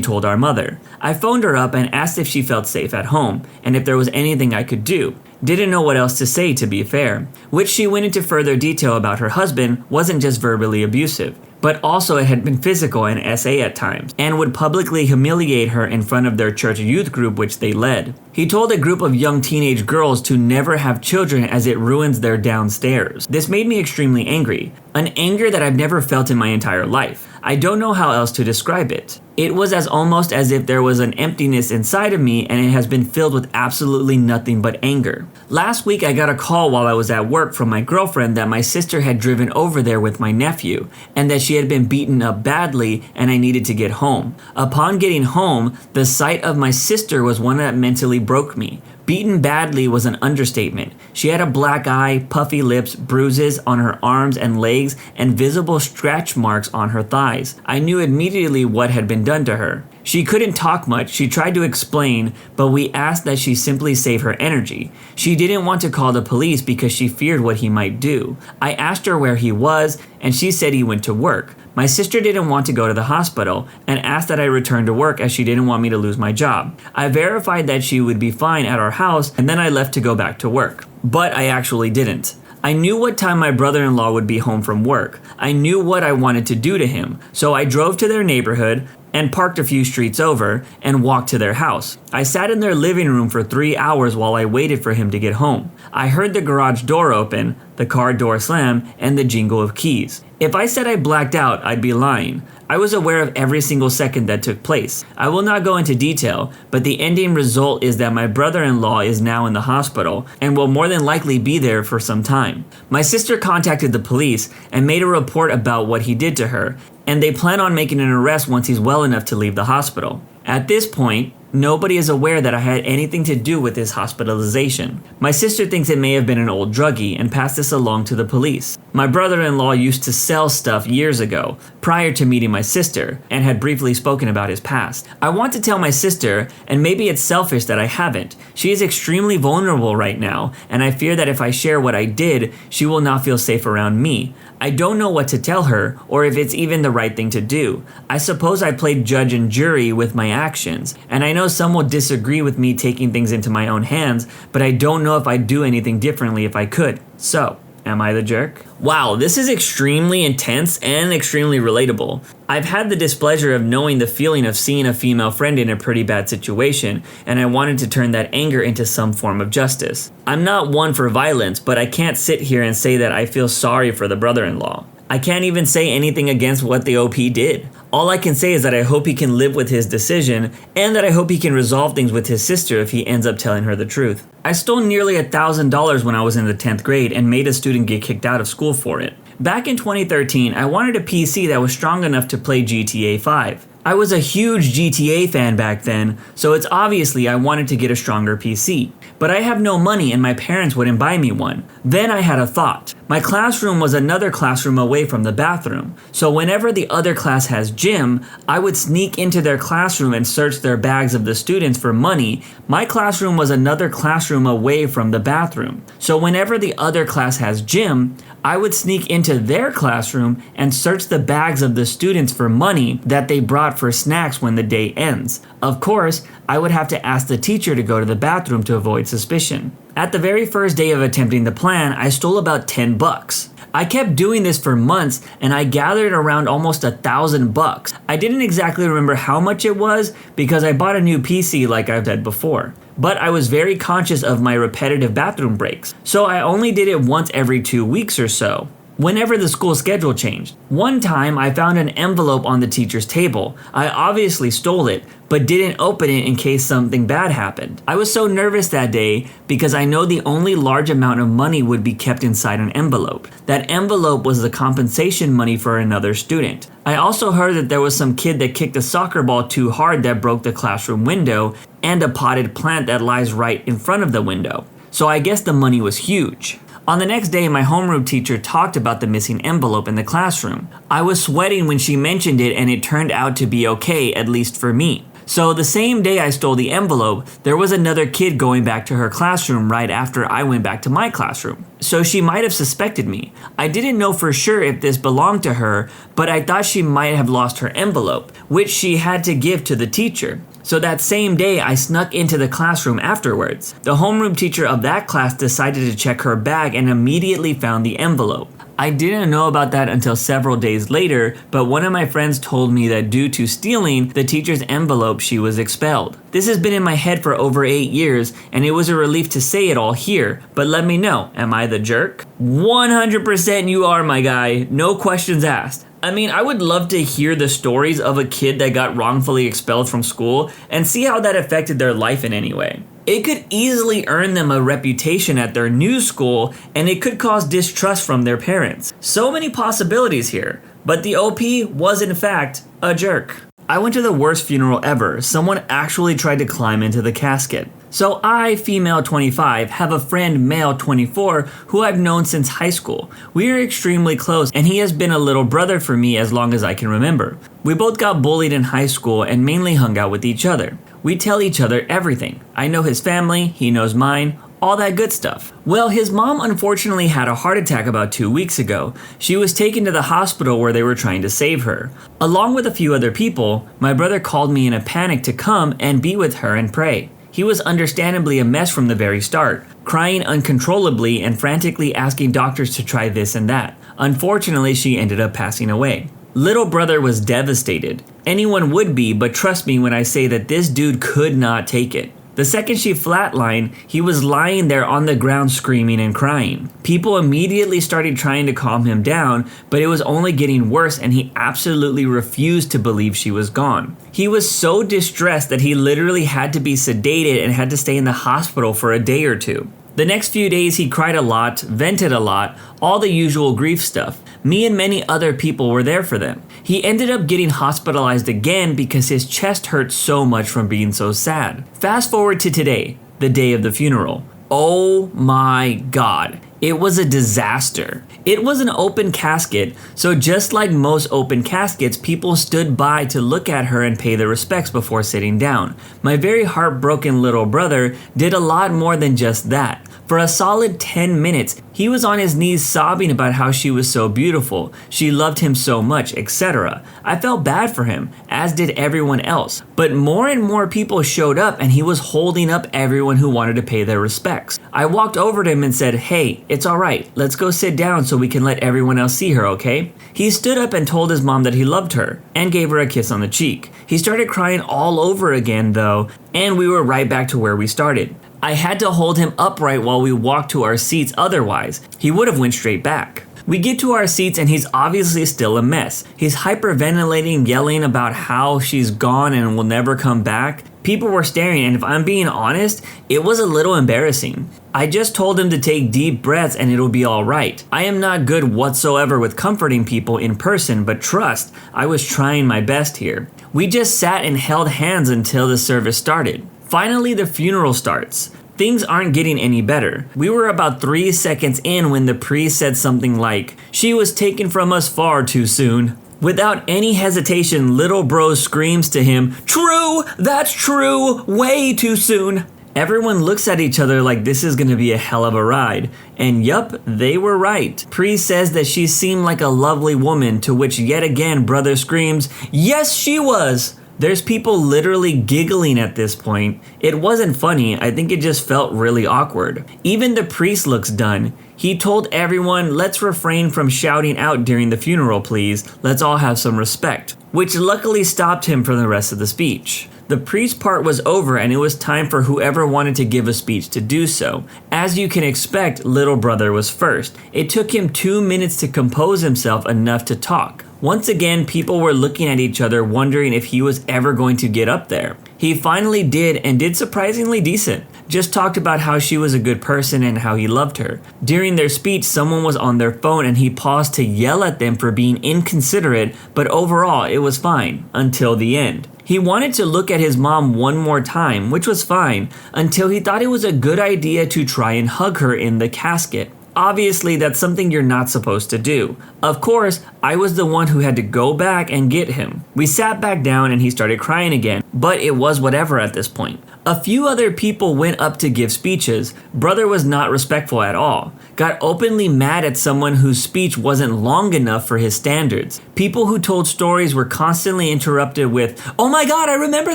told our mother. I phoned her up and asked if she felt safe at home, and if there was anything I could do. Didn't know what else to say, to be fair. Which she went into further detail about her husband wasn't just verbally abusive, but also it had been physical and SA at times, and would publicly humiliate her in front of their church youth group which they led. He told a group of young teenage girls to never have children as it ruins their downstairs. This made me extremely angry, an anger that I've never felt in my entire life. I don't know how else to describe it. It was almost as if there was an emptiness inside of me, and it has been filled with absolutely nothing but anger. Last week I got a call while I was at work from my girlfriend that my sister had driven over there with my nephew, and that she had been beaten up badly and I needed to get home. Upon getting home, the sight of my sister was one that mentally broke me. Beaten badly was an understatement. She had a black eye, puffy lips, bruises on her arms and legs, and visible scratch marks on her thighs. I knew immediately what had been done to her. She couldn't talk much. She tried to explain, but we asked that she simply save her energy. She didn't want to call the police because she feared what he might do. I asked her where he was, and she said he went to work. My sister didn't want to go to the hospital and asked that I return to work as she didn't want me to lose my job. I verified that she would be fine at our house, and then I left to go back to work. But I actually didn't. I knew what time my brother-in-law would be home from work. I knew what I wanted to do to him, so I drove to their neighborhood and parked a few streets over and walked to their house. I sat in their living room for 3 hours while I waited for him to get home. I heard the garage door open, the car door slam, and the jingle of keys. If I said I blacked out, I'd be lying. I was aware of every single second that took place. I will not go into detail, but the ending result is that my brother-in-law is now in the hospital and will more than likely be there for some time. My sister contacted the police and made a report about what he did to her, and they plan on making an arrest once he's well enough to leave the hospital. At this point, nobody is aware that I had anything to do with his hospitalization. My sister thinks it may have been an old druggie and passed this along to the police. My brother-in-law used to sell stuff years ago, prior to meeting my sister, and had briefly spoken about his past. I want to tell my sister, and maybe it's selfish that I haven't. She is extremely vulnerable right now, and I fear that if I share what I did, she will not feel safe around me. I don't know what to tell her, or if it's even the right thing to do. I suppose I played judge and jury with my actions, and I know some will disagree with me taking things into my own hands, but I don't know if I'd do anything differently if I could. So, Am I the jerk? Wow, this is extremely intense and extremely relatable. I've had the displeasure of knowing the feeling of seeing a female friend in a pretty bad situation, and I wanted to turn that anger into some form of justice. I'm not one for violence, but I can't sit here and say that I feel sorry for the brother-in-law. I can't even say anything against what the OP did. All I can say is that I hope he can live with his decision, and that I hope he can resolve things with his sister if he ends up telling her the truth. I stole nearly $1,000 when I was in the 10th grade and made a student get kicked out of school for it. Back in 2013, I wanted a PC that was strong enough to play GTA 5. I was a huge GTA fan back then, so it's obviously I wanted to get a stronger PC. But I have no money and my parents wouldn't buy me one. Then I had a thought. My classroom was another classroom away from the bathroom, so whenever the other class has gym, I would sneak into their classroom and search their bags of the students for money. My classroom was another classroom away from the bathroom, so whenever the other class has gym, I would sneak into their classroom and search the bags of the students for money that they brought for snacks when the day ends. Of course, I would have to ask the teacher to go to the bathroom to avoid suspicion. At the very first day of attempting the plan, I stole about $10. I kept doing this for months and I gathered around almost $1,000. I didn't exactly remember how much it was because I bought a new PC like I've said before. But I was very conscious of my repetitive bathroom breaks, so I only did it once every 2 weeks or so, whenever the school schedule changed. One time I found an envelope on the teacher's table. I obviously stole it, but didn't open it in case something bad happened. I was so nervous that day because I know the only large amount of money would be kept inside an envelope. That envelope was the compensation money for another student. I also heard that there was some kid that kicked a soccer ball too hard that broke the classroom window and a potted plant that lies right in front of the window. So I guess the money was huge. On the next day, my homeroom teacher talked about the missing envelope in the classroom. I was sweating when she mentioned it and it turned out to be okay, at least for me. So the same day I stole the envelope, there was another kid going back to her classroom right after I went back to my classroom. So she might have suspected me. I didn't know for sure if this belonged to her, but I thought she might have lost her envelope, which she had to give to the teacher. So that same day, I snuck into the classroom afterwards. The homeroom teacher of that class decided to check her bag and immediately found the envelope. I didn't know about that until several days later, but one of my friends told me that due to stealing the teacher's envelope, she was expelled. This has been in my head for over 8 years, and it was a relief to say it all here, but let me know, am I the jerk? 100% you are, my guy, no questions asked. I mean, I would love to hear the stories of a kid that got wrongfully expelled from school and see how that affected their life in any way. It could easily earn them a reputation at their new school, and it could cause distrust from their parents. So many possibilities here, but the OP was in fact a jerk. I went to the worst funeral ever. Someone actually tried to climb into the casket. So I, female 25, have a friend, male 24, who I've known since high school. We are extremely close, and he has been a little brother for me as long as I can remember. We both got bullied in high school and mainly hung out with each other. We tell each other everything. I know his family, he knows mine, all that good stuff. Well, his mom unfortunately had a heart attack about 2 weeks ago. She was taken to the hospital where they were trying to save her. Along with a few other people, my brother called me in a panic to come and be with her and pray. He was understandably a mess from the very start, crying uncontrollably and frantically asking doctors to try this and that. Unfortunately, she ended up passing away. Little brother was devastated. Anyone would be, but trust me when I say that this dude could not take it. The second she flatlined, he was lying there on the ground screaming and crying. People immediately started trying to calm him down, but it was only getting worse and he absolutely refused to believe she was gone. He was so distressed that he literally had to be sedated and had to stay in the hospital for a day or two. The next few days he cried a lot, vented a lot, all the usual grief stuff. Me and many other people were there for them. He ended up getting hospitalized again because his chest hurt so much from being so sad. Fast forward to today, the day of the funeral. Oh my God. It was a disaster. It was an open casket, so just like most open caskets, people stood by to look at her and pay their respects before sitting down. My very heartbroken little brother did a lot more than just that. For a solid 10 minutes, he was on his knees sobbing about how she was so beautiful, she loved him so much, etc. I felt bad for him, as did everyone else. But more and more people showed up and he was holding up everyone who wanted to pay their respects. I walked over to him and said, "Hey, it's alright, let's go sit down so we can let everyone else see her, okay?" He stood up and told his mom that he loved her, and gave her a kiss on the cheek. He started crying all over again though, and we were right back to where we started. I had to hold him upright while we walked to our seats, otherwise, he would have went straight back. We get to our seats and he's obviously still a mess. He's hyperventilating, yelling about how she's gone and will never come back. People were staring, and if I'm being honest, it was a little embarrassing. I just told him to take deep breaths and it'll be alright. I am not good whatsoever with comforting people in person, but trust, I was trying my best here. We just sat and held hands until the service started. Finally, the funeral starts. Things aren't getting any better. We were about 3 seconds in when the priest said something like, "She was taken from us far too soon." Without any hesitation, little bro screams to him, "True! That's true! Way too soon!" Everyone looks at each other like this is gonna be a hell of a ride. And yup, they were right. Priest says that she seemed like a lovely woman, to which yet again brother screams, "Yes, she was!" There's people literally giggling at this point. It wasn't funny, I think it just felt really awkward. Even the priest looks done. He told everyone, "Let's refrain from shouting out during the funeral, please. Let's all have some respect," which luckily stopped him from the rest of the speech. The priest part was over and it was time for whoever wanted to give a speech to do so. As you can expect, little brother was first. It took him 2 minutes to compose himself enough to talk. Once again, people were looking at each other wondering if he was ever going to get up there. He finally did, and did surprisingly decent. Just talked about how she was a good person and how he loved her. During their speech, someone was on their phone and he paused to yell at them for being inconsiderate, but overall it was fine, until the end. He wanted to look at his mom one more time, which was fine, until he thought it was a good idea to try and hug her in the casket. Obviously, that's something you're not supposed to do. Of course, I was the one who had to go back and get him. We sat back down and he started crying again, but it was whatever at this point. A few other people went up to give speeches. Brother was not respectful at all. Got openly mad at someone whose speech wasn't long enough for his standards. People who told stories were constantly interrupted with, "Oh my god, I remember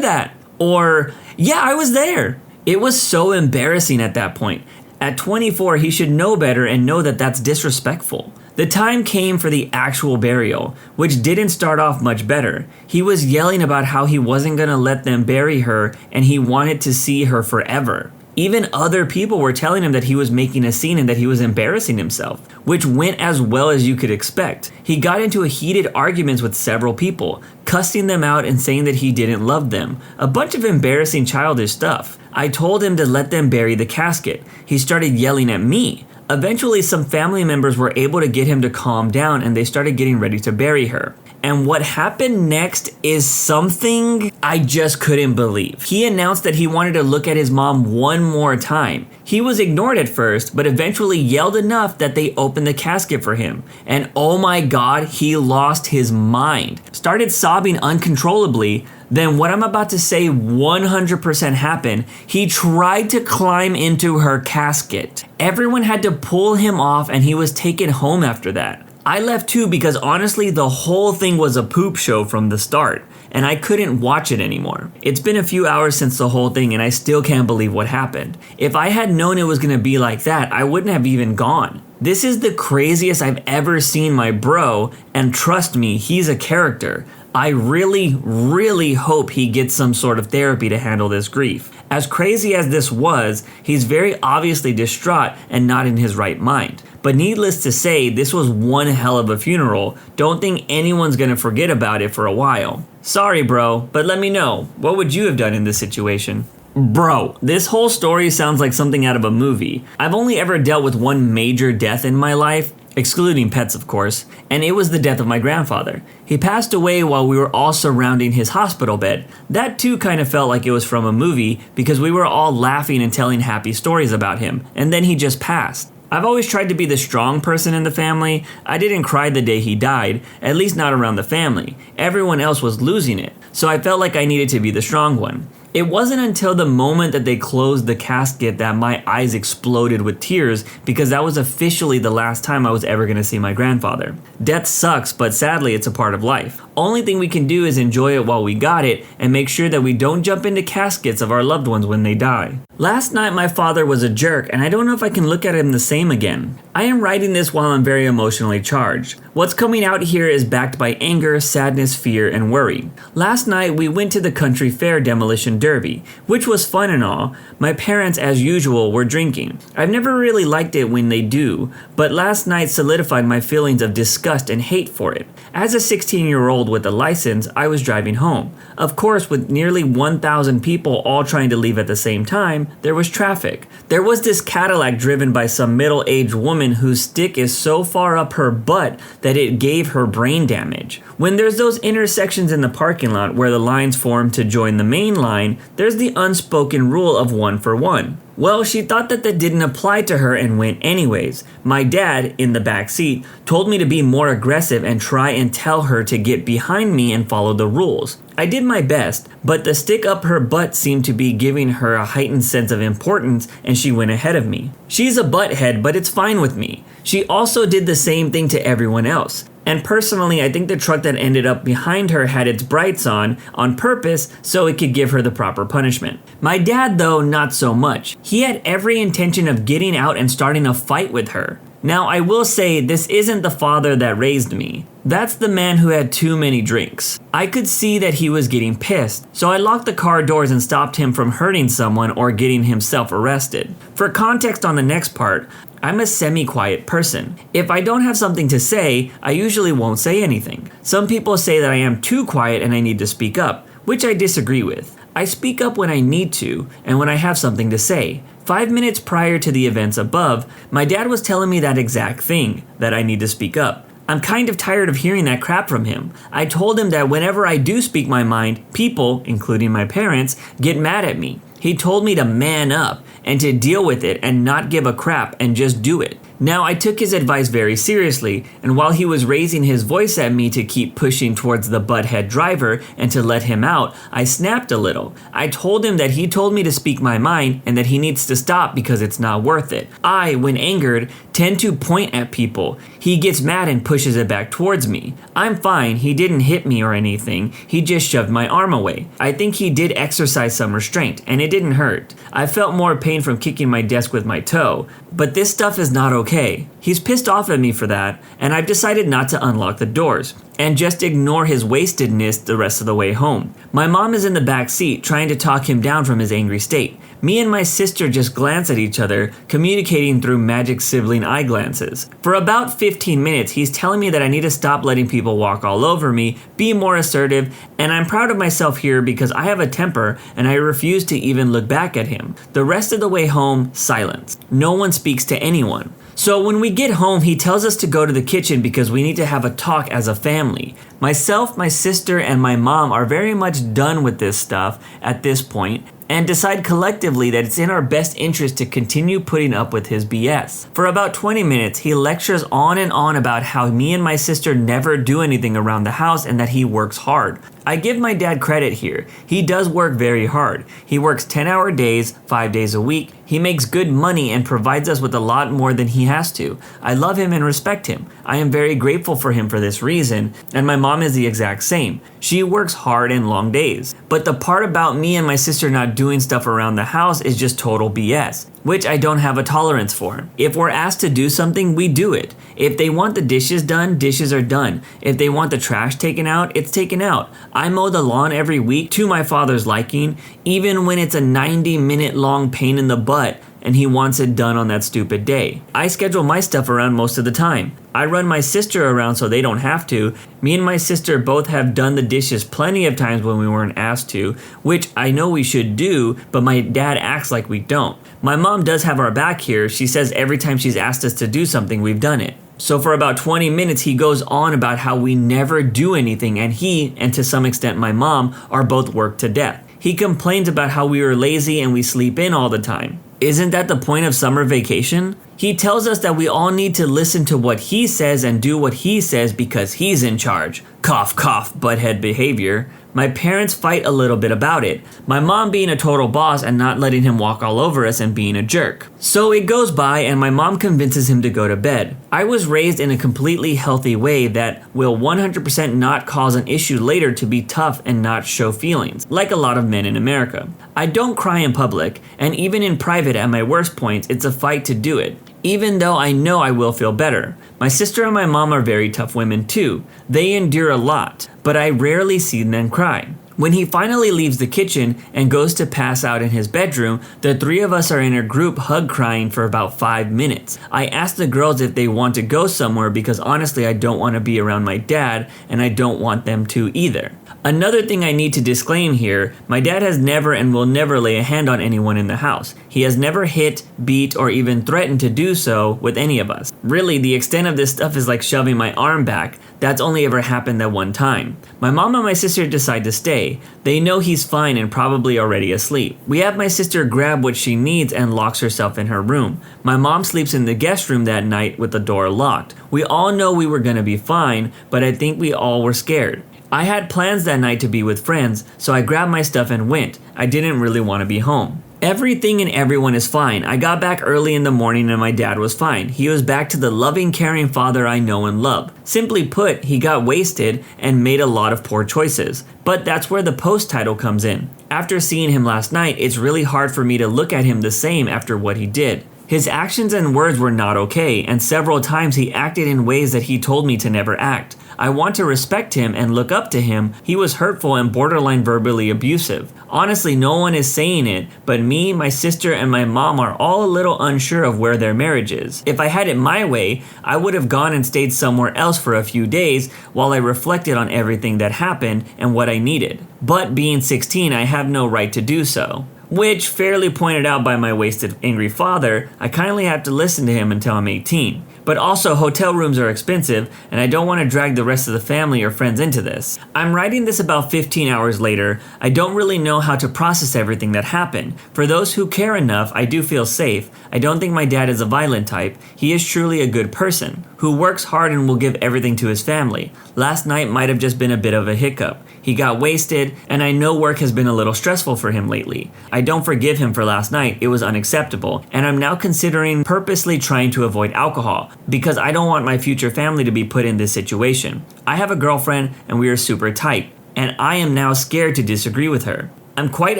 that!" Or, "Yeah, I was there." It was so embarrassing at that point. At 24, he should know better and know that that's disrespectful. The time came for the actual burial, which didn't start off much better. He was yelling about how he wasn't gonna let them bury her and he wanted to see her forever. Even other people were telling him that he was making a scene and that he was embarrassing himself, which went as well as you could expect. He got into heated arguments with several people, cussing them out and saying that he didn't love them. A bunch of embarrassing childish stuff. I told him to let them bury the casket. He started yelling at me. Eventually, some family members were able to get him to calm down and they started getting ready to bury her. And what happened next is something I just couldn't believe. He announced that he wanted to look at his mom one more time. He was ignored at first, but eventually yelled enough that they opened the casket for him. And oh my god, he lost his mind. Started sobbing uncontrollably. Then what I'm about to say 100% happened. He tried to climb into her casket. Everyone had to pull him off and he was taken home after that. I left too because honestly the whole thing was a poop show from the start and I couldn't watch it anymore. It's been a few hours since the whole thing and I still can't believe what happened. If I had known it was gonna be like that, I wouldn't have even gone. This is the craziest I've ever seen my bro, and trust me, he's a character. I really hope he gets some sort of therapy to handle this grief. As crazy as this was, he's very obviously distraught and not in his right mind. But needless to say, this was one hell of a funeral. Don't think anyone's gonna forget about it for a while. Sorry bro, but let me know, what would you have done in this situation? Bro, this whole story sounds like something out of a movie. I've only ever dealt with one major death in my life, excluding pets of course, and it was the death of my grandfather. He passed away while we were all surrounding his hospital bed. That too kind of felt like it was from a movie because we were all laughing and telling happy stories about him, and then he just passed. I've always tried to be the strong person in the family. I didn't cry the day he died, at least not around the family. Everyone else was losing it, so I felt like I needed to be the strong one. It wasn't until the moment that they closed the casket that my eyes exploded with tears because that was officially the last time I was ever going to see my grandfather. Death sucks, but sadly it's a part of life. Only thing we can do is enjoy it while we got it and make sure that we don't jump into caskets of our loved ones when they die. Last night my father was a jerk and I don't know if I can look at him the same again. I am writing this while I'm very emotionally charged. What's coming out here is backed by anger, sadness, fear, and worry. Last night we went to the country fair demolition derby, which was fun and all. My parents, as usual, were drinking. I've never really liked it when they do, but last night solidified my feelings of disgust and hate for it. As a 16-year-old with a license, I was driving home. Of course, with nearly 1,000 people all trying to leave at the same time, there was traffic. There was this Cadillac driven by some middle-aged woman whose stick is so far up her butt that it gave her brain damage. When there's those intersections in the parking lot where the lines form to join the main line, there's the unspoken rule of 1 for 1. Well, she thought that didn't apply to her and went anyways. My dad, in the back seat, told me to be more aggressive and try and tell her to get behind me and follow the rules. I did my best, but the stick up her butt seemed to be giving her a heightened sense of importance and she went ahead of me. She's a butthead, but it's fine with me. She also did the same thing to everyone else. And personally, I think the truck that ended up behind her had its brights on purpose so it could give her the proper punishment. My dad, though, not so much. He had every intention of getting out and starting a fight with her. Now, I will say this isn't the father that raised me. That's the man who had too many drinks. I could see that he was getting pissed, so I locked the car doors and stopped him from hurting someone or getting himself arrested. For context on the next part, I'm a semi-quiet person. If I don't have something to say, I usually won't say anything. Some people say that I am too quiet and I need to speak up, which I disagree with. I speak up when I need to and when I have something to say. 5 minutes prior to the events above, my dad was telling me that exact thing, that I need to speak up. I'm kind of tired of hearing that crap from him. I told him that whenever I do speak my mind, people, including my parents, get mad at me. He told me to man up and to deal with it and not give a crap and just do it. Now, I took his advice very seriously, and while he was raising his voice at me to keep pushing towards the butthead driver and to let him out, I snapped a little. I told him that he told me to speak my mind and that he needs to stop because it's not worth it. I, when angered, tend to point at people. He gets mad and pushes it back towards me. I'm fine, he didn't hit me or anything, he just shoved my arm away. I think he did exercise some restraint, and it didn't hurt. I felt more pain from kicking my desk with my toe, but this stuff is not okay. He's pissed off at me for that, and I've decided not to unlock the doors and just ignore his wastedness the rest of the way home. My mom is in the back seat trying to talk him down from his angry state. Me and my sister just glance at each other, communicating through magic sibling eye glances. For about 15 minutes, he's telling me that I need to stop letting people walk all over me, be more assertive, and I'm proud of myself here because I have a temper and I refuse to even look back at him. The rest of the way home, silence. No one speaks to anyone. So when we get home, he tells us to go to the kitchen because we need to have a talk as a family. Myself, my sister, and my mom are very much done with this stuff at this point and decide collectively that it's in our best interest to continue putting up with his BS. For about 20 minutes, he lectures on and on about how me and my sister never do anything around the house and that he works hard. I give my dad credit here. He does work very hard. He works 10-hour days, 5 days a week. He makes good money and provides us with a lot more than he has to. I love him and respect him. I am very grateful for him for this reason, and my mom is the exact same. She works hard and long days. But the part about me and my sister not doing stuff around the house is just total BS, which I don't have a tolerance for. If we're asked to do something, we do it. If they want the dishes done, dishes are done. If they want the trash taken out, it's taken out. I mow the lawn every week to my father's liking, even when it's a 90-minute long pain in the butt and he wants it done on that stupid day. I schedule my stuff around most of the time. I run my sister around so they don't have to. Me and my sister both have done the dishes plenty of times when we weren't asked to, which I know we should do, but my dad acts like we don't. My mom does have our back here. She says every time she's asked us to do something, we've done it. So for about 20 minutes, he goes on about how we never do anything, and he, and to some extent my mom, are both worked to death. He complains about how we are lazy and we sleep in all the time. Isn't that the point of summer vacation? He tells us that we all need to listen to what he says and do what he says because he's in charge. Cough, cough, butthead behavior. My parents fight a little bit about it, my mom being a total boss and not letting him walk all over us and being a jerk. So it goes by and my mom convinces him to go to bed. I was raised in a completely healthy way that will 100% not cause an issue later to be tough and not show feelings, like a lot of men in America. I don't cry in public, and even in private at my worst points, it's a fight to do it, even though I know I will feel better. My sister and my mom are very tough women too. They endure a lot, but I rarely see them cry. When he finally leaves the kitchen and goes to pass out in his bedroom, the three of us are in a group hug crying for about 5 minutes. I asked the girls if they want to go somewhere because honestly I don't want to be around my dad and I don't want them to either. Another thing I need to disclaim here, my dad has never and will never lay a hand on anyone in the house. He has never hit, beat, or even threatened to do so with any of us. Really, the extent of this stuff is like shoving my arm back. That's only ever happened that one time. My mom and my sister decide to stay. They know he's fine and probably already asleep. We have my sister grab what she needs and locks herself in her room. My mom sleeps in the guest room that night with the door locked. We all know we were gonna be fine, but I think we all were scared. I had plans that night to be with friends, so I grabbed my stuff and went. I didn't really want to be home. Everything and everyone is fine. I got back early in the morning and my dad was fine. He was back to the loving, caring father I know and love. Simply put, he got wasted and made a lot of poor choices. But that's where the post title comes in. After seeing him last night, it's really hard for me to look at him the same after what he did. His actions and words were not okay, and several times he acted in ways that he told me to never act. I want to respect him and look up to him. He was hurtful and borderline verbally abusive. Honestly, no one is saying it, but me, my sister, and my mom are all a little unsure of where their marriage is. If I had it my way, I would have gone and stayed somewhere else for a few days while I reflected on everything that happened and what I needed. But being 16, I have no right to do so. Which, fairly pointed out by my wasted, angry father, I kindly have to listen to him until I'm 18. But also, hotel rooms are expensive, and I don't want to drag the rest of the family or friends into this. I'm writing this about 15 hours later. I don't really know how to process everything that happened. For those who care enough, I do feel safe. I don't think my dad is a violent type. He is truly a good person, who works hard and will give everything to his family. Last night might have just been a bit of a hiccup. He got wasted, and I know work has been a little stressful for him lately. I don't forgive him for last night. It was unacceptable, and I'm now considering purposely trying to avoid alcohol, because I don't want my future family to be put in this situation. I have a girlfriend, and we are super tight, and I am now scared to disagree with her. I'm quite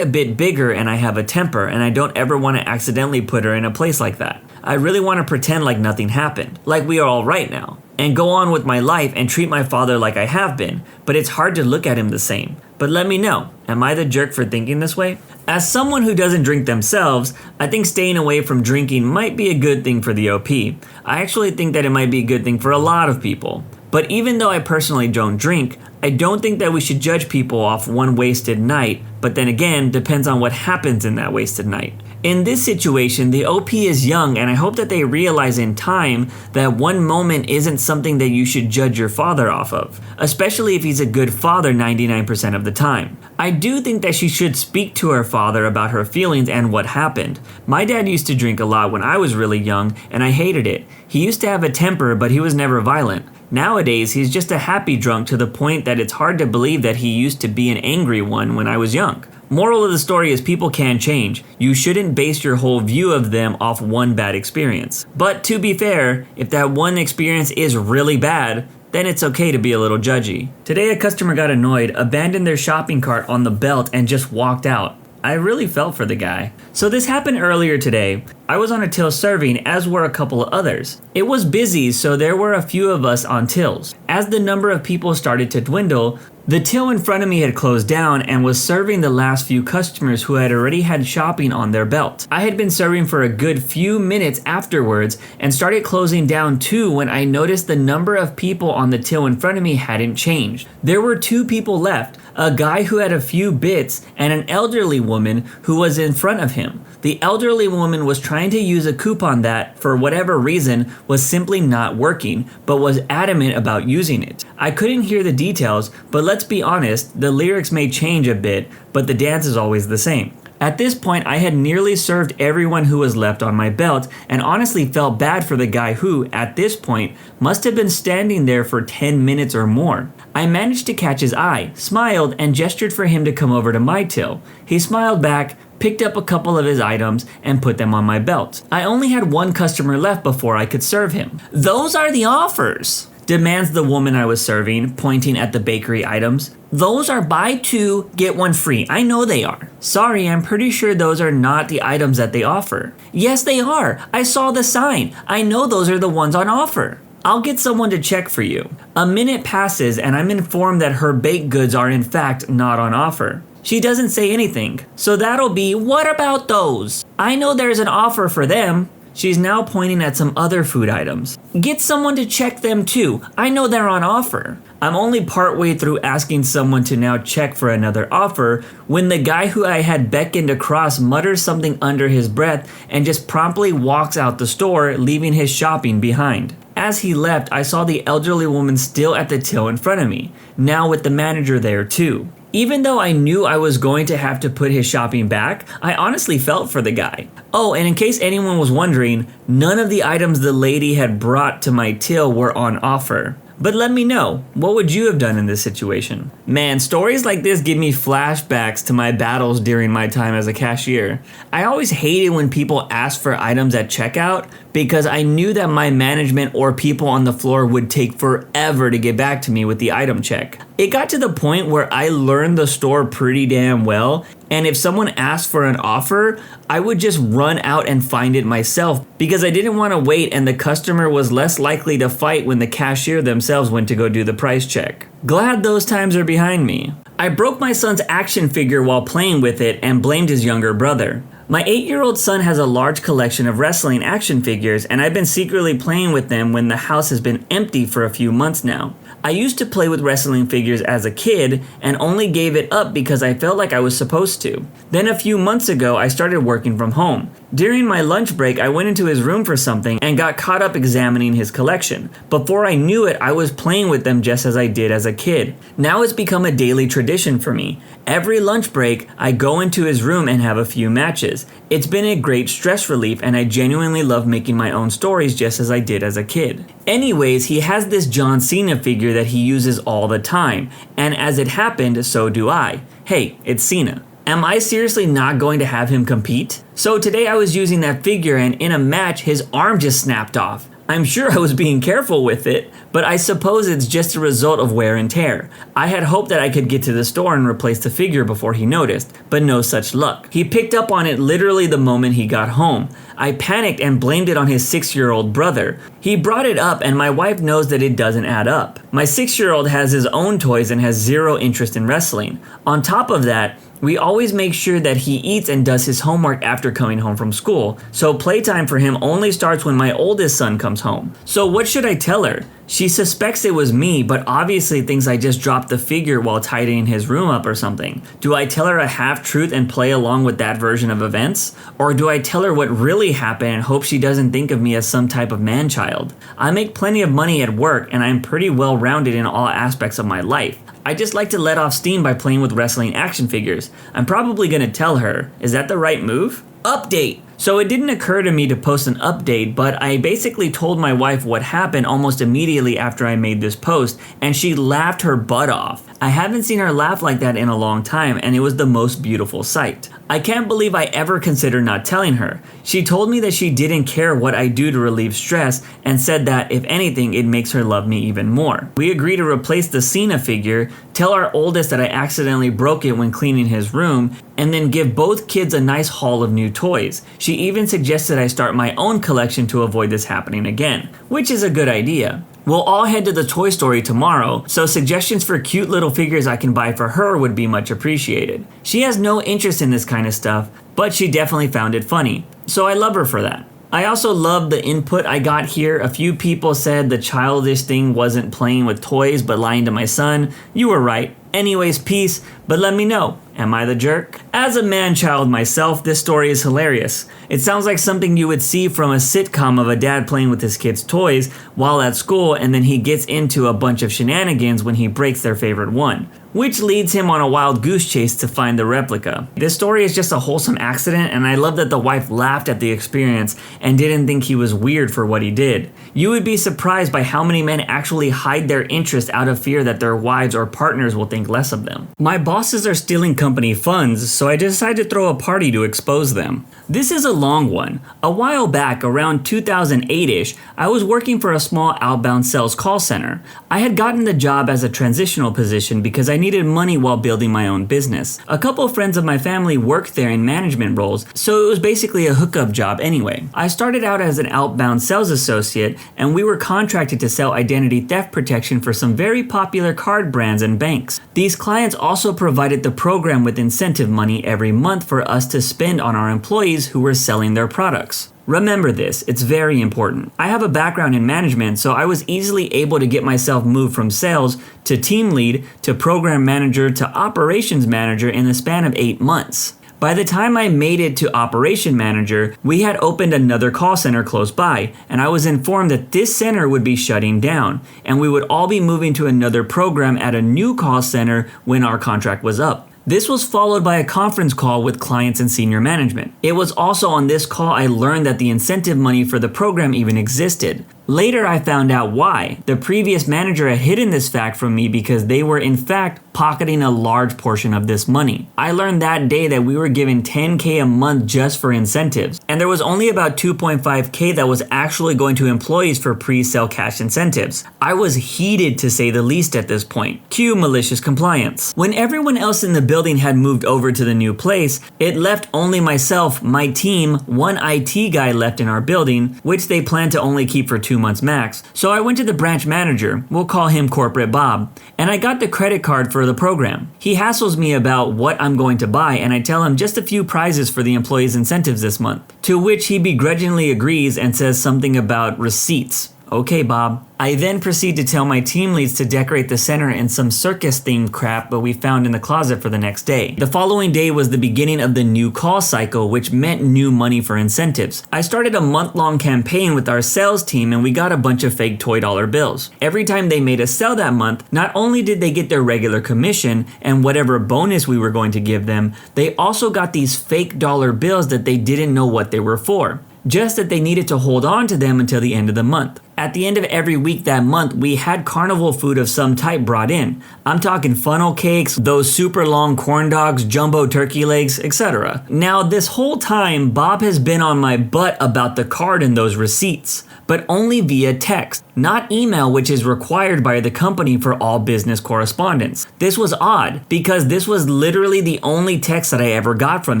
a bit bigger and I have a temper, and I don't ever want to accidentally put her in a place like that. I really want to pretend like nothing happened, like we are all right now, and go on with my life and treat my father like I have been, but it's hard to look at him the same. But let me know, am I the jerk for thinking this way? As someone who doesn't drink themselves, I think staying away from drinking might be a good thing for the OP. I actually think that it might be a good thing for a lot of people. But even though I personally don't drink, I don't think that we should judge people off one wasted night, but then again, depends on what happens in that wasted night. In this situation, the OP is young, and I hope that they realize in time that one moment isn't something that you should judge your father off of, especially if he's a good father 99% of the time. I do think that she should speak to her father about her feelings and what happened. My dad used to drink a lot when I was really young, and I hated it. He used to have a temper, but he was never violent. Nowadays, he's just a happy drunk to the point that it's hard to believe that he used to be an angry one when I was young. Moral of the story is people can change. You shouldn't base your whole view of them off one bad experience. But to be fair, if that one experience is really bad, then it's okay to be a little judgy. Today a customer got annoyed, abandoned their shopping cart on the belt, and just walked out. I really felt for the guy. So this happened earlier today. I was on a till serving, as were a couple of others. It was busy, so there were a few of us on tills. As the number of people started to dwindle, the till in front of me had closed down and was serving the last few customers who had already had shopping on their belt. I had been serving for a good few minutes afterwards and started closing down too when I noticed the number of people on the till in front of me hadn't changed. There were 2 people left, a guy who had a few bits and an elderly woman who was in front of him. The elderly woman was trying to use a coupon that, for whatever reason, was simply not working, but was adamant about using it. I couldn't hear the details, but let's be honest, the lyrics may change a bit, but the dance is always the same. At this point, I had nearly served everyone who was left on my belt and honestly felt bad for the guy who, at this point, must have been standing there for 10 minutes or more. I managed to catch his eye, smiled, and gestured for him to come over to my till. He smiled back, picked up a couple of his items, and put them on my belt. I only had one customer left before I could serve him. "Those are the offers," demands the woman I was serving, pointing at the bakery items. "Those are buy two, get one free. I know they are." "Sorry, I'm pretty sure those are not the items that they offer." "Yes, they are. I saw the sign. I know those are the ones on offer." "I'll get someone to check for you." A minute passes and I'm informed that her baked goods are in fact not on offer. She doesn't say anything, so that'll be, "What about those? I know there's an offer for them." She's now pointing at some other food items. "Get someone to check them too. I know they're on offer." I'm only partway through asking someone to now check for another offer when the guy who I had beckoned across mutters something under his breath and just promptly walks out the store, leaving his shopping behind. As he left, I saw the elderly woman still at the till in front of me, now with the manager there too. Even though I knew I was going to have to put his shopping back, I honestly felt for the guy. Oh, and in case anyone was wondering, none of the items the lady had brought to my till were on offer. But let me know, what would you have done in this situation? Man, stories like this give me flashbacks to my battles during my time as a cashier. I always hated when people asked for items at checkout because I knew that my management or people on the floor would take forever to get back to me with the item check. It got to the point where I learned the store pretty damn well, and if someone asked for an offer, I would just run out and find it myself because I didn't want to wait and the customer was less likely to fight when the cashier themselves went to go do the price check. Glad those times are behind me. I broke my son's action figure while playing with it and blamed his younger brother. My 8-year-old son has a large collection of wrestling action figures and I've been secretly playing with them when the house has been empty for a few months now. I used to play with wrestling figures as a kid and only gave it up because I felt like I was supposed to. Then a few months ago, I started working from home. During my lunch break, I went into his room for something and got caught up examining his collection. Before I knew it, I was playing with them just as I did as a kid. Now it's become a daily tradition for me. Every lunch break, I go into his room and have a few matches. It's been a great stress relief and I genuinely love making my own stories just as I did as a kid. Anyways, he has this John Cena figure that he uses all the time, and as it happened, so do I. Hey, it's Cena. Am I seriously not going to have him compete? So today I was using that figure and in a match his arm just snapped off. I'm sure I was being careful with it, but I suppose it's just a result of wear and tear. I had hoped that I could get to the store and replace the figure before he noticed, but no such luck. He picked up on it literally the moment he got home. I panicked and blamed it on his 6-year-old brother. He brought it up and my wife knows that it doesn't add up. My 6-year-old has his own toys and has zero interest in wrestling. On top of that, we always make sure that he eats and does his homework after coming home from school, so playtime for him only starts when my oldest son comes home. So what should I tell her? She suspects it was me, but obviously thinks I just dropped the figure while tidying his room up or something. Do I tell her a half-truth and play along with that version of events? Or do I tell her what really happened and hope she doesn't think of me as some type of man-child? I make plenty of money at work and I'm pretty well-rounded in all aspects of my life. I just like to let off steam by playing with wrestling action figures. I'm probably gonna tell her. Is that the right move? Update! So it didn't occur to me to post an update, but I basically told my wife what happened almost immediately after I made this post, and she laughed her butt off. I haven't seen her laugh like that in a long time, and it was the most beautiful sight. I can't believe I ever considered not telling her. She told me that she didn't care what I do to relieve stress, and said that, if anything, it makes her love me even more. We agreed to replace the Cena figure, tell our oldest that I accidentally broke it when cleaning his room, and then give both kids a nice haul of new toys. She even suggested I start my own collection to avoid this happening again, which is a good idea. We'll all head to the toy store tomorrow, so suggestions for cute little figures I can buy for her would be much appreciated. She has no interest in this kind of stuff, but she definitely found it funny, so I love her for that. I also love the input I got here. A few people said the childish thing wasn't playing with toys but lying to my son. You were right. Anyways, peace, but let me know. Am I the jerk? As a man-child myself, this story is hilarious. It sounds like something you would see from a sitcom of a dad playing with his kids' toys while at school, and then he gets into a bunch of shenanigans when he breaks their favorite one. which leads him on a wild goose chase to find the replica. This story is just a wholesome accident, and I love that the wife laughed at the experience and didn't think he was weird for what he did. You would be surprised by how many men actually hide their interest out of fear that their wives or partners will think less of them. My bosses are stealing company funds, so I decided to throw a party to expose them. This is a long one. A while back, around 2008-ish, I was working for a small outbound sales call center. I had gotten the job as a transitional position because I needed money while building my own business. A couple friends of my family worked there in management roles, so it was basically a hookup job anyway. I started out as an outbound sales associate, and we were contracted to sell identity theft protection for some very popular card brands and banks. These clients also provided the program with incentive money every month for us to spend on our employees who were selling their products. Remember this, it's very important. I have a background in management, so I was easily able to get myself moved from sales to team lead to program manager to operations manager in the span of 8 months. By the time I made it to operation manager, we had opened another call center close by, and I was informed that this center would be shutting down, and we would all be moving to another program at a new call center when our contract was up. This was followed by a conference call with clients and senior management. It was also on this call I learned that the incentive money for the program even existed. Later I found out why. The previous manager had hidden this fact from me because they were in fact pocketing a large portion of this money. I learned that day that we were given $10,000 a month just for incentives, and there was only about $2.5K that was actually going to employees for pre-sale cash incentives. I was heated to say the least at this point. Cue malicious compliance. When everyone else in the building had moved over to the new place, it left only myself, my team, one IT guy left in our building, which they planned to only keep for 2 months max. So I went to the branch manager, we'll call him Corporate Bob, and I got the credit card for the program. He hassles me about what I'm going to buy, and I tell him just a few prizes for the employees' incentives this month, to which he begrudgingly agrees and says something about receipts. Okay, Bob. I then proceed to tell my team leads to decorate the center in some circus-themed crap that we found in the closet for the next day. The following day was the beginning of the new call cycle, which meant new money for incentives. I started a month-long campaign with our sales team, and we got a bunch of fake toy dollar bills. Every time they made a sale that month, not only did they get their regular commission and whatever bonus we were going to give them, they also got these fake dollar bills that they didn't know what they were for, just that they needed to hold on to them until the end of the month. At the end of every week that month, we had carnival food of some type brought in. I'm talking funnel cakes, those super long corn dogs, jumbo turkey legs, etc. Now, this whole time, Bob has been on my butt about the card and those receipts, but only via text, not email, which is required by the company for all business correspondence. This was odd, because this was literally the only text that I ever got from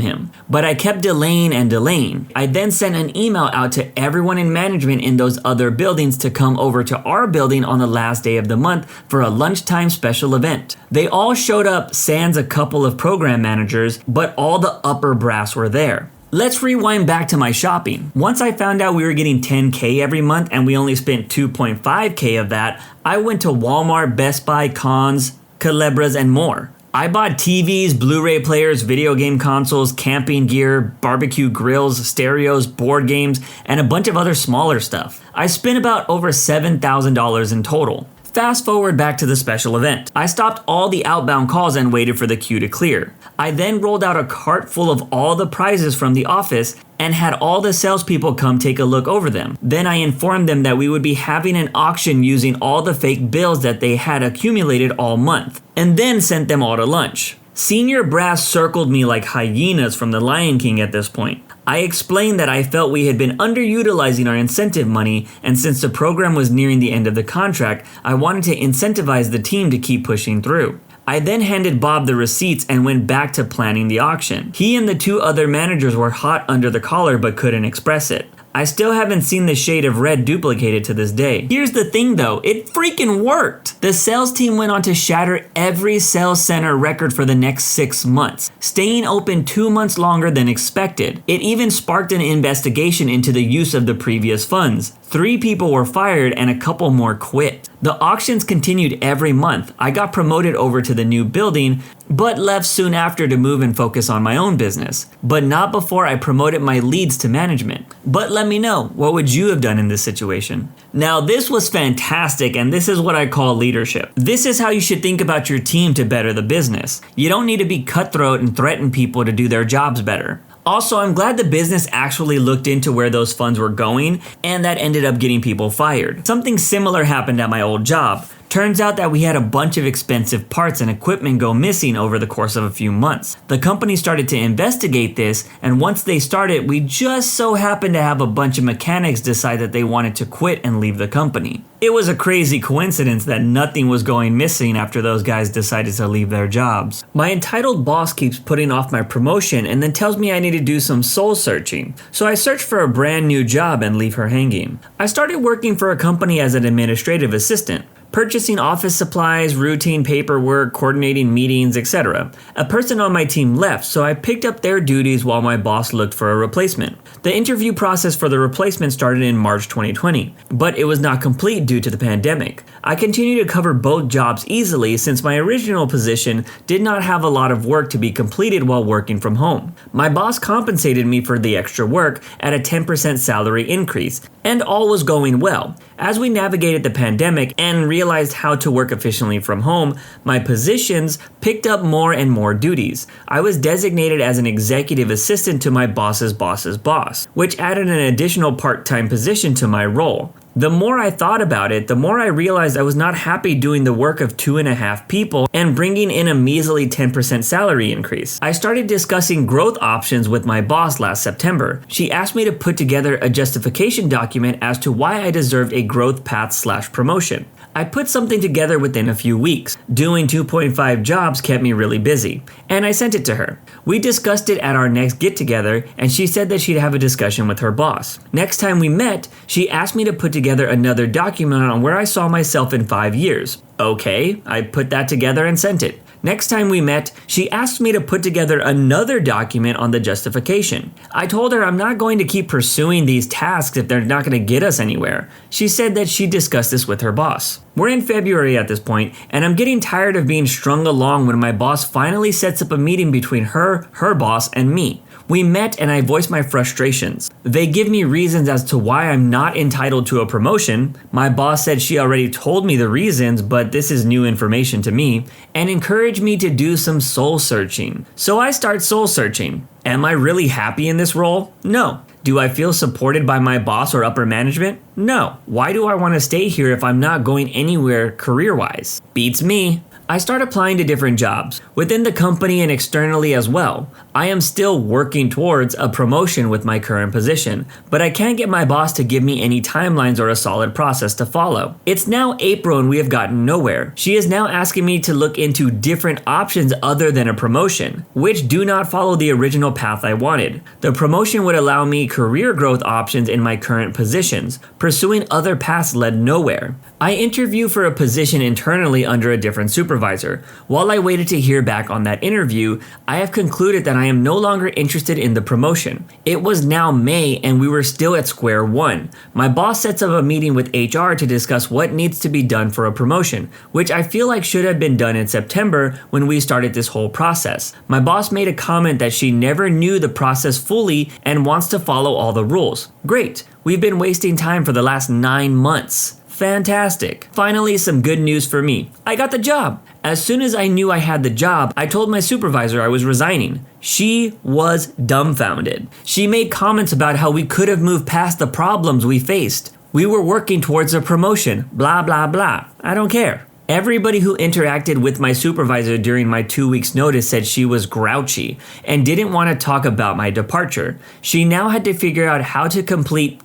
him. But I kept delaying and delaying. I then sent an email out to everyone in management in those other buildings to come over to our building on the last day of the month for a lunchtime special event. They all showed up, sans a couple of program managers, but all the upper brass were there. Let's rewind back to my shopping. Once I found out we were getting $10,000 every month and we only spent $2.5K of that, I went to Walmart, Best Buy, Conn's, Culebras, and more. I bought TVs, Blu-ray players, video game consoles, camping gear, barbecue grills, stereos, board games, and a bunch of other smaller stuff. I spent about over $7,000 in total. Fast forward back to the special event. I stopped all the outbound calls and waited for the queue to clear. I then rolled out a cart full of all the prizes from the office and had all the salespeople come take a look over them. Then I informed them that we would be having an auction using all the fake bills that they had accumulated all month, and then sent them all to lunch. Senior brass circled me like hyenas from The Lion King at this point. I explained that I felt we had been underutilizing our incentive money, and since the program was nearing the end of the contract, I wanted to incentivize the team to keep pushing through. I then handed Bob the receipts and went back to planning the auction. He and the 2 other managers were hot under the collar but couldn't express it. I still haven't seen the shade of red duplicated to this day. Here's the thing though, it freaking worked! The sales team went on to shatter every sales center record for the next 6 months, staying open 2 months longer than expected. It even sparked an investigation into the use of the previous funds. 3 people were fired and a couple more quit. The auctions continued every month. I got promoted over to the new building, but left soon after to move and focus on my own business. But not before I promoted my leads to management. But let me know, what would you have done in this situation? Now, this was fantastic, and this is what I call leadership. This is how you should think about your team to better the business. You don't need to be cutthroat and threaten people to do their jobs better. Also, I'm glad the business actually looked into where those funds were going, and that ended up getting people fired. Something similar happened at my old job. Turns out that we had a bunch of expensive parts and equipment go missing over the course of a few months. The company started to investigate this, and once they started, we just so happened to have a bunch of mechanics decide that they wanted to quit and leave the company. It was a crazy coincidence that nothing was going missing after those guys decided to leave their jobs. My entitled boss keeps putting off my promotion and then tells me I need to do some soul searching. So I search for a brand new job and leave her hanging. I started working for a company as an administrative assistant, purchasing office supplies, routine paperwork, coordinating meetings, etc. A person on my team left, so I picked up their duties while my boss looked for a replacement. The interview process for the replacement started in March 2020, but it was not complete due to the pandemic. I continued to cover both jobs easily since my original position did not have a lot of work to be completed while working from home. My boss compensated me for the extra work at a 10% salary increase, and all was going well. As we navigated the pandemic and realized how to work efficiently from home, my positions picked up more and more duties. I was designated as an executive assistant to my boss's boss's boss, which added an additional part-time position to my role. The more I thought about it, the more I realized I was not happy doing the work of 2.5 people and bringing in a measly 10% salary increase. I started discussing growth options with my boss last September. She asked me to put together a justification document as to why I deserved a growth path/promotion. I put something together within a few weeks. Doing 2.5 jobs kept me really busy, and I sent it to her. We discussed it at our next get-together, and she said that she'd have a discussion with her boss. Next time we met, she asked me to put together another document on where I saw myself in 5 years. Okay, I put that together and sent it. Next time we met, she asked me to put together another document on the justification. I told her I'm not going to keep pursuing these tasks if they're not going to get us anywhere. She said that she discussed this with her boss. We're in February at this point, and I'm getting tired of being strung along when my boss finally sets up a meeting between her boss, and me. We met and I voiced my frustrations. They give me reasons as to why I'm not entitled to a promotion. My boss said she already told me the reasons, but this is new information to me, and encouraged me to do some soul searching. So I start soul searching. Am I really happy in this role? No. Do I feel supported by my boss or upper management? No. Why do I want to stay here if I'm not going anywhere career-wise? Beats me. I start applying to different jobs, within the company and externally as well. I am still working towards a promotion with my current position, but I can't get my boss to give me any timelines or a solid process to follow. It's now April and we have gotten nowhere. She is now asking me to look into different options other than a promotion, which do not follow the original path I wanted. The promotion would allow me career growth options in my current positions. Pursuing other paths led nowhere. I interview for a position internally under a different supervisor. While I waited to hear back on that interview, I have concluded that I am no longer interested in the promotion. It was now May and we were still at square one. My boss sets up a meeting with HR to discuss what needs to be done for a promotion, which I feel like should have been done in September when we started this whole process. My boss made a comment that she never knew the process fully and wants to follow all the rules. Great, we've been wasting time for the last 9 months. Fantastic. Finally, some good news for me. I got the job. As soon as I knew I had the job, I told my supervisor I was resigning. She was dumbfounded. She made comments about how we could have moved past the problems we faced. We were working towards a promotion, blah, blah, blah. I don't care. Everybody who interacted with my supervisor during my 2 weeks notice said she was grouchy and didn't want to talk about my departure. She now had to figure out how to complete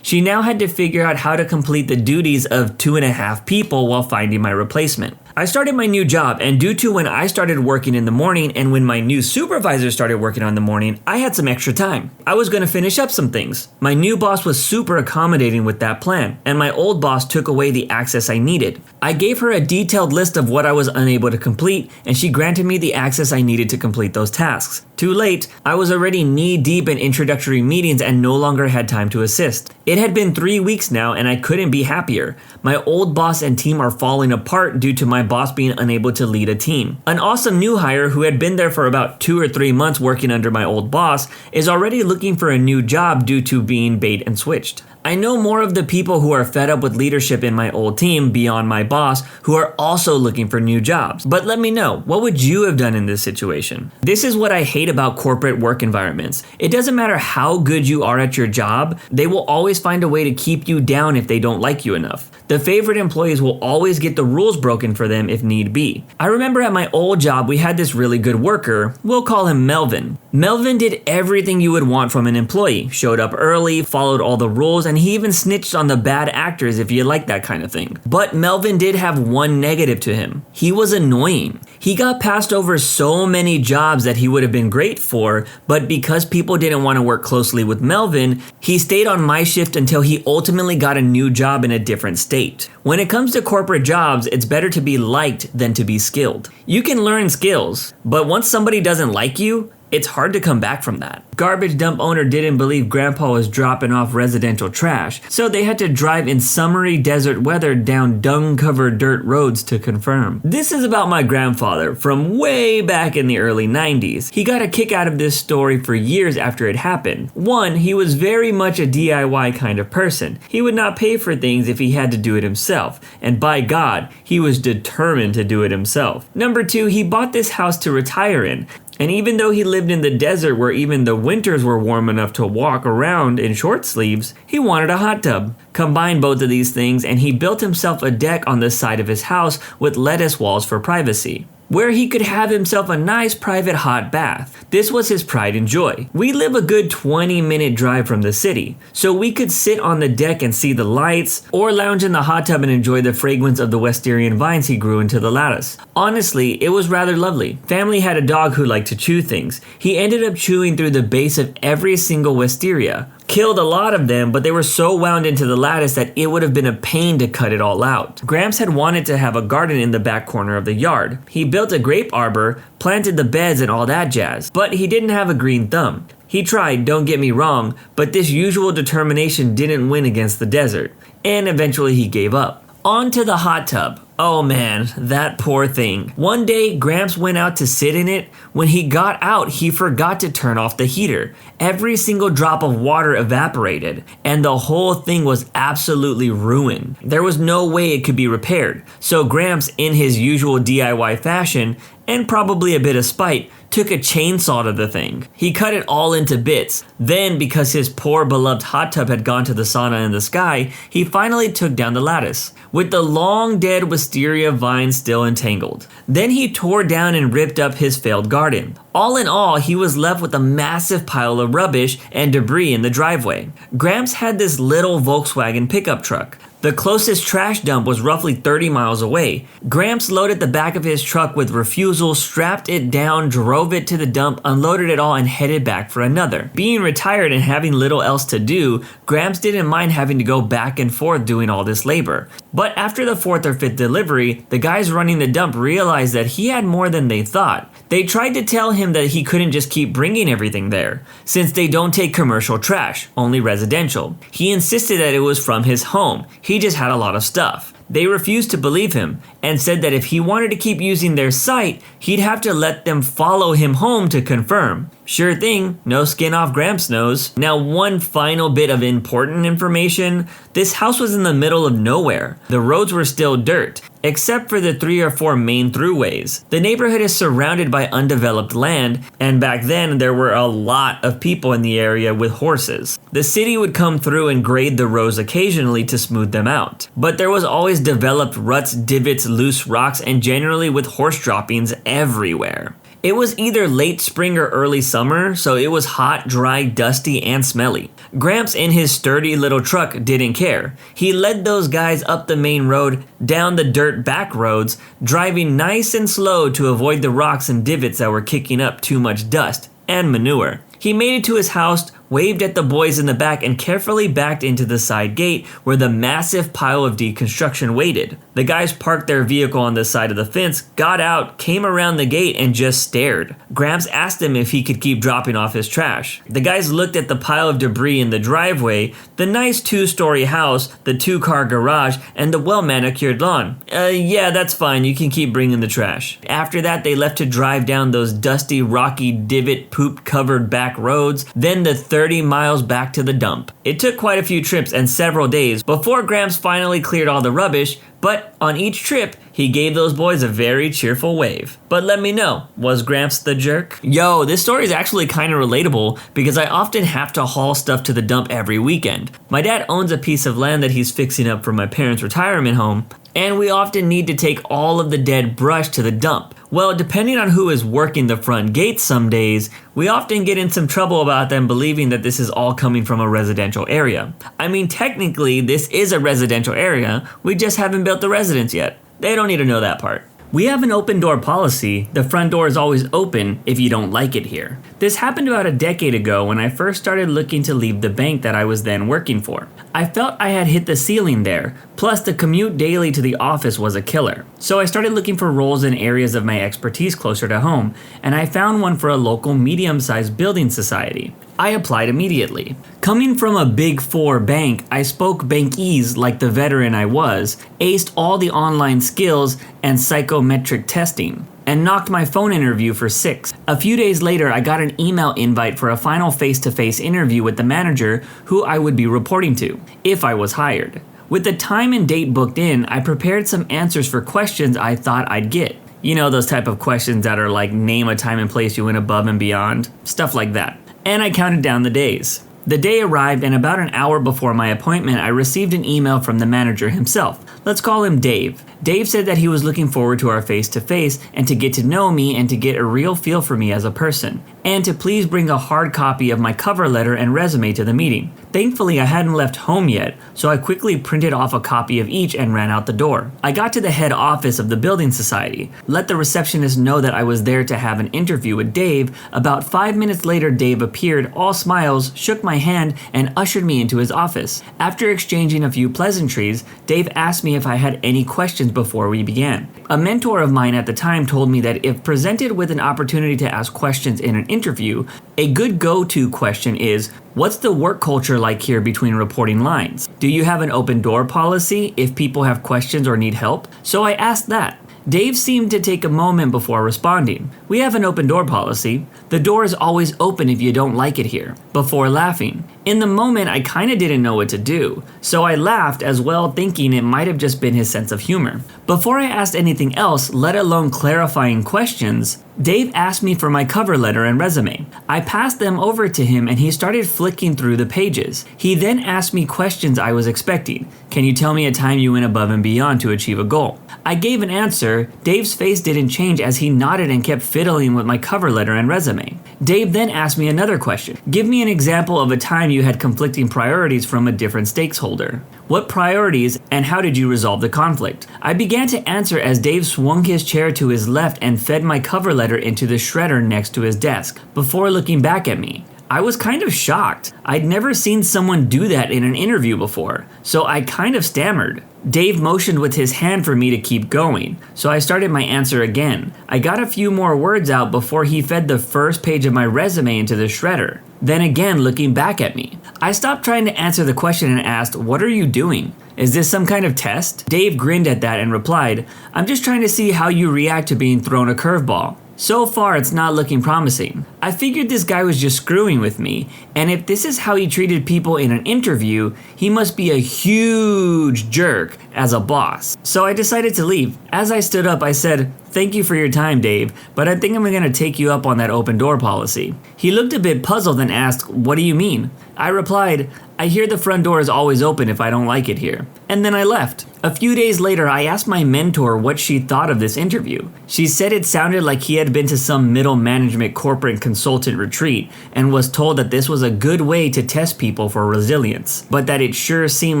She now had to figure out how to complete the duties of 2.5 people while finding my replacement. I started my new job, and due to when I started working in the morning and when my new supervisor started working on the morning, I had some extra time. I was going to finish up some things. My new boss was super accommodating with that plan, and my old boss took away the access I needed. I gave her a detailed list of what I was unable to complete, and she granted me the access I needed to complete those tasks. Too late, I was already knee-deep in introductory meetings and no longer had time to assist. It had been 3 weeks now and I couldn't be happier. My old boss and team are falling apart due to my boss being unable to lead a team. An awesome new hire who had been there for about 2 or 3 months working under my old boss is already looking for a new job due to being bait and switched. I know more of the people who are fed up with leadership in my old team beyond my boss who are also looking for new jobs. But let me know, what would you have done in this situation? This is what I hate about corporate work environments. It doesn't matter how good you are at your job, they will always find a way to keep you down if they don't like you enough. The favorite employees will always get the rules broken for them if need be. I remember at my old job we had this really good worker, we'll call him Melvin. Melvin did everything you would want from an employee, showed up early, followed all the rules, and he even snitched on the bad actors if you like that kind of thing. But Melvin did have one negative to him. He was annoying. He got passed over so many jobs that he would have been great for, but because people didn't want to work closely with Melvin, he stayed on my shift until he ultimately got a new job in a different state. When it comes to corporate jobs, it's better to be liked than to be skilled. You can learn skills, but once somebody doesn't like you, it's hard to come back from that. Garbage dump owner didn't believe Grandpa was dropping off residential trash, so they had to drive in summery desert weather down dung-covered dirt roads to confirm. This is about my grandfather from way back in the early 90s. He got a kick out of this story for years after it happened. One, he was very much a DIY kind of person. He would not pay for things if he had to do it himself, and by God, he was determined to do it himself. Number two, he bought this house to retire in. And even though he lived in the desert where even the winters were warm enough to walk around in short sleeves, he wanted a hot tub. Combine both of these things and he built himself a deck on the side of his house with lettuce walls for privacy, where he could have himself a nice private hot bath. This was his pride and joy. We live a good 20-minute drive from the city, so we could sit on the deck and see the lights, or lounge in the hot tub and enjoy the fragrance of the Westerian vines he grew into the lattice. Honestly, it was rather lovely. Family had a dog who liked to chew things. He ended up chewing through the base of every single wisteria. Killed a lot of them, but they were so wound into the lattice that it would have been a pain to cut it all out. Gramps had wanted to have a garden in the back corner of the yard. He built a grape arbor, planted the beds and all that jazz, but he didn't have a green thumb. He tried, don't get me wrong, but this usual determination didn't win against the desert, and eventually he gave up. On to the hot tub. Oh man, that poor thing. One day, Gramps went out to sit in it. When he got out, he forgot to turn off the heater. Every single drop of water evaporated, and the whole thing was absolutely ruined. There was no way it could be repaired. So Gramps, in his usual DIY fashion, and probably a bit of spite, took a chainsaw to the thing. He cut it all into bits. Then, because his poor beloved hot tub had gone to the sauna in the sky, he finally took down the lattice, with the long dead wisteria vines still entangled. Then he tore down and ripped up his failed garden. All in all, he was left with a massive pile of rubbish and debris in the driveway. Gramps had this little Volkswagen pickup truck. The closest trash dump was roughly 30 miles away. Gramps loaded the back of his truck with refusal, strapped it down, drove it to the dump, unloaded it all, and headed back for another. Being retired and having little else to do, Gramps didn't mind having to go back and forth doing all this labor. But after the 4th or 5th delivery, the guys running the dump realized that he had more than they thought. They tried to tell him that he couldn't just keep bringing everything there, since they don't take commercial trash, only residential. He insisted that it was from his home. He just had a lot of stuff. They refused to believe him and said that if he wanted to keep using their site, he'd have to let them follow him home to confirm. Sure thing, no skin off Gramps' nose. Now, one final bit of important information. This house was in the middle of nowhere. The roads were still dirt, except for the 3 or 4 main throughways. The neighborhood is surrounded by undeveloped land, and back then there were a lot of people in the area with horses. The city would come through and grade the roads occasionally to smooth them out, but there was always developed ruts, divots, loose rocks, and generally with horse droppings everywhere. It was either late spring or early summer, so it was hot, dry, dusty, and smelly. Gramps in his sturdy little truck didn't care. He led those guys up the main road, down the dirt back roads, driving nice and slow to avoid the rocks and divots that were kicking up too much dust and manure. He made it to his house waved at the boys in the back, and carefully backed into the side gate where the massive pile of deconstruction waited. The guys parked their vehicle on the side of the fence, got out, came around the gate, and just stared. Gramps asked him if he could keep dropping off his trash. The guys looked at the pile of debris in the driveway, the nice 2-story house, the 2-car garage, and the well-manicured lawn. Yeah, that's fine, you can keep bringing the trash. After that, they left to drive down those dusty, rocky, divot-poop-covered back roads, then the 30 miles back to the dump. It took quite a few trips and several days before Gramps finally cleared all the rubbish, but on each trip, he gave those boys a very cheerful wave. But let me know, was Gramps the jerk? Yo, this story is actually kind of relatable because I often have to haul stuff to the dump every weekend. My dad owns a piece of land that he's fixing up for my parents' retirement home, and we often need to take all of the dead brush to the dump. Well, depending on who is working the front gates some days, we often get in some trouble about them believing that this is all coming from a residential area. I mean, technically, this is a residential area, we just haven't built the residence yet. They don't need to know that part. We have an open door policy. The front door is always open if you don't like it here. This happened about a decade ago when I first started looking to leave the bank that I was then working for. I felt I had hit the ceiling there, plus the commute daily to the office was a killer. So I started looking for roles in areas of my expertise closer to home, and I found one for a local medium-sized building society. I applied immediately. Coming from a Big 4 bank, I spoke bankese like the veteran I was, aced all the online skills and psychometric testing, and knocked my phone interview for 6. A few days later, I got an email invite for a final face-to-face interview with the manager who I would be reporting to, if I was hired. With the time and date booked in, I prepared some answers for questions I thought I'd get. You know, those type of questions that are like, name a time and place you went above and beyond, stuff like that. And I counted down the days. The day arrived, and about an hour before my appointment, I received an email from the manager himself. Let's call him Dave. Dave said that he was looking forward to our face-to-face and to get to know me and to get a real feel for me as a person, and to please bring a hard copy of my cover letter and resume to the meeting. Thankfully, I hadn't left home yet, so I quickly printed off a copy of each and ran out the door. I got to the head office of the building society, let the receptionist know that I was there to have an interview with Dave. About 5 minutes later, Dave appeared, all smiles, shook my hand, and ushered me into his office. After exchanging a few pleasantries, Dave asked me if I had any questions before we began. A mentor of mine at the time told me that if presented with an opportunity to ask questions in an interview, a good go-to question is, what's the work culture like here between reporting lines? Do you have an open door policy if people have questions or need help? So I asked that. Dave seemed to take a moment before responding. We have an open door policy. The door is always open if you don't like it here. Before laughing. In the moment, I kinda didn't know what to do, so I laughed as well, thinking it might have just been his sense of humor. Before I asked anything else, let alone clarifying questions, Dave asked me for my cover letter and resume. I passed them over to him and he started flicking through the pages. He then asked me questions I was expecting. Can you tell me a time you went above and beyond to achieve a goal? I gave an answer. Dave's face didn't change as he nodded and kept fiddling with my cover letter and resume. Dave then asked me another question. Give me an example of a time you had conflicting priorities from a different stakeholder. What priorities and how did you resolve the conflict? I began to answer as Dave swung his chair to his left and fed my cover letter into the shredder next to his desk, before looking back at me. I was kind of shocked. I'd never seen someone do that in an interview before, so I kind of stammered. Dave motioned with his hand for me to keep going, so I started my answer again. I got a few more words out before he fed the first page of my resume into the shredder, then again looking back at me. I stopped trying to answer the question and asked, "What are you doing? Is this some kind of test?" Dave grinned at that and replied, "I'm just trying to see how you react to being thrown a curveball. So far, it's not looking promising." I figured this guy was just screwing with me, and if this is how he treated people in an interview, he must be a huge jerk as a boss. So I decided to leave. As I stood up, I said, "Thank you for your time, Dave, but I think I'm gonna take you up on that open door policy." He looked a bit puzzled and asked, "What do you mean?" I replied, "I hear the front door is always open if I don't like it here." And then I left. A few days later, I asked my mentor what she thought of this interview. She said it sounded like he had been to some middle management corporate consultant retreat and was told that this was a good way to test people for resilience, but that it sure seemed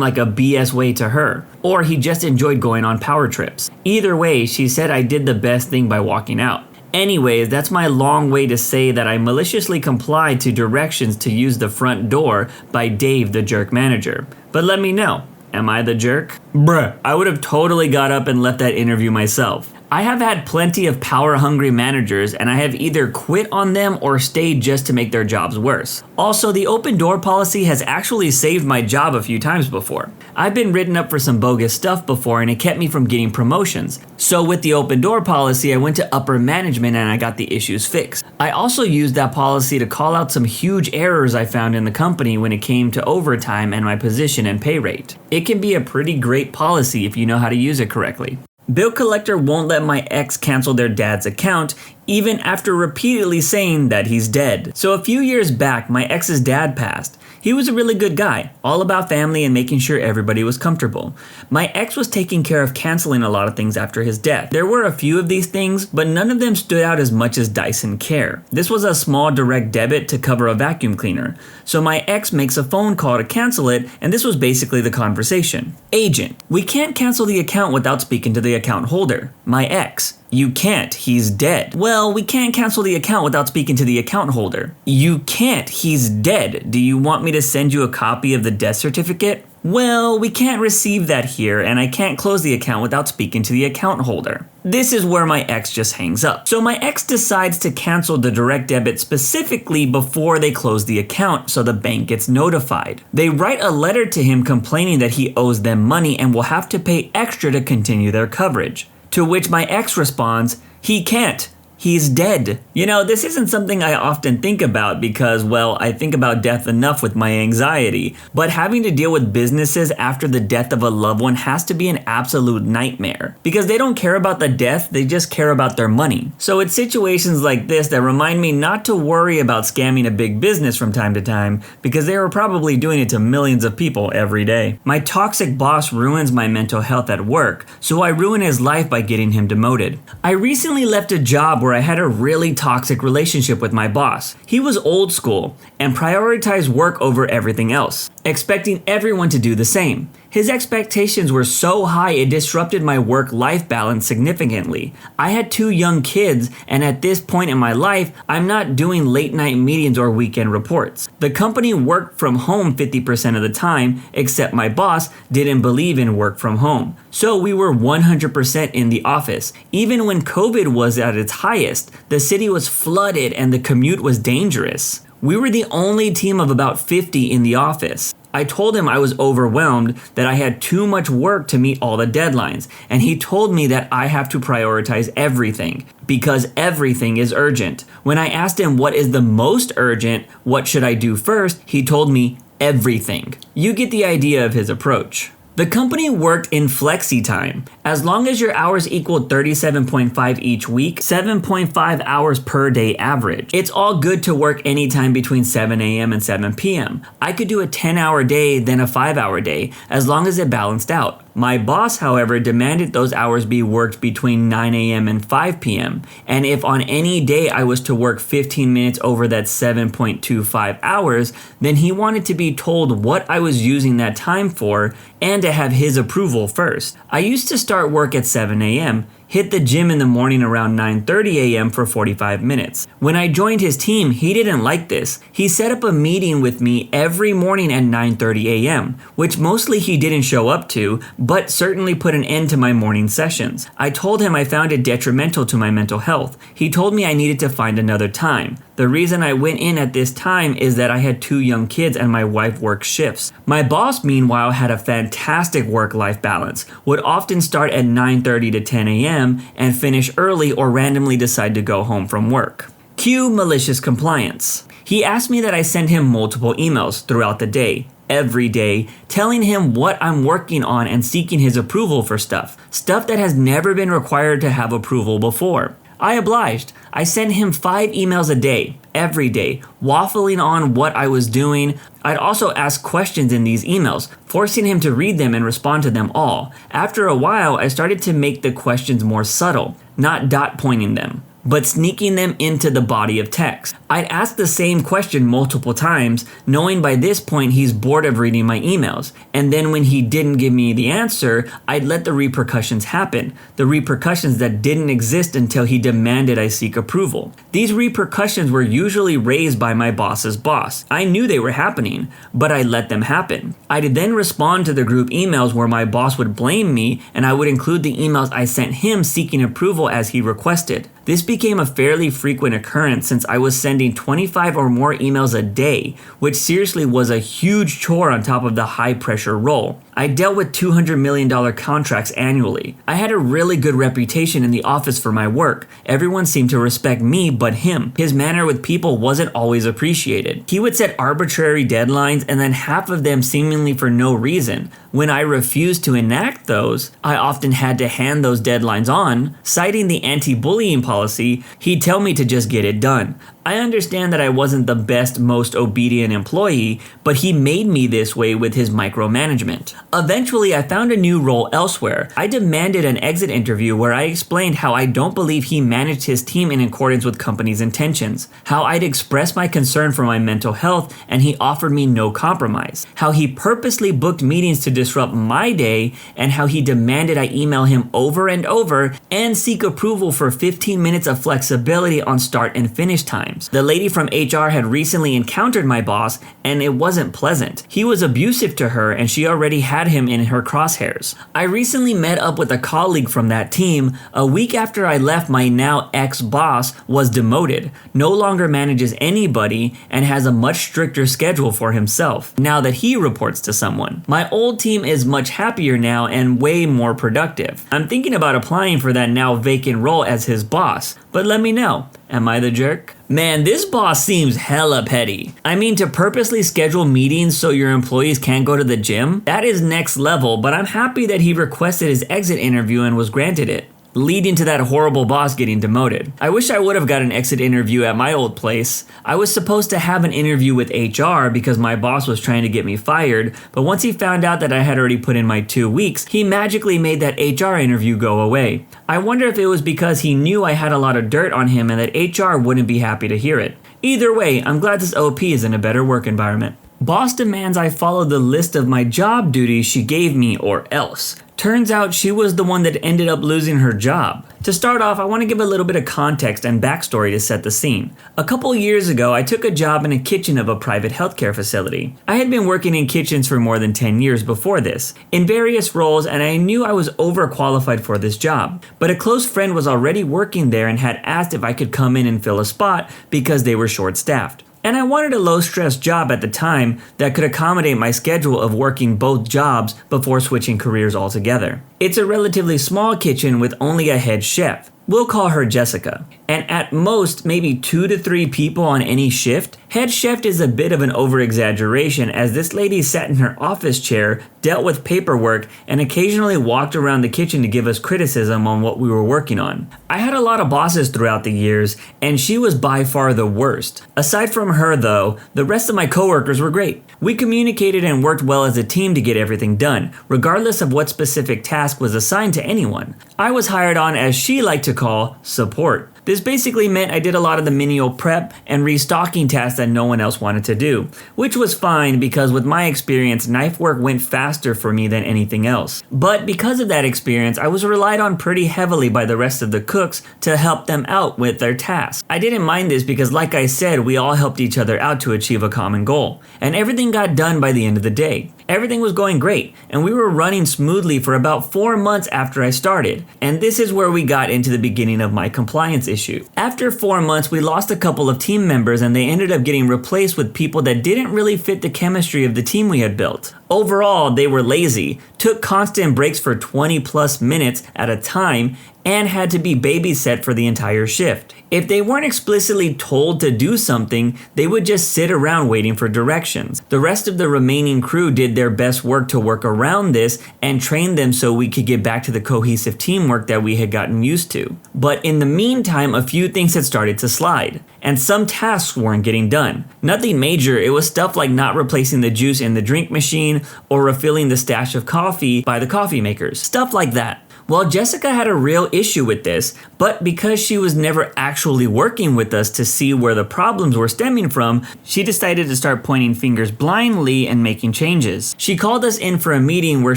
like a BS way to her. Or he just enjoyed going on power trips. Either way, she said I did the best thing by walking out. Anyways, that's my long way to say that I maliciously complied to directions to use the front door by Dave, the jerk manager. But let me know, am I the jerk? Bruh, I would have totally got up and left that interview myself. I have had plenty of power-hungry managers, and I have either quit on them or stayed just to make their jobs worse. Also, the open door policy has actually saved my job a few times before. I've been written up for some bogus stuff before, and it kept me from getting promotions. So with the open door policy, I went to upper management and I got the issues fixed. I also used that policy to call out some huge errors I found in the company when it came to overtime and my position and pay rate. It can be a pretty great policy if you know how to use it correctly. Bill collector won't let my ex cancel their dad's account, even after repeatedly saying that he's dead. So a few years back, my ex's dad passed. He was a really good guy, all about family and making sure everybody was comfortable. My ex was taking care of canceling a lot of things after his death. There were a few of these things, but none of them stood out as much as Dyson Care. This was a small direct debit to cover a vacuum cleaner. So my ex makes a phone call to cancel it, and this was basically the conversation. Agent, we can't cancel the account without speaking to the account holder. My ex, you can't, he's dead. Well, we can't cancel the account without speaking to the account holder. You can't, he's dead. Do you want me to send you a copy of the death certificate? Well, we can't receive that here, and I can't close the account without speaking to the account holder. This is where my ex just hangs up. So my ex decides to cancel the direct debit specifically before they close the account so the bank gets notified. They write a letter to him complaining that he owes them money and will have to pay extra to continue their coverage. To which my ex responds, he can't. He's dead. You know, this isn't something I often think about because, well, I think about death enough with my anxiety. But having to deal with businesses after the death of a loved one has to be an absolute nightmare. Because they don't care about the death, they just care about their money. So it's situations like this that remind me not to worry about scamming a big business from time to time, because they are probably doing it to millions of people every day. My toxic boss ruins my mental health at work, so I ruin his life by getting him demoted. I recently left a job where I had a really toxic relationship with my boss. He was old school and prioritized work over everything else, expecting everyone to do the same. His expectations were so high it disrupted my work-life balance significantly. I had 2 young kids, and at this point in my life, I'm not doing late-night meetings or weekend reports. The company worked from home 50% of the time, except my boss didn't believe in work from home. So we were 100% in the office. Even when COVID was at its highest, the city was flooded and the commute was dangerous. We were the only team of about 50 in the office. I told him I was overwhelmed, that I had too much work to meet all the deadlines, and he told me that I have to prioritize everything, because everything is urgent. When I asked him what is the most urgent, what should I do first, he told me everything. You get the idea of his approach. The company worked in flexi time. As long as your hours equaled 37.5 each week, 7.5 hours per day average. It's all good to work anytime between 7 a.m. and 7 p.m. I could do a 10-hour day, then a 5-hour day, as long as it balanced out. My boss, however, demanded those hours be worked between 9 a.m. and 5 p.m. And if on any day I was to work 15 minutes over that 7.25 hours, then he wanted to be told what I was using that time for and to have his approval first. I used to start work at 7 a.m., hit the gym in the morning around 9:30 a.m. for 45 minutes. When I joined his team, he didn't like this. He set up a meeting with me every morning at 9:30 a.m., which mostly he didn't show up to, but certainly put an end to my morning sessions. I told him I found it detrimental to my mental health. He told me I needed to find another time. The reason I went in at this time is that I had 2 young kids and my wife worked shifts. My boss, meanwhile, had a fantastic work-life balance, would often start at 9:30 to 10 a.m. and finish early or randomly decide to go home from work. Cue malicious compliance. He asked me that I send him multiple emails throughout the day, every day, telling him what I'm working on and seeking his approval for stuff that has never been required to have approval before. I obliged. I sent him 5 emails a day, every day, waffling on what I was doing. I'd also ask questions in these emails, forcing him to read them and respond to them all. After a while, I started to make the questions more subtle, not dot pointing them. but sneaking them into the body of text. I'd ask the same question multiple times, knowing by this point he's bored of reading my emails. And then when he didn't give me the answer, I'd let the repercussions happen. The repercussions that didn't exist until he demanded I seek approval. These repercussions were usually raised by my boss's boss. I knew they were happening, but I let them happen. I'd then respond to the group emails where my boss would blame me, and I would include the emails I sent him seeking approval as he requested. This became a fairly frequent occurrence since I was sending 25 or more emails a day, which seriously was a huge chore on top of the high pressure role. I dealt with $200 million contracts annually. I had a really good reputation in the office for my work. Everyone seemed to respect me but him. His manner with people wasn't always appreciated. He would set arbitrary deadlines and then half of them seemingly for no reason. When I refused to enact those, I often had to hand those deadlines on. Citing the anti-bullying policy, he'd tell me to just get it done. I understand that I wasn't the best, most obedient employee, but he made me this way with his micromanagement. Eventually, I found a new role elsewhere. I demanded an exit interview where I explained how I don't believe he managed his team in accordance with company's intentions, how I'd expressed my concern for my mental health and he offered me no compromise, how he purposely booked meetings to disrupt my day, and how he demanded I email him over and over and seek approval for 15 minutes of flexibility on start and finish times. The lady from HR had recently encountered my boss, and it wasn't pleasant. He was abusive to her, and she already had him in her crosshairs. I recently met up with a colleague from that team. A week after I left, my now ex-boss was demoted, no longer manages anybody, and has a much stricter schedule for himself, now that he reports to someone. My old team is much happier now and way more productive. I'm thinking about applying for that now vacant role as his boss, but let me know. Am I the jerk? Man, this boss seems hella petty. I mean, to purposely schedule meetings so your employees can't go to the gym? That is next level, but I'm happy that he requested his exit interview and was granted it, leading to that horrible boss getting demoted. I wish I would have got an exit interview at my old place. I was supposed to have an interview with HR because my boss was trying to get me fired, but once he found out that I had already put in my 2 weeks, he magically made that HR interview go away. I wonder if it was because he knew I had a lot of dirt on him and that HR wouldn't be happy to hear it. Either way, I'm glad this OP is in a better work environment. Boss demands I follow the list of my job duties she gave me or else. Turns out she was the one that ended up losing her job. To start off, I want to give a little bit of context and backstory to set the scene. A couple years ago, I took a job in a kitchen of a private healthcare facility. I had been working in kitchens for more than 10 years before this, in various roles, and I knew I was overqualified for this job. But a close friend was already working there and had asked if I could come in and fill a spot because they were short-staffed. And I wanted a low-stress job at the time that could accommodate my schedule of working both jobs before switching careers altogether. It's a relatively small kitchen with only a head chef. We'll call her Jessica. And at most, maybe 2 to 3 people on any shift. Head chef is a bit of an over-exaggeration as this lady sat in her office chair, dealt with paperwork, and occasionally walked around the kitchen to give us criticism on what we were working on. I had a lot of bosses throughout the years, and she was by far the worst. Aside from her though, the rest of my coworkers were great. We communicated and worked well as a team to get everything done, regardless of what specific task was assigned to anyone. I was hired on as she liked to call support. This basically meant I did a lot of the menial prep and restocking tasks that no one else wanted to do, which was fine because with my experience, knife work went faster for me than anything else. But because of that experience, I was relied on pretty heavily by the rest of the cooks to help them out with their tasks. I didn't mind this because, like I said, we all helped each other out to achieve a common goal, and everything got done by the end of the day. Everything was going great, and we were running smoothly for about 4 months after I started, and this is where we got into the beginning of my compliance issue. After 4 months, we lost a couple of team members and they ended up getting replaced with people that didn't really fit the chemistry of the team we had built. Overall, they were lazy, took constant breaks for 20 plus minutes at a time, and had to be babysat for the entire shift. If they weren't explicitly told to do something, they would just sit around waiting for directions. The rest of the remaining crew did their best work to work around this and train them so we could get back to the cohesive teamwork that we had gotten used to. But in the meantime, a few things had started to slide, and some tasks weren't getting done. Nothing major, it was stuff like not replacing the juice in the drink machine or refilling the stash of coffee by the coffee makers. Stuff like that. Well, Jessica had a real issue with this, but because she was never actually working with us to see where the problems were stemming from, she decided to start pointing fingers blindly and making changes. She called us in for a meeting where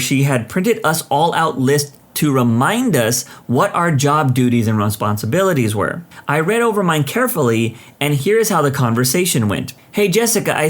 she had printed us all out lists to remind us what our job duties and responsibilities were. I read over mine carefully, and here's how the conversation went. Hey Jessica,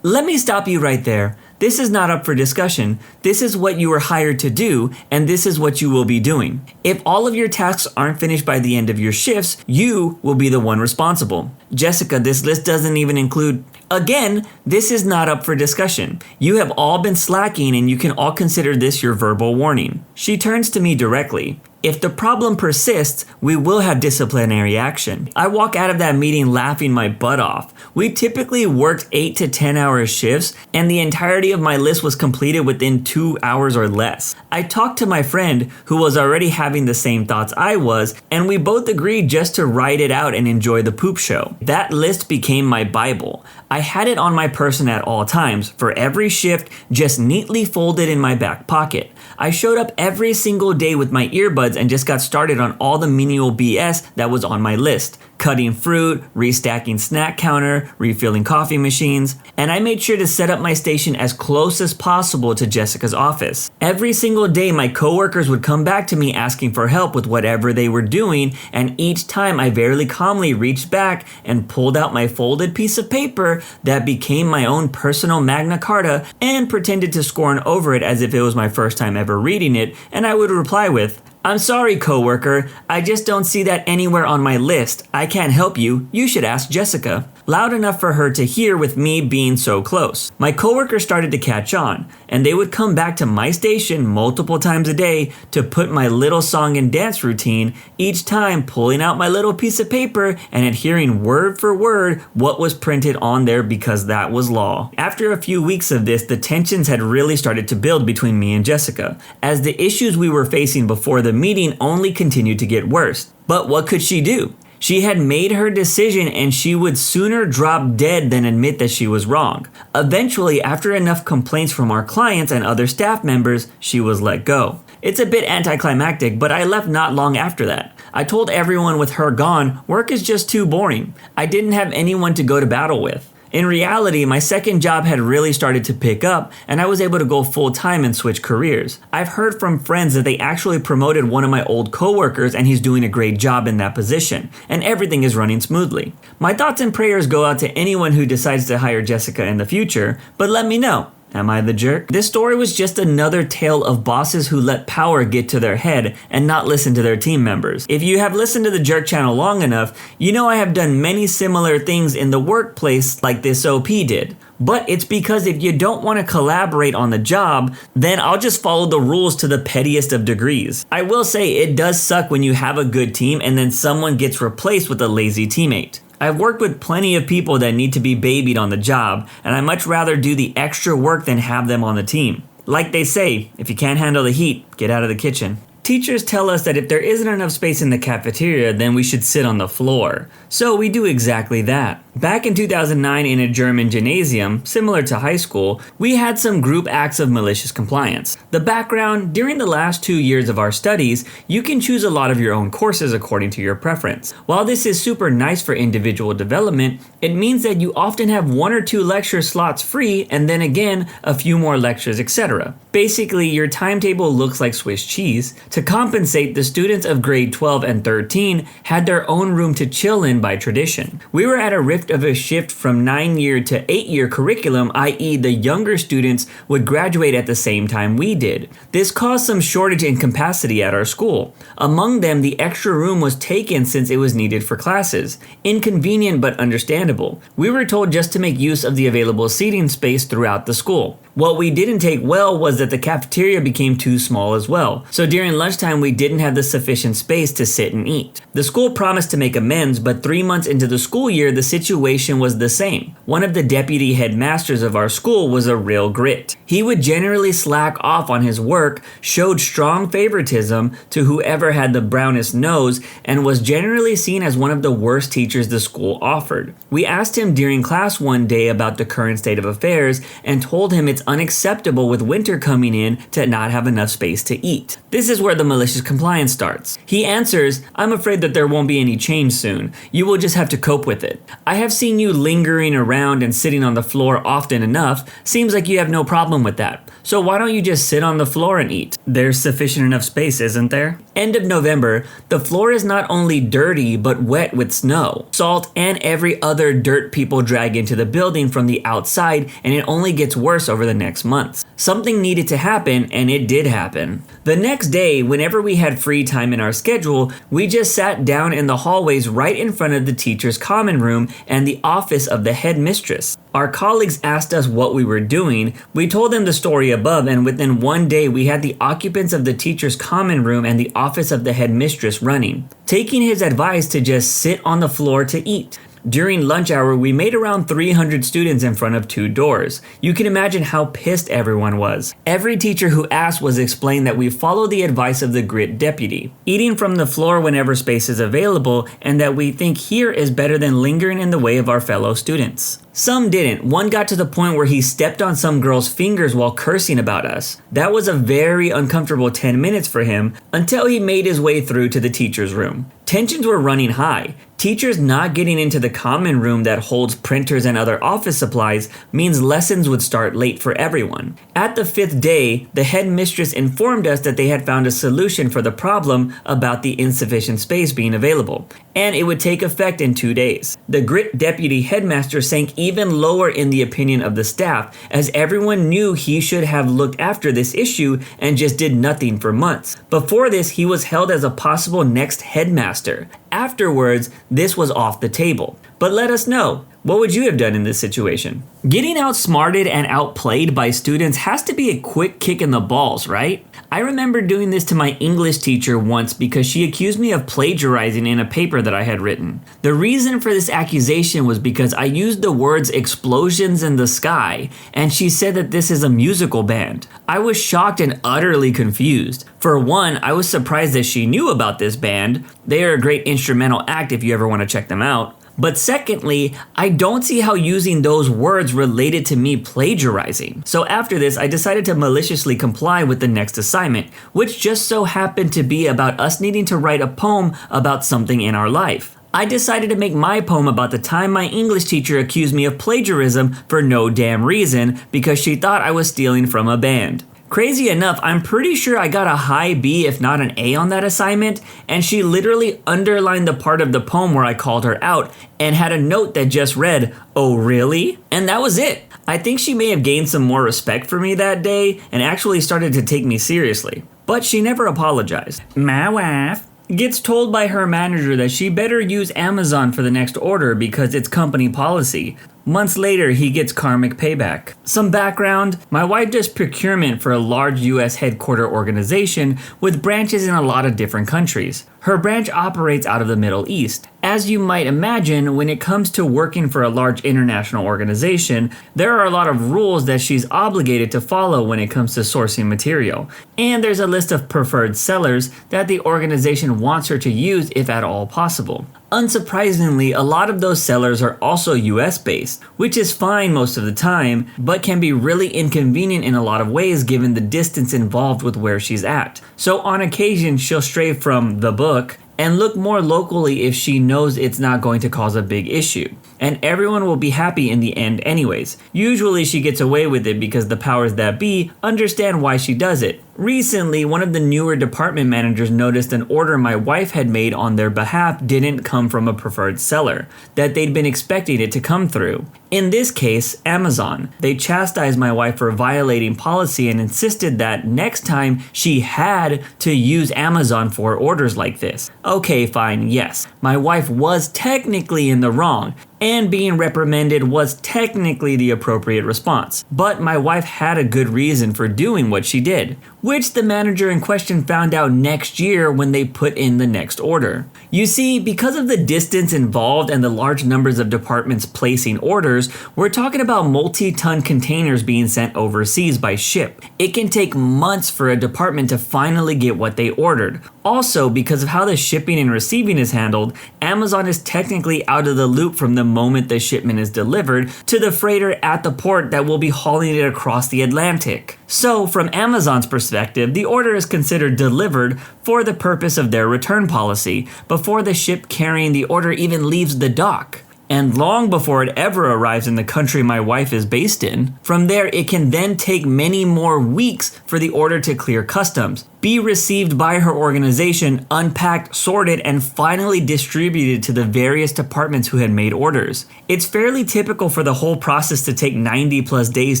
let me stop you right there. This is not up for discussion. This is what you were hired to do, and this is what you will be doing. If all of your tasks aren't finished by the end of your shifts, you will be the one responsible. Jessica, this list doesn't even include... Again, this is not up for discussion. You have all been slacking, and you can all consider this your verbal warning. She turns to me directly. If the problem persists, we will have disciplinary action. I walk out of that meeting laughing my butt off. We typically worked 8 to 10 hour shifts, and the entirety of my list was completed within 2 hours or less. I talked to my friend, who was already having the same thoughts I was, and we both agreed just to write it out and enjoy the poop show. That list became my Bible. I had it on my person at all times, for every shift, just neatly folded in my back pocket. I showed up every single day with my earbuds and just got started on all the menial BS that was on my list. Cutting fruit, restacking snack counter, refilling coffee machines, and I made sure to set up my station as close as possible to Jessica's office. Every single day my coworkers would come back to me asking for help with whatever they were doing, and each time I very calmly reached back and pulled out my folded piece of paper that became my own personal Magna Carta and pretended to scorn over it as if it was my first time ever reading it, and I would reply with, "I'm sorry, coworker, I just don't see that anywhere on my list. I can't help you. You should ask Jessica." Loud enough for her to hear with me being so close. My coworker started to catch on, and they would come back to my station multiple times a day to put my little song and dance routine, each time pulling out my little piece of paper and adhering word for word what was printed on there because that was law. After a few weeks of this, the tensions had really started to build between me and Jessica, as the issues we were facing before the meeting only continued to get worse. But what could she do? She had made her decision, and she would sooner drop dead than admit that she was wrong. Eventually, after enough complaints from our clients and other staff members, she was let go. It's a bit anticlimactic, but I left not long after that. I told everyone with her gone, work is just too boring. I didn't have anyone to go to battle with. In reality, my second job had really started to pick up, and I was able to go full-time and switch careers. I've heard from friends that they actually promoted one of my old coworkers, and he's doing a great job in that position, and everything is running smoothly. My thoughts and prayers go out to anyone who decides to hire Jessica in the future, but let me know. Am I the jerk? This story was just another tale of bosses who let power get to their head and not listen to their team members. If you have listened to the Jerk channel long enough, you know I have done many similar things in the workplace like this OP did. But it's because if you don't want to collaborate on the job, then I'll just follow the rules to the pettiest of degrees. I will say it does suck when you have a good team and then someone gets replaced with a lazy teammate. I've worked with plenty of people that need to be babied on the job, and I much rather do the extra work than have them on the team. Like they say, if you can't handle the heat, get out of the kitchen. Teachers tell us that if there isn't enough space in the cafeteria, then we should sit on the floor. So we do exactly that. Back in 2009 in a German gymnasium, similar to high school, we had some group acts of malicious compliance. The background: during the last 2 years of our studies, you can choose a lot of your own courses according to your preference. While this is super nice for individual development, it means that you often have 1 or 2 lecture slots free and then again a few more lectures, etc. Basically, your timetable looks like Swiss cheese. To compensate, the students of grade 12 and 13 had their own room to chill in by tradition. We were at a rift of a shift from 9-year to 8-year curriculum, i.e. the younger students would graduate at the same time we did. This caused some shortage in capacity at our school. Among them, the extra room was taken since it was needed for classes. Inconvenient but understandable. We were told just to make use of the available seating space throughout the school. What we didn't take well was that the cafeteria became too small as well, so during lunchtime we didn't have the sufficient space to sit and eat. The school promised to make amends, but 3 months into the school year the situation was the same. One of the deputy headmasters of our school was a real grit. He would generally slack off on his work, showed strong favoritism to whoever had the brownest nose, and was generally seen as one of the worst teachers the school offered. We asked him during class one day about the current state of affairs and told him it's unacceptable with winter coming in to not have enough space to eat. This is where the malicious compliance starts. He answers, "I'm afraid that there won't be any change soon. You will just have to cope with it. I have seen you lingering around and sitting on the floor often enough. Seems like you have no problem with that. So why don't you just sit on the floor and eat? There's sufficient enough space, isn't there?" End of November, the floor is not only dirty but wet with snow, salt, and every other dirt people drag into the building from the outside, and it only gets worse over the next months. Something needed to happen, and it did happen. The next day, whenever we had free time in our schedule, we just sat down in the hallways right in front of the teacher's common room and the office of the headmistress. Our colleagues asked us what we were doing. We told them the story above, and within one day we had the occupants of the teacher's common room and the office of the headmistress running, taking his advice to just sit on the floor to eat. During lunch hour, we made around 300 students in front of 2 doors. You can imagine how pissed everyone was. Every teacher who asked was explained that we follow the advice of the grit deputy, eating from the floor whenever space is available, and that we think here is better than lingering in the way of our fellow students. Some didn't. One got to the point where he stepped on some girl's fingers while cursing about us. That was a very uncomfortable 10 minutes for him until he made his way through to the teacher's room. Tensions were running high. Teachers not getting into the common room that holds printers and other office supplies means lessons would start late for everyone. At the 5th day, the headmistress informed us that they had found a solution for the problem about the insufficient space being available, and it would take effect in 2 days. The grit deputy headmaster sank even lower in the opinion of the staff, as everyone knew he should have looked after this issue and just did nothing for months. Before this, he was held as a possible next headmaster. Afterwards, this was off the table. But let us know, what would you have done in this situation? Getting outsmarted and outplayed by students has to be a quick kick in the balls, right? I remember doing this to my English teacher once because she accused me of plagiarizing in a paper that I had written. The reason for this accusation was because I used the words explosions in the sky, and she said that this is a musical band. I was shocked and utterly confused. For one, I was surprised that she knew about this band. They are a great instrumental act if you ever want to check them out. But secondly, I don't see how using those words related to me plagiarizing. So after this, I decided to maliciously comply with the next assignment, which just so happened to be about us needing to write a poem about something in our life. I decided to make my poem about the time my English teacher accused me of plagiarism for no damn reason because she thought I was stealing from a band. Crazy enough, I'm pretty sure I got a high B if not an A on that assignment, and she literally underlined the part of the poem where I called her out and had a note that just read, "Oh really?" And that was it. I think she may have gained some more respect for me that day and actually started to take me seriously. But she never apologized. My wife gets told by her manager that she better use Amazon for the next order because it's company policy. Months later, he gets karmic payback. Some background, my wife does procurement for a large US headquarter organization with branches in a lot of different countries. Her branch operates out of the Middle East. As you might imagine, when it comes to working for a large international organization, there are a lot of rules that she's obligated to follow when it comes to sourcing material. And there's a list of preferred sellers that the organization wants her to use if at all possible. Unsurprisingly, a lot of those sellers are also US based, which is fine most of the time, but can be really inconvenient in a lot of ways given the distance involved with where she's at. So on occasion, she'll stray from the book and look more locally if she knows it's not going to cause a big issue. And everyone will be happy in the end anyways. Usually she gets away with it because the powers that be understand why she does it. Recently, one of the newer department managers noticed an order my wife had made on their behalf didn't come from a preferred seller, that they'd been expecting it to come through. In this case, Amazon. They chastised my wife for violating policy and insisted that next time she had to use Amazon for orders like this. Okay, fine, yes. My wife was technically in the wrong, and being reprimanded was technically the appropriate response. But my wife had a good reason for doing what she did, which the manager in question found out next year when they put in the next order. You see, because of the distance involved and the large numbers of departments placing orders, we're talking about multi-ton containers being sent overseas by ship. It can take months for a department to finally get what they ordered. Also, because of how the shipping and receiving is handled, Amazon is technically out of the loop from the moment the shipment is delivered to the freighter at the port that will be hauling it across the Atlantic. So, from Amazon's perspective, the order is considered delivered for the purpose of their return policy before the ship carrying the order even leaves the dock. And long before it ever arrives in the country my wife is based in. From there, it can then take many more weeks for the order to clear customs, be received by her organization, unpacked, sorted, and finally distributed to the various departments who had made orders. It's fairly typical for the whole process to take 90 plus days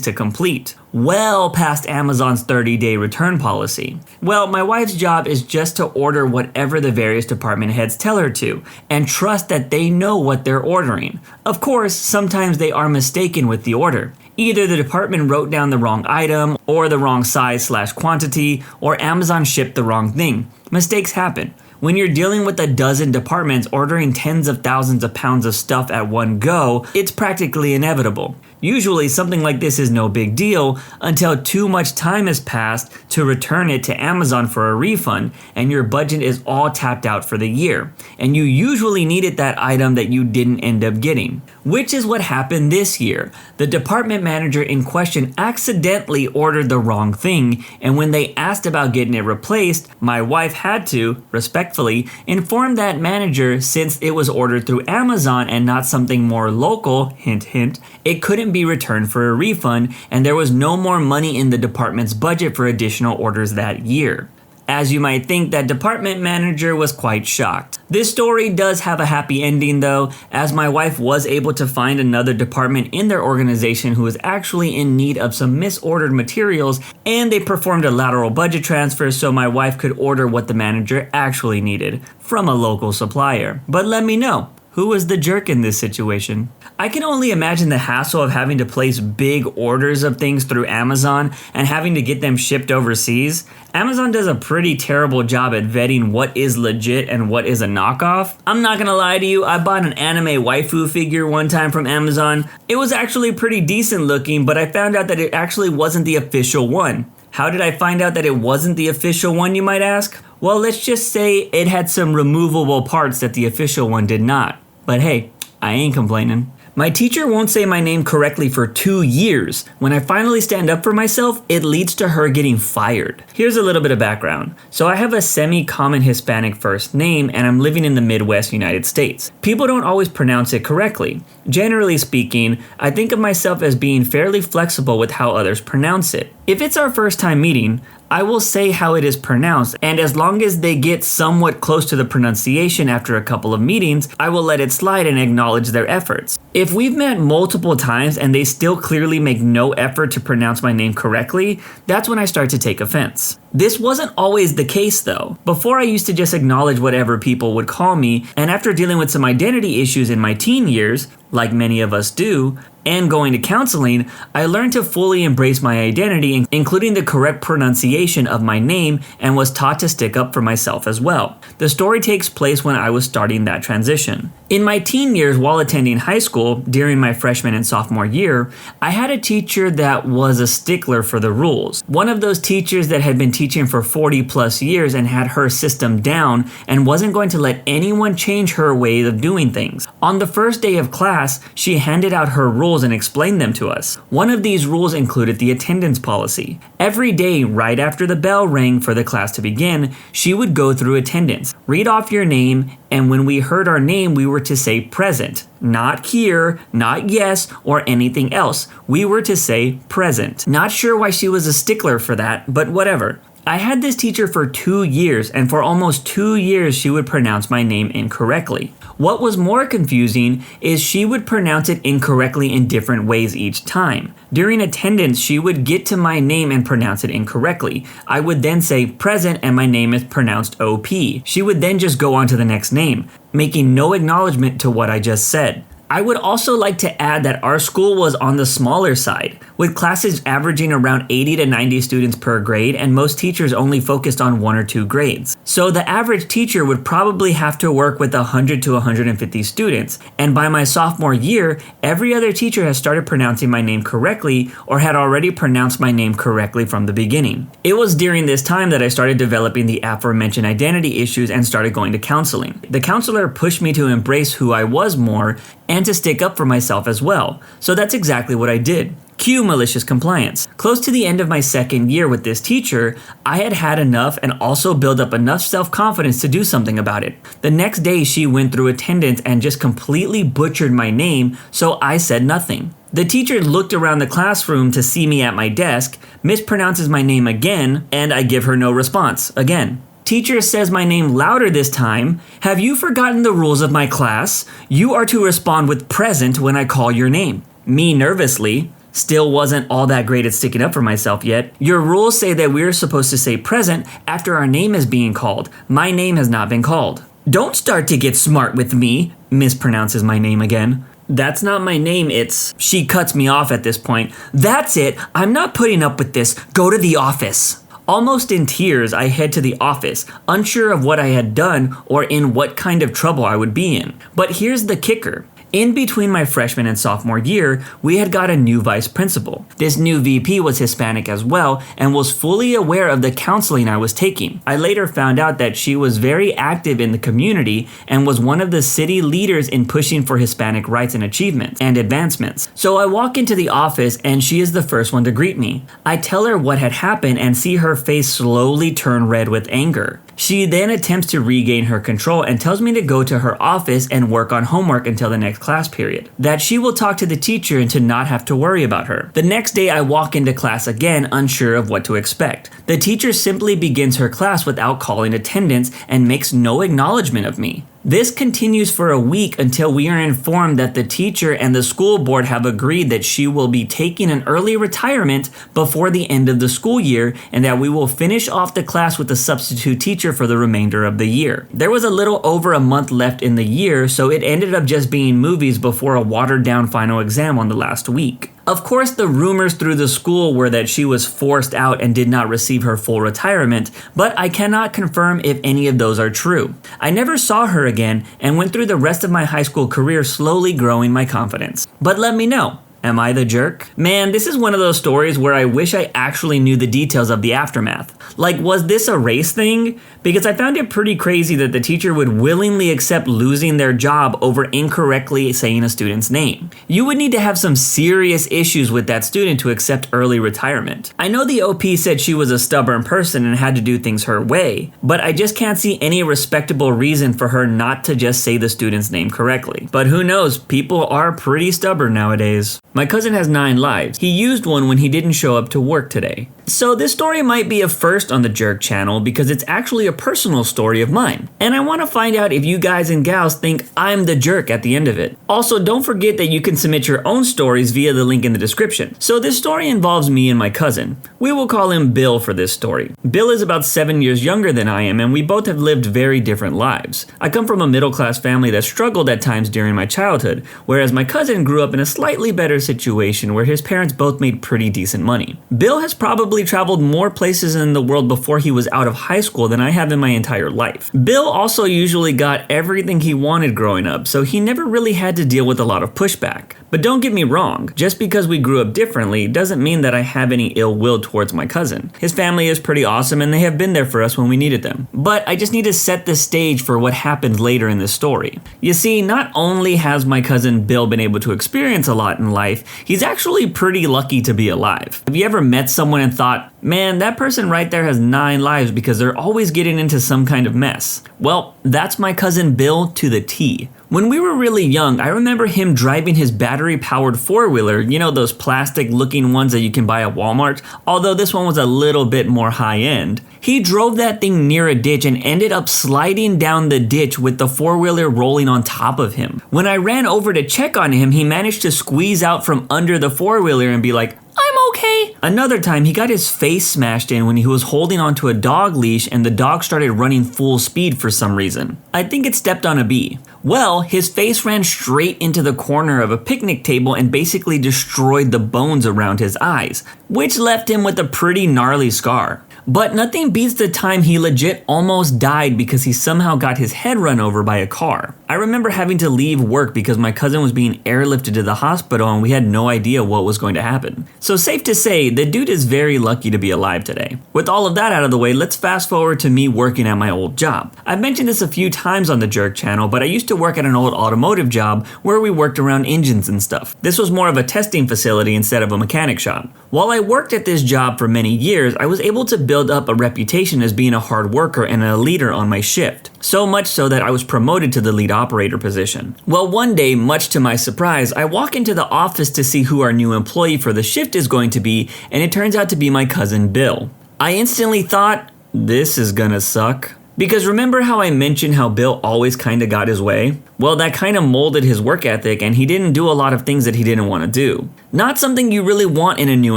to complete, well past Amazon's 30-day return policy. Well, my wife's job is just to order whatever the various department heads tell her to, and trust that they know what they're ordering. Of course, sometimes they are mistaken with the order. Either the department wrote down the wrong item, or the wrong size/quantity, or Amazon shipped the wrong thing. Mistakes happen. When you're dealing with a dozen departments ordering tens of thousands of pounds of stuff at one go, it's practically inevitable. Usually something like this is no big deal until too much time has passed to return it to Amazon for a refund and your budget is all tapped out for the year. And you usually needed that item that you didn't end up getting. Which is what happened this year. The department manager in question accidentally ordered the wrong thing, and when they asked about getting it replaced, my wife had to, respectfully, inform that manager since it was ordered through Amazon and not something more local, hint hint, it couldn't be returned for a refund and there was no more money in the department's budget for additional orders that year. As you might think, that department manager was quite shocked. This story does have a happy ending though, as my wife was able to find another department in their organization who was actually in need of some misordered materials, and they performed a lateral budget transfer so my wife could order what the manager actually needed from a local supplier. But let me know, who was the jerk in this situation? I can only imagine the hassle of having to place big orders of things through Amazon and having to get them shipped overseas. Amazon does a pretty terrible job at vetting what is legit and what is a knockoff. I'm not gonna lie to you, I bought an anime waifu figure one time from Amazon. It was actually pretty decent looking, but I found out that it actually wasn't the official one. How did I find out that it wasn't the official one, you might ask? Well, let's just say it had some removable parts that the official one did not. But hey, I ain't complaining. My teacher won't say my name correctly for 2 years. When I finally stand up for myself, it leads to her getting fired. Here's a little bit of background. So I have a semi-common Hispanic first name and I'm living in the Midwest United States. People don't always pronounce it correctly. Generally speaking, I think of myself as being fairly flexible with how others pronounce it. If it's our first time meeting, I will say how it is pronounced, and as long as they get somewhat close to the pronunciation after a couple of meetings, I will let it slide and acknowledge their efforts. If we've met multiple times and they still clearly make no effort to pronounce my name correctly, that's when I start to take offense. This wasn't always the case though. Before I used to just acknowledge whatever people would call me, and after dealing with some identity issues in my teen years, like many of us do, and going to counseling, I learned to fully embrace my identity, including the correct pronunciation of my name, and was taught to stick up for myself as well. The story takes place when I was starting that transition. In my teen years while attending high school, during my freshman and sophomore year, I had a teacher that was a stickler for the rules. One of those teachers that had been teaching for 40 plus years and had her system down and wasn't going to let anyone change her way of doing things. On the first day of class, she handed out her rules and explained them to us. One of these rules included the attendance policy. Every day, right after the bell rang for the class to begin, she would go through attendance, read off your name, and when we heard our name, we were to say present. Not here, not yes, or anything else. We were to say present. Not sure why she was a stickler for that, but whatever. I had this teacher for 2 years, and for almost 2 years she would pronounce my name incorrectly. What was more confusing is she would pronounce it incorrectly in different ways each time. During attendance, she would get to my name and pronounce it incorrectly. I would then say present and my name is pronounced OP. She would then just go on to the next name, making no acknowledgement to what I just said. I would also like to add that our school was on the smaller side. with classes averaging around 80 to 90 students per grade, and most teachers only focused on 1 or 2 grades. So the average teacher would probably have to work with 100 to 150 students, and by my sophomore year, every other teacher has started pronouncing my name correctly or had already pronounced my name correctly from the beginning. It was during this time that I started developing the aforementioned identity issues and started going to counseling. The counselor pushed me to embrace who I was more and to stick up for myself as well. So that's exactly what I did. Cue malicious compliance. Close to the end of my second year with this teacher, I had had enough and also built up enough self-confidence to do something about it. The next day, she went through attendance and just completely butchered my name, so I said nothing. The teacher looked around the classroom to see me at my desk, mispronounces my name again, and I give her no response again. Teacher says my name louder this time. Have you forgotten the rules of my class? You are to respond with present when I call your name. Me nervously. Still wasn't all that great at sticking up for myself yet. Your rules say that we're supposed to say present after our name is being called. My name has not been called. Don't start to get smart with me, mispronounces my name again. That's not my name, it's... She cuts me off at this point. That's it, I'm not putting up with this. Go to the office. Almost in tears, I head to the office, unsure of what I had done or in what kind of trouble I would be in. But here's the kicker. In between my freshman and sophomore year, we had got a new vice principal. This new VP was Hispanic as well and was fully aware of the counseling I was taking. I later found out that she was very active in the community and was one of the city leaders in pushing for Hispanic rights and achievements and advancements. So I walk into the office and she is the first one to greet me. I tell her what had happened and see her face slowly turn red with anger. She then attempts to regain her control and tells me to go to her office and work on homework until the next class period. That she will talk to the teacher and to not have to worry about her. The next day I walk into class again, unsure of what to expect. The teacher simply begins her class without calling attendance and makes no acknowledgement of me. This continues for a week until we are informed that the teacher and the school board have agreed that she will be taking an early retirement before the end of the school year and that we will finish off the class with a substitute teacher for the remainder of the year. There was a little over a month left in the year, so it ended up just being movies before a watered down final exam on the last week. Of course, the rumors through the school were that she was forced out and did not receive her full retirement, but I cannot confirm if any of those are true. I never saw her again and went through the rest of my high school career slowly growing my confidence. But let me know. Am I the jerk? Man, this is one of those stories where I wish I actually knew the details of the aftermath. Like, was this a race thing? Because I found it pretty crazy that the teacher would willingly accept losing their job over incorrectly saying a student's name. You would need to have some serious issues with that student to accept early retirement. I know the OP said she was a stubborn person and had to do things her way, but I just can't see any respectable reason for her not to just say the student's name correctly. But who knows, people are pretty stubborn nowadays. My cousin has 9 lives. He used one when he didn't show up to work today. So this story might be a first on the Jerk channel because it's actually a personal story of mine. And I want to find out if you guys and gals think I'm the jerk at the end of it. Also, don't forget that you can submit your own stories via the link in the description. So this story involves me and my cousin. We will call him Bill for this story. Bill is about 7 years younger than I am and we both have lived very different lives. I come from a middle-class family that struggled at times during my childhood, whereas my cousin grew up in a slightly better situation where his parents both made pretty decent money. Bill has probably traveled more places in the world before he was out of high school than I have in my entire life. Bill also usually got everything he wanted growing up, so he never really had to deal with a lot of pushback. But don't get me wrong, just because we grew up differently doesn't mean that I have any ill will towards my cousin. His family is pretty awesome and they have been there for us when we needed them. But I just need to set the stage for what happened later in this story. You see, not only has my cousin Bill been able to experience a lot in life, he's actually pretty lucky to be alive. Have you ever met someone and thought, man, that person right there has 9 lives because they're always getting into some kind of mess? Well, that's my cousin Bill to the T. When we were really young, I remember him driving his battery-powered 4-wheeler, you know, those plastic-looking ones that you can buy at Walmart, although this one was a little bit more high-end. He drove that thing near a ditch and ended up sliding down the ditch with the 4-wheeler rolling on top of him. When I ran over to check on him, he managed to squeeze out from under the 4-wheeler and be like, "I'm okay." Really? Another time, he got his face smashed in when he was holding onto a dog leash and the dog started running full speed for some reason. I think it stepped on a bee. Well, his face ran straight into the corner of a picnic table and basically destroyed the bones around his eyes, which left him with a pretty gnarly scar. But nothing beats the time he legit almost died because he somehow got his head run over by a car. I remember having to leave work because my cousin was being airlifted to the hospital and we had no idea what was going to happen. So safe to say, the dude is very lucky to be alive today. With all of that out of the way, let's fast forward to me working at my old job. I've mentioned this a few times on the Jerk channel, but I used to work at an old automotive job where we worked around engines and stuff. This was more of a testing facility instead of a mechanic shop. While I worked at this job for many years, I was able to build up a reputation as being a hard worker and a leader on my shift. So much so that I was promoted to the lead operator position. Well, one day, much to my surprise, I walk into the office to see who our new employee for the shift is going to be, and it turns out to be my cousin Bill. I instantly thought, this is gonna suck. Because remember how I mentioned how Bill always kinda got his way? Well, that kinda molded his work ethic and he didn't do a lot of things that he didn't want to do. Not something you really want in a new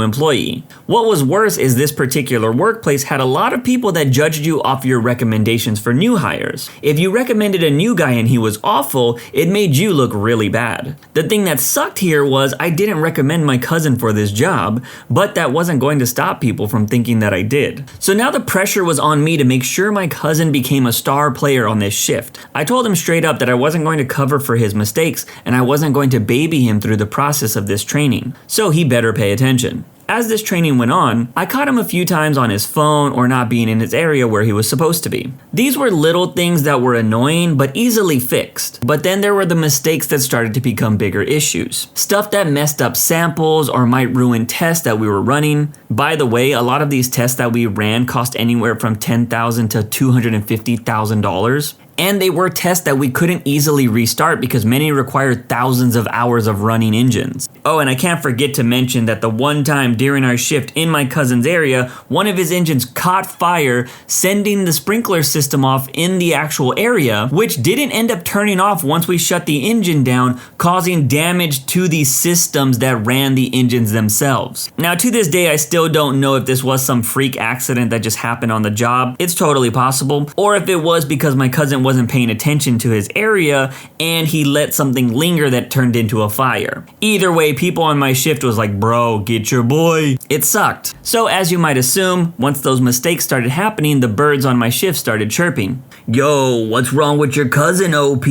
employee. What was worse is this particular workplace had a lot of people that judged you off your recommendations for new hires. If you recommended a new guy and he was awful, it made you look really bad. The thing that sucked here was I didn't recommend my cousin for this job, but that wasn't going to stop people from thinking that I did. So now the pressure was on me to make sure my cousin became a star player on this shift. I told him straight up that I wasn't going to cover for his mistakes and I wasn't going to baby him through the process of this training, so he better pay attention. As this training went on, I caught him a few times on his phone or not being in his area where he was supposed to be. These were little things that were annoying but easily fixed. But then there were the mistakes that started to become bigger issues. Stuff that messed up samples or might ruin tests that we were running. By the way, a lot of these tests that we ran cost anywhere from $10,000 to $250,000. And they were tests that we couldn't easily restart because many required thousands of hours of running engines. Oh, and I can't forget to mention that the one time during our shift in my cousin's area, one of his engines caught fire, sending the sprinkler system off in the actual area, which didn't end up turning off once we shut the engine down, causing damage to the systems that ran the engines themselves. Now, to this day, I still don't know if this was some freak accident that just happened on the job. It's totally possible. Or if it was because my cousin wasn't paying attention to his area and he let something linger that turned into a fire. Either way, people on my shift was like, bro, get your boy. It sucked. So as you might assume, once those mistakes started happening, the birds on my shift started chirping. Yo, what's wrong with your cousin, OP?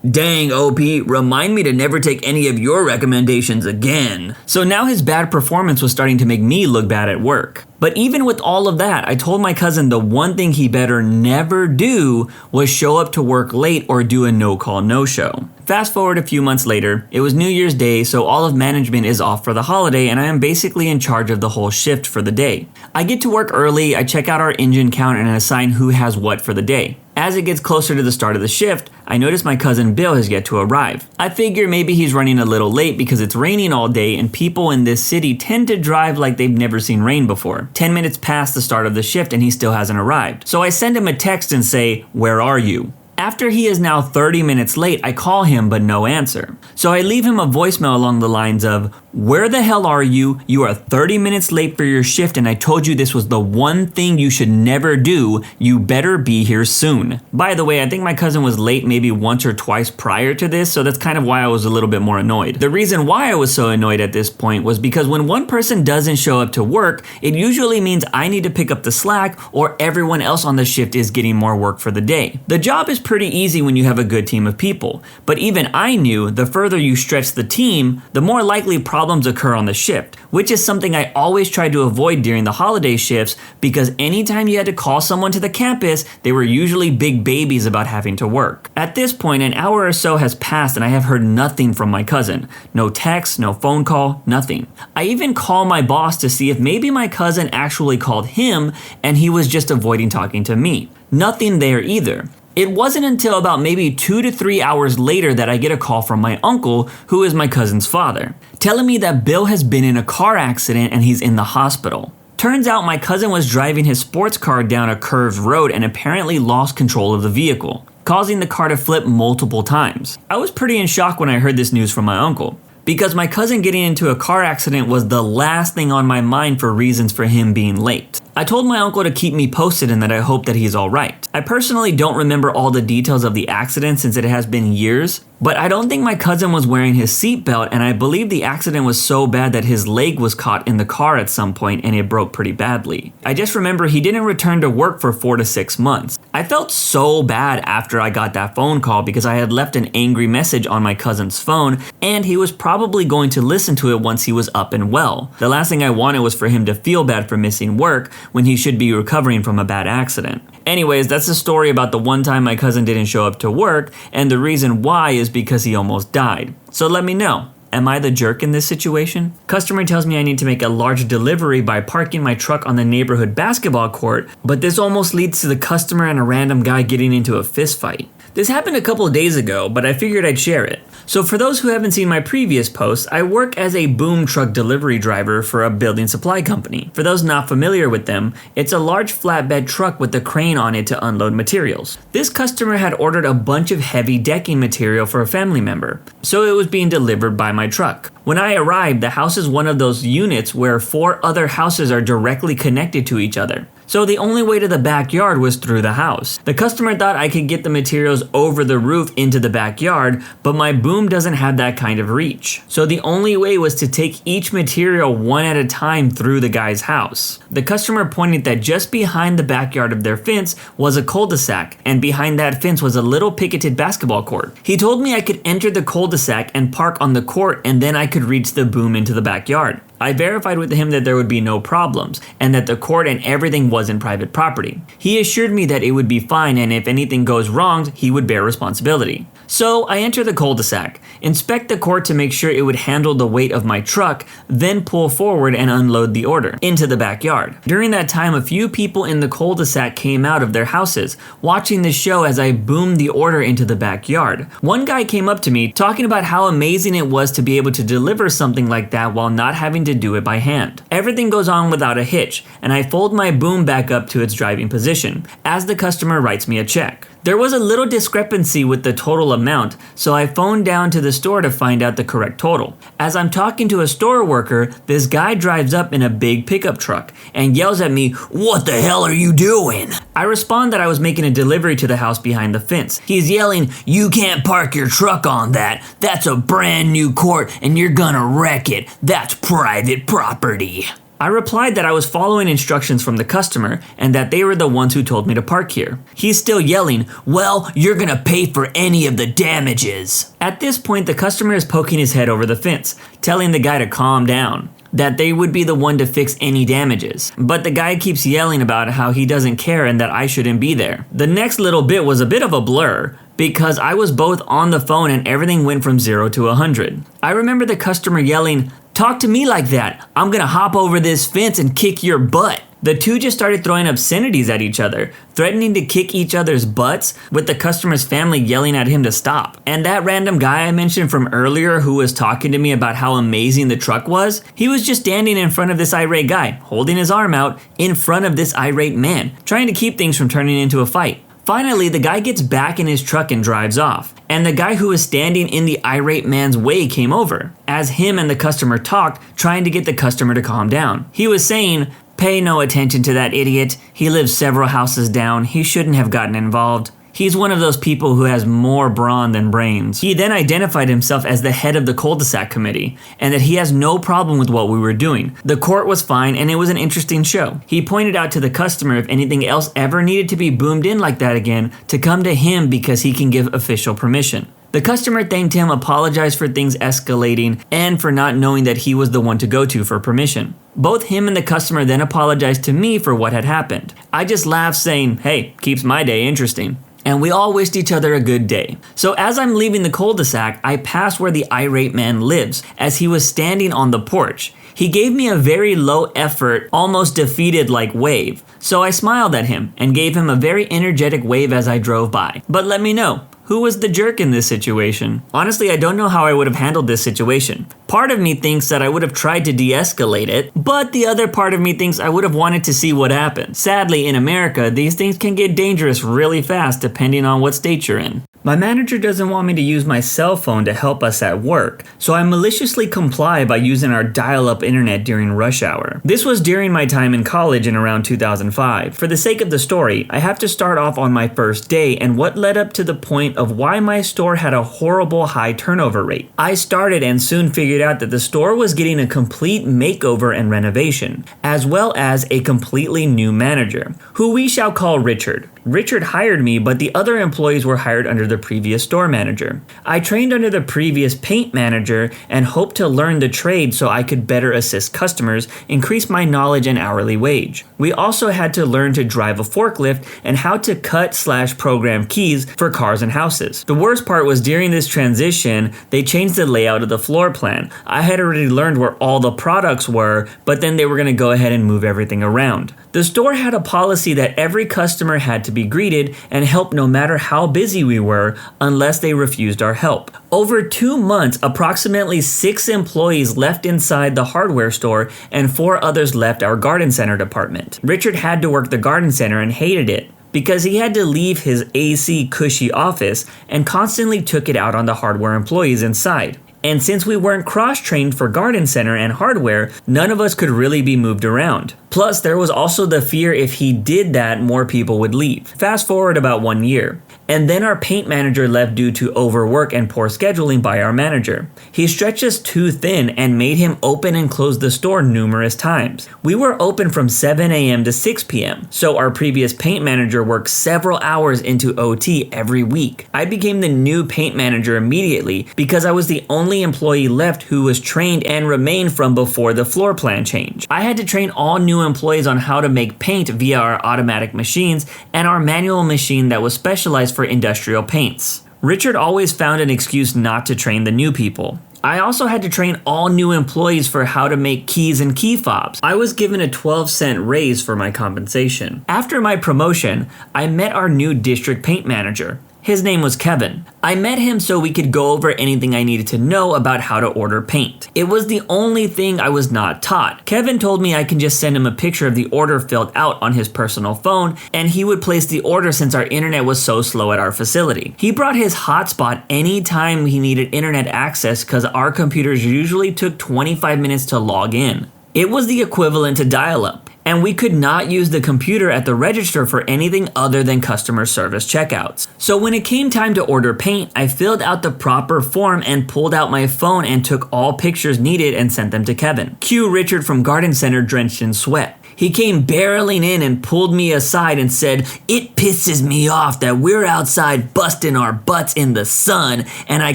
Dang, OP, remind me to never take any of your recommendations again. So now his bad performance was starting to make me look bad at work. But even with all of that, I told my cousin the one thing he better never do was show up to work late or do a no-call, no-show. Fast forward a few months later, it was New Year's Day, so all of management is off for the holiday and I am basically in charge of the whole shift for the day. I get to work early, I check out our engine count and assign who has what for the day. As it gets closer to the start of the shift, I notice my cousin Bill has yet to arrive. I figure maybe he's running a little late because it's raining all day and people in this city tend to drive like they've never seen rain before. 10 minutes past the start of the shift and he still hasn't arrived. So I send him a text and say, "Where are you?" After he is now 30 minutes late, I call him but no answer. So I leave him a voicemail along the lines of, "Where the hell are you? You are 30 minutes late for your shift and I told you this was the one thing you should never do. You better be here soon." By the way, I think my cousin was late maybe once or twice prior to this, so that's kind of why I was a little bit more annoyed. The reason why I was so annoyed at this point was because when one person doesn't show up to work, it usually means I need to pick up the slack or everyone else on the shift is getting more work for the day. The job is pretty easy when you have a good team of people, but even I knew the further you stretch the team, the more likely problems occur on the shift, which is something I always tried to avoid during the holiday shifts because anytime you had to call someone to the campus, they were usually big babies about having to work. At this point, an hour or so has passed and I have heard nothing from my cousin. No text, no phone call, nothing. I even call my boss to see if maybe my cousin actually called him and he was just avoiding talking to me. Nothing there either. It wasn't until about maybe 2 to 3 hours later that I get a call from my uncle, who is my cousin's father, telling me that Bill has been in a car accident and he's in the hospital. Turns out my cousin was driving his sports car down a curved road and apparently lost control of the vehicle, causing the car to flip multiple times. I was pretty in shock when I heard this news from my uncle. because my cousin getting into a car accident was the last thing on my mind for reasons for him being late. I told my uncle to keep me posted and that I hope that he's alright. I personally don't remember all the details of the accident since it has been years, but I don't think my cousin was wearing his seatbelt, and I believe the accident was so bad that his leg was caught in the car at some point and it broke pretty badly. I just remember he didn't return to work for 4 to 6 months. I felt so bad after I got that phone call because I had left an angry message on my cousin's phone and he was probably going to listen to it once he was up and well. The last thing I wanted was for him to feel bad for missing work when he should be recovering from a bad accident. Anyways, that's the story about the one time my cousin didn't show up to work, and the reason why is because he almost died. So let me know. Am I the jerk in this situation? Customer tells me I need to make a large delivery by parking my truck on the neighborhood basketball court, but this almost leads to the customer and a random guy getting into a fist fight. This happened a couple of days ago, but I figured I'd share it. So for those who haven't seen my previous posts, I work as a boom truck delivery driver for a building supply company. For those not familiar with them, it's a large flatbed truck with a crane on it to unload materials. This customer had ordered a bunch of heavy decking material for a family member, so it was being delivered by my truck. When I arrived, the house is one of those units where 4 other houses are directly connected to each other. So the only way to the backyard was through the house. The customer thought I could get the materials over the roof into the backyard, but my boom doesn't have that kind of reach. So the only way was to take each material one at a time through the guy's house. The customer pointed that just behind the backyard of their fence was a cul-de-sac, and behind that fence was a little picketed basketball court. He told me I could enter the cul-de-sac and park on the court, and then I could reach the boom into the backyard. I verified with him that there would be no problems, and that the court and everything wasn't private property. He assured me that it would be fine, and if anything goes wrong, he would bear responsibility. So I enter the cul-de-sac, inspect the court to make sure it would handle the weight of my truck, then pull forward and unload the order into the backyard. During that time, a few people in the cul-de-sac came out of their houses, watching the show as I boomed the order into the backyard. One guy came up to me talking about how amazing it was to be able to deliver something like that while not having to do it by hand. Everything goes on without a hitch, and I fold my boom back up to its driving position as the customer writes me a check. There was a little discrepancy with the total amount, so I phoned down to the store to find out the correct total. As I'm talking to a store worker, this guy drives up in a big pickup truck and yells at me, "What the hell are you doing?" I respond that I was making a delivery to the house behind the fence. He's yelling, "You can't park your truck on that. That's a brand new court and you're gonna wreck it. That's private property." I replied that I was following instructions from the customer and that they were the ones who told me to park here. He's still yelling, "Well, you're gonna pay for any of the damages." At this point, the customer is poking his head over the fence, telling the guy to calm down, that they would be the one to fix any damages. But the guy keeps yelling about how he doesn't care and that I shouldn't be there. The next little bit was a bit of a blur, because I was both on the phone and everything went from 0 to 100. I remember the customer yelling, "Talk to me like that. I'm gonna hop over this fence and kick your butt." The two just started throwing obscenities at each other, threatening to kick each other's butts, with the customer's family yelling at him to stop. And that random guy I mentioned from earlier who was talking to me about how amazing the truck was, he was just standing in front of this irate guy, holding his arm out in front of this irate man, trying to keep things from turning into a fight. Finally, the guy gets back in his truck and drives off, and the guy who was standing in the irate man's way came over, as him and the customer talked, trying to get the customer to calm down. He was saying, "Pay no attention to that idiot. He lives several houses down. He shouldn't have gotten involved. He's one of those people who has more brawn than brains." He then identified himself as the head of the cul-de-sac committee, and that he has no problem with what we were doing. The court was fine, and it was an interesting show. He pointed out to the customer if anything else ever needed to be boomed in like that again, to come to him because he can give official permission. The customer thanked him, apologized for things escalating, and for not knowing that he was the one to go to for permission. Both him and the customer then apologized to me for what had happened. I just laughed, saying, "Hey, keeps my day interesting." And we all wished each other a good day. So as I'm leaving the cul-de-sac, I passed where the irate man lives, as he was standing on the porch. He gave me a very low effort, almost defeated like wave. So I smiled at him and gave him a very energetic wave as I drove by. But let me know, who was the jerk in this situation? Honestly, I don't know how I would have handled this situation. Part of me thinks that I would have tried to de-escalate it, but the other part of me thinks I would have wanted to see what happened. Sadly, in America, these things can get dangerous really fast depending on what state you're in. My manager doesn't want me to use my cell phone to help us at work, so I maliciously comply by using our dial-up internet during rush hour. This was during my time in college in around 2005. For the sake of the story, I have to start off on my first day and what led up to the point of why my store had a horrible high turnover rate. I started and soon figured out that the store was getting a complete makeover and renovation, as well as a completely new manager, who we shall call Richard. Richard hired me, but the other employees were hired under the previous store manager. I trained under the previous paint manager and hoped to learn the trade so I could better assist customers, increase my knowledge and hourly wage. We also had to learn to drive a forklift and how to cut/program keys for cars and houses. The worst part was during this transition, they changed the layout of the floor plan. I had already learned where all the products were, but then they were going to go ahead and move everything around. The store had a policy that every customer had to be greeted and helped no matter how busy we were, unless they refused our help. Over 2 months, approximately 6 employees left inside the hardware store and 4 others left our garden center department. Richard had to work the garden center and hated it, because he had to leave his AC cushy office and constantly took it out on the hardware employees inside. And since we weren't cross-trained for garden center and hardware, none of us could really be moved around. Plus, there was also the fear if he did that, more people would leave. Fast forward about 1 year. And then our paint manager left due to overwork and poor scheduling by our manager. He stretched us too thin and made him open and close the store numerous times. We were open from 7 a.m. to 6 p.m., so our previous paint manager worked several hours into OT every week. I became the new paint manager immediately because I was the only employee left who was trained and remained from before the floor plan change. I had to train all new employees on how to make paint via our automatic machines and our manual machine that was specialized for industrial paints. Richard always found an excuse not to train the new people. I also had to train all new employees for how to make keys and key fobs. I was given a 12-cent raise for my compensation. After my promotion, I met our new district paint manager. His name was Kevin. I met him so we could go over anything I needed to know about how to order paint. It was the only thing I was not taught. Kevin told me I can just send him a picture of the order filled out on his personal phone, and he would place the order since our internet was so slow at our facility. He brought his hotspot anytime he needed internet access because our computers usually took 25 minutes to log in. It was the equivalent to dial-up, and we could not use the computer at the register for anything other than customer service checkouts. So when it came time to order paint, I filled out the proper form and pulled out my phone and took all pictures needed and sent them to Kevin. Cue Richard from Garden Center drenched in sweat. He came barreling in and pulled me aside and said, "It pisses me off that we're outside busting our butts in the sun and I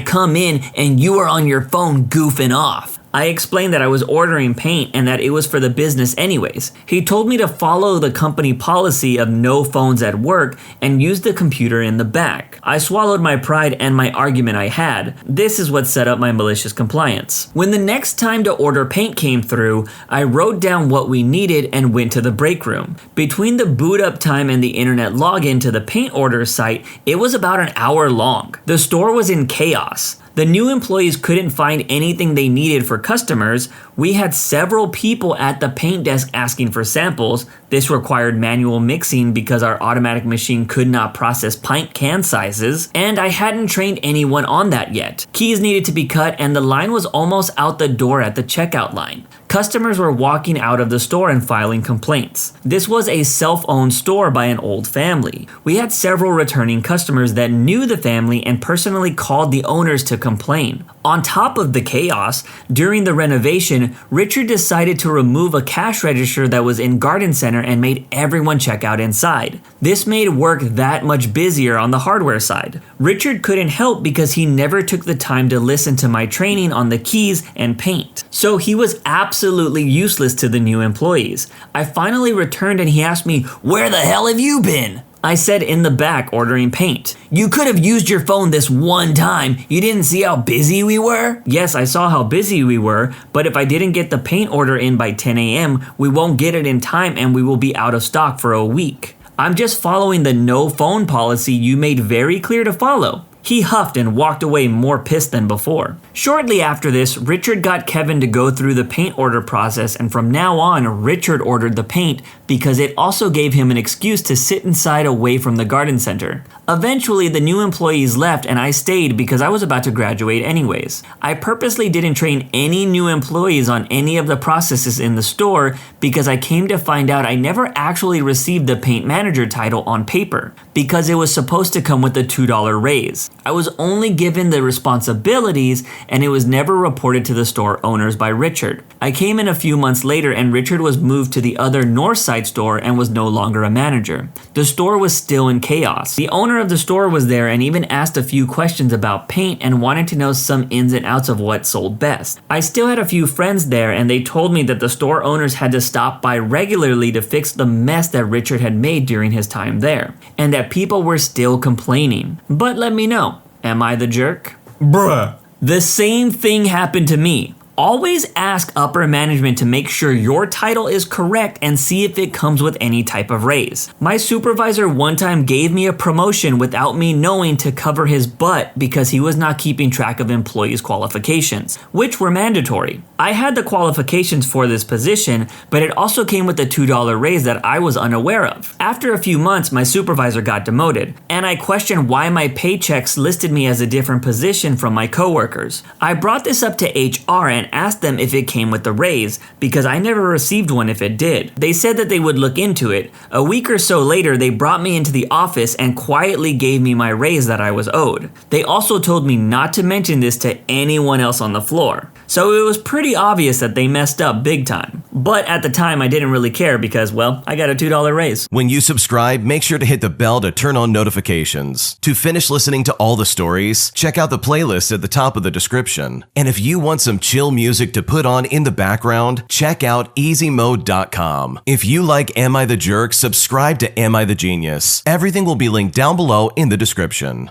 come in and you are on your phone goofing off." I explained that I was ordering paint and that it was for the business anyways. He told me to follow the company policy of no phones at work and use the computer in the back. I swallowed my pride and my argument I had. This is what set up my malicious compliance. When the next time to order paint came through, I wrote down what we needed and went to the break room. Between the boot up time and the internet login to the paint order site, it was about an hour long. The store was in chaos. The new employees couldn't find anything they needed for customers. We had several people at the paint desk asking for samples. This required manual mixing because our automatic machine could not process pint can sizes, and I hadn't trained anyone on that yet. Keys needed to be cut, and the line was almost out the door at the checkout line. Customers were walking out of the store and filing complaints. This was a self-owned store by an old family. We had several returning customers that knew the family and personally called the owners to complain. On top of the chaos, during the renovation, Richard decided to remove a cash register that was in Garden Center and made everyone check out inside. This made work that much busier on the hardware side. Richard couldn't help because he never took the time to listen to my training on the keys and paint. So he was absolutely useless to the new employees. I finally returned and he asked me, "Where the hell have you been?" I said, "In the back ordering paint." "You could have used your phone this one time. You didn't see how busy we were?" Yes, I saw how busy we were, but if I didn't get the paint order in by 10 a.m., we won't get it in time and we will be out of stock for a week. I'm just following the no phone policy you made very clear to follow. He huffed and walked away more pissed than before. Shortly after this, Richard got Kevin to go through the paint order process, and from now on, Richard ordered the paint because it also gave him an excuse to sit inside away from the garden center. Eventually, the new employees left and I stayed because I was about to graduate anyways. I purposely didn't train any new employees on any of the processes in the store because I came to find out I never actually received the paint manager title on paper because it was supposed to come with the $2 raise. I was only given the responsibilities and it was never reported to the store owners by Richard. I came in a few months later and Richard was moved to the other north side store and was no longer a manager. The store was still in chaos. The owner of the store was there and even asked a few questions about paint and wanted to know some ins and outs of what sold best. I still had a few friends there and they told me that the store owners had to stop by regularly to fix the mess that Richard had made during his time there, and that people were still complaining. But let me know, am I the jerk? Bruh. The same thing happened to me. Always ask upper management to make sure your title is correct and see if it comes with any type of raise. My supervisor one time gave me a promotion without me knowing to cover his butt because he was not keeping track of employees' qualifications, which were mandatory. I had the qualifications for this position, but it also came with a $2 raise that I was unaware of. After a few months, my supervisor got demoted, and I questioned why my paychecks listed me as a different position from my coworkers. I brought this up to HR and asked them if it came with the raise because I never received one if it did. They said that they would look into it. A week or so later, they brought me into the office and quietly gave me my raise that I was owed. They also told me not to mention this to anyone else on the floor. So it was pretty obvious that they messed up big time. But at the time, I didn't really care because, well, I got a $2 raise. When you subscribe, make sure to hit the bell to turn on notifications. To finish listening to all the stories, check out the playlist at the top of the description. And if you want some chill music to put on in the background, check out easymode.com. If you like Am I the Jerk, subscribe to Am I the Genius. Everything will be linked down below in the description.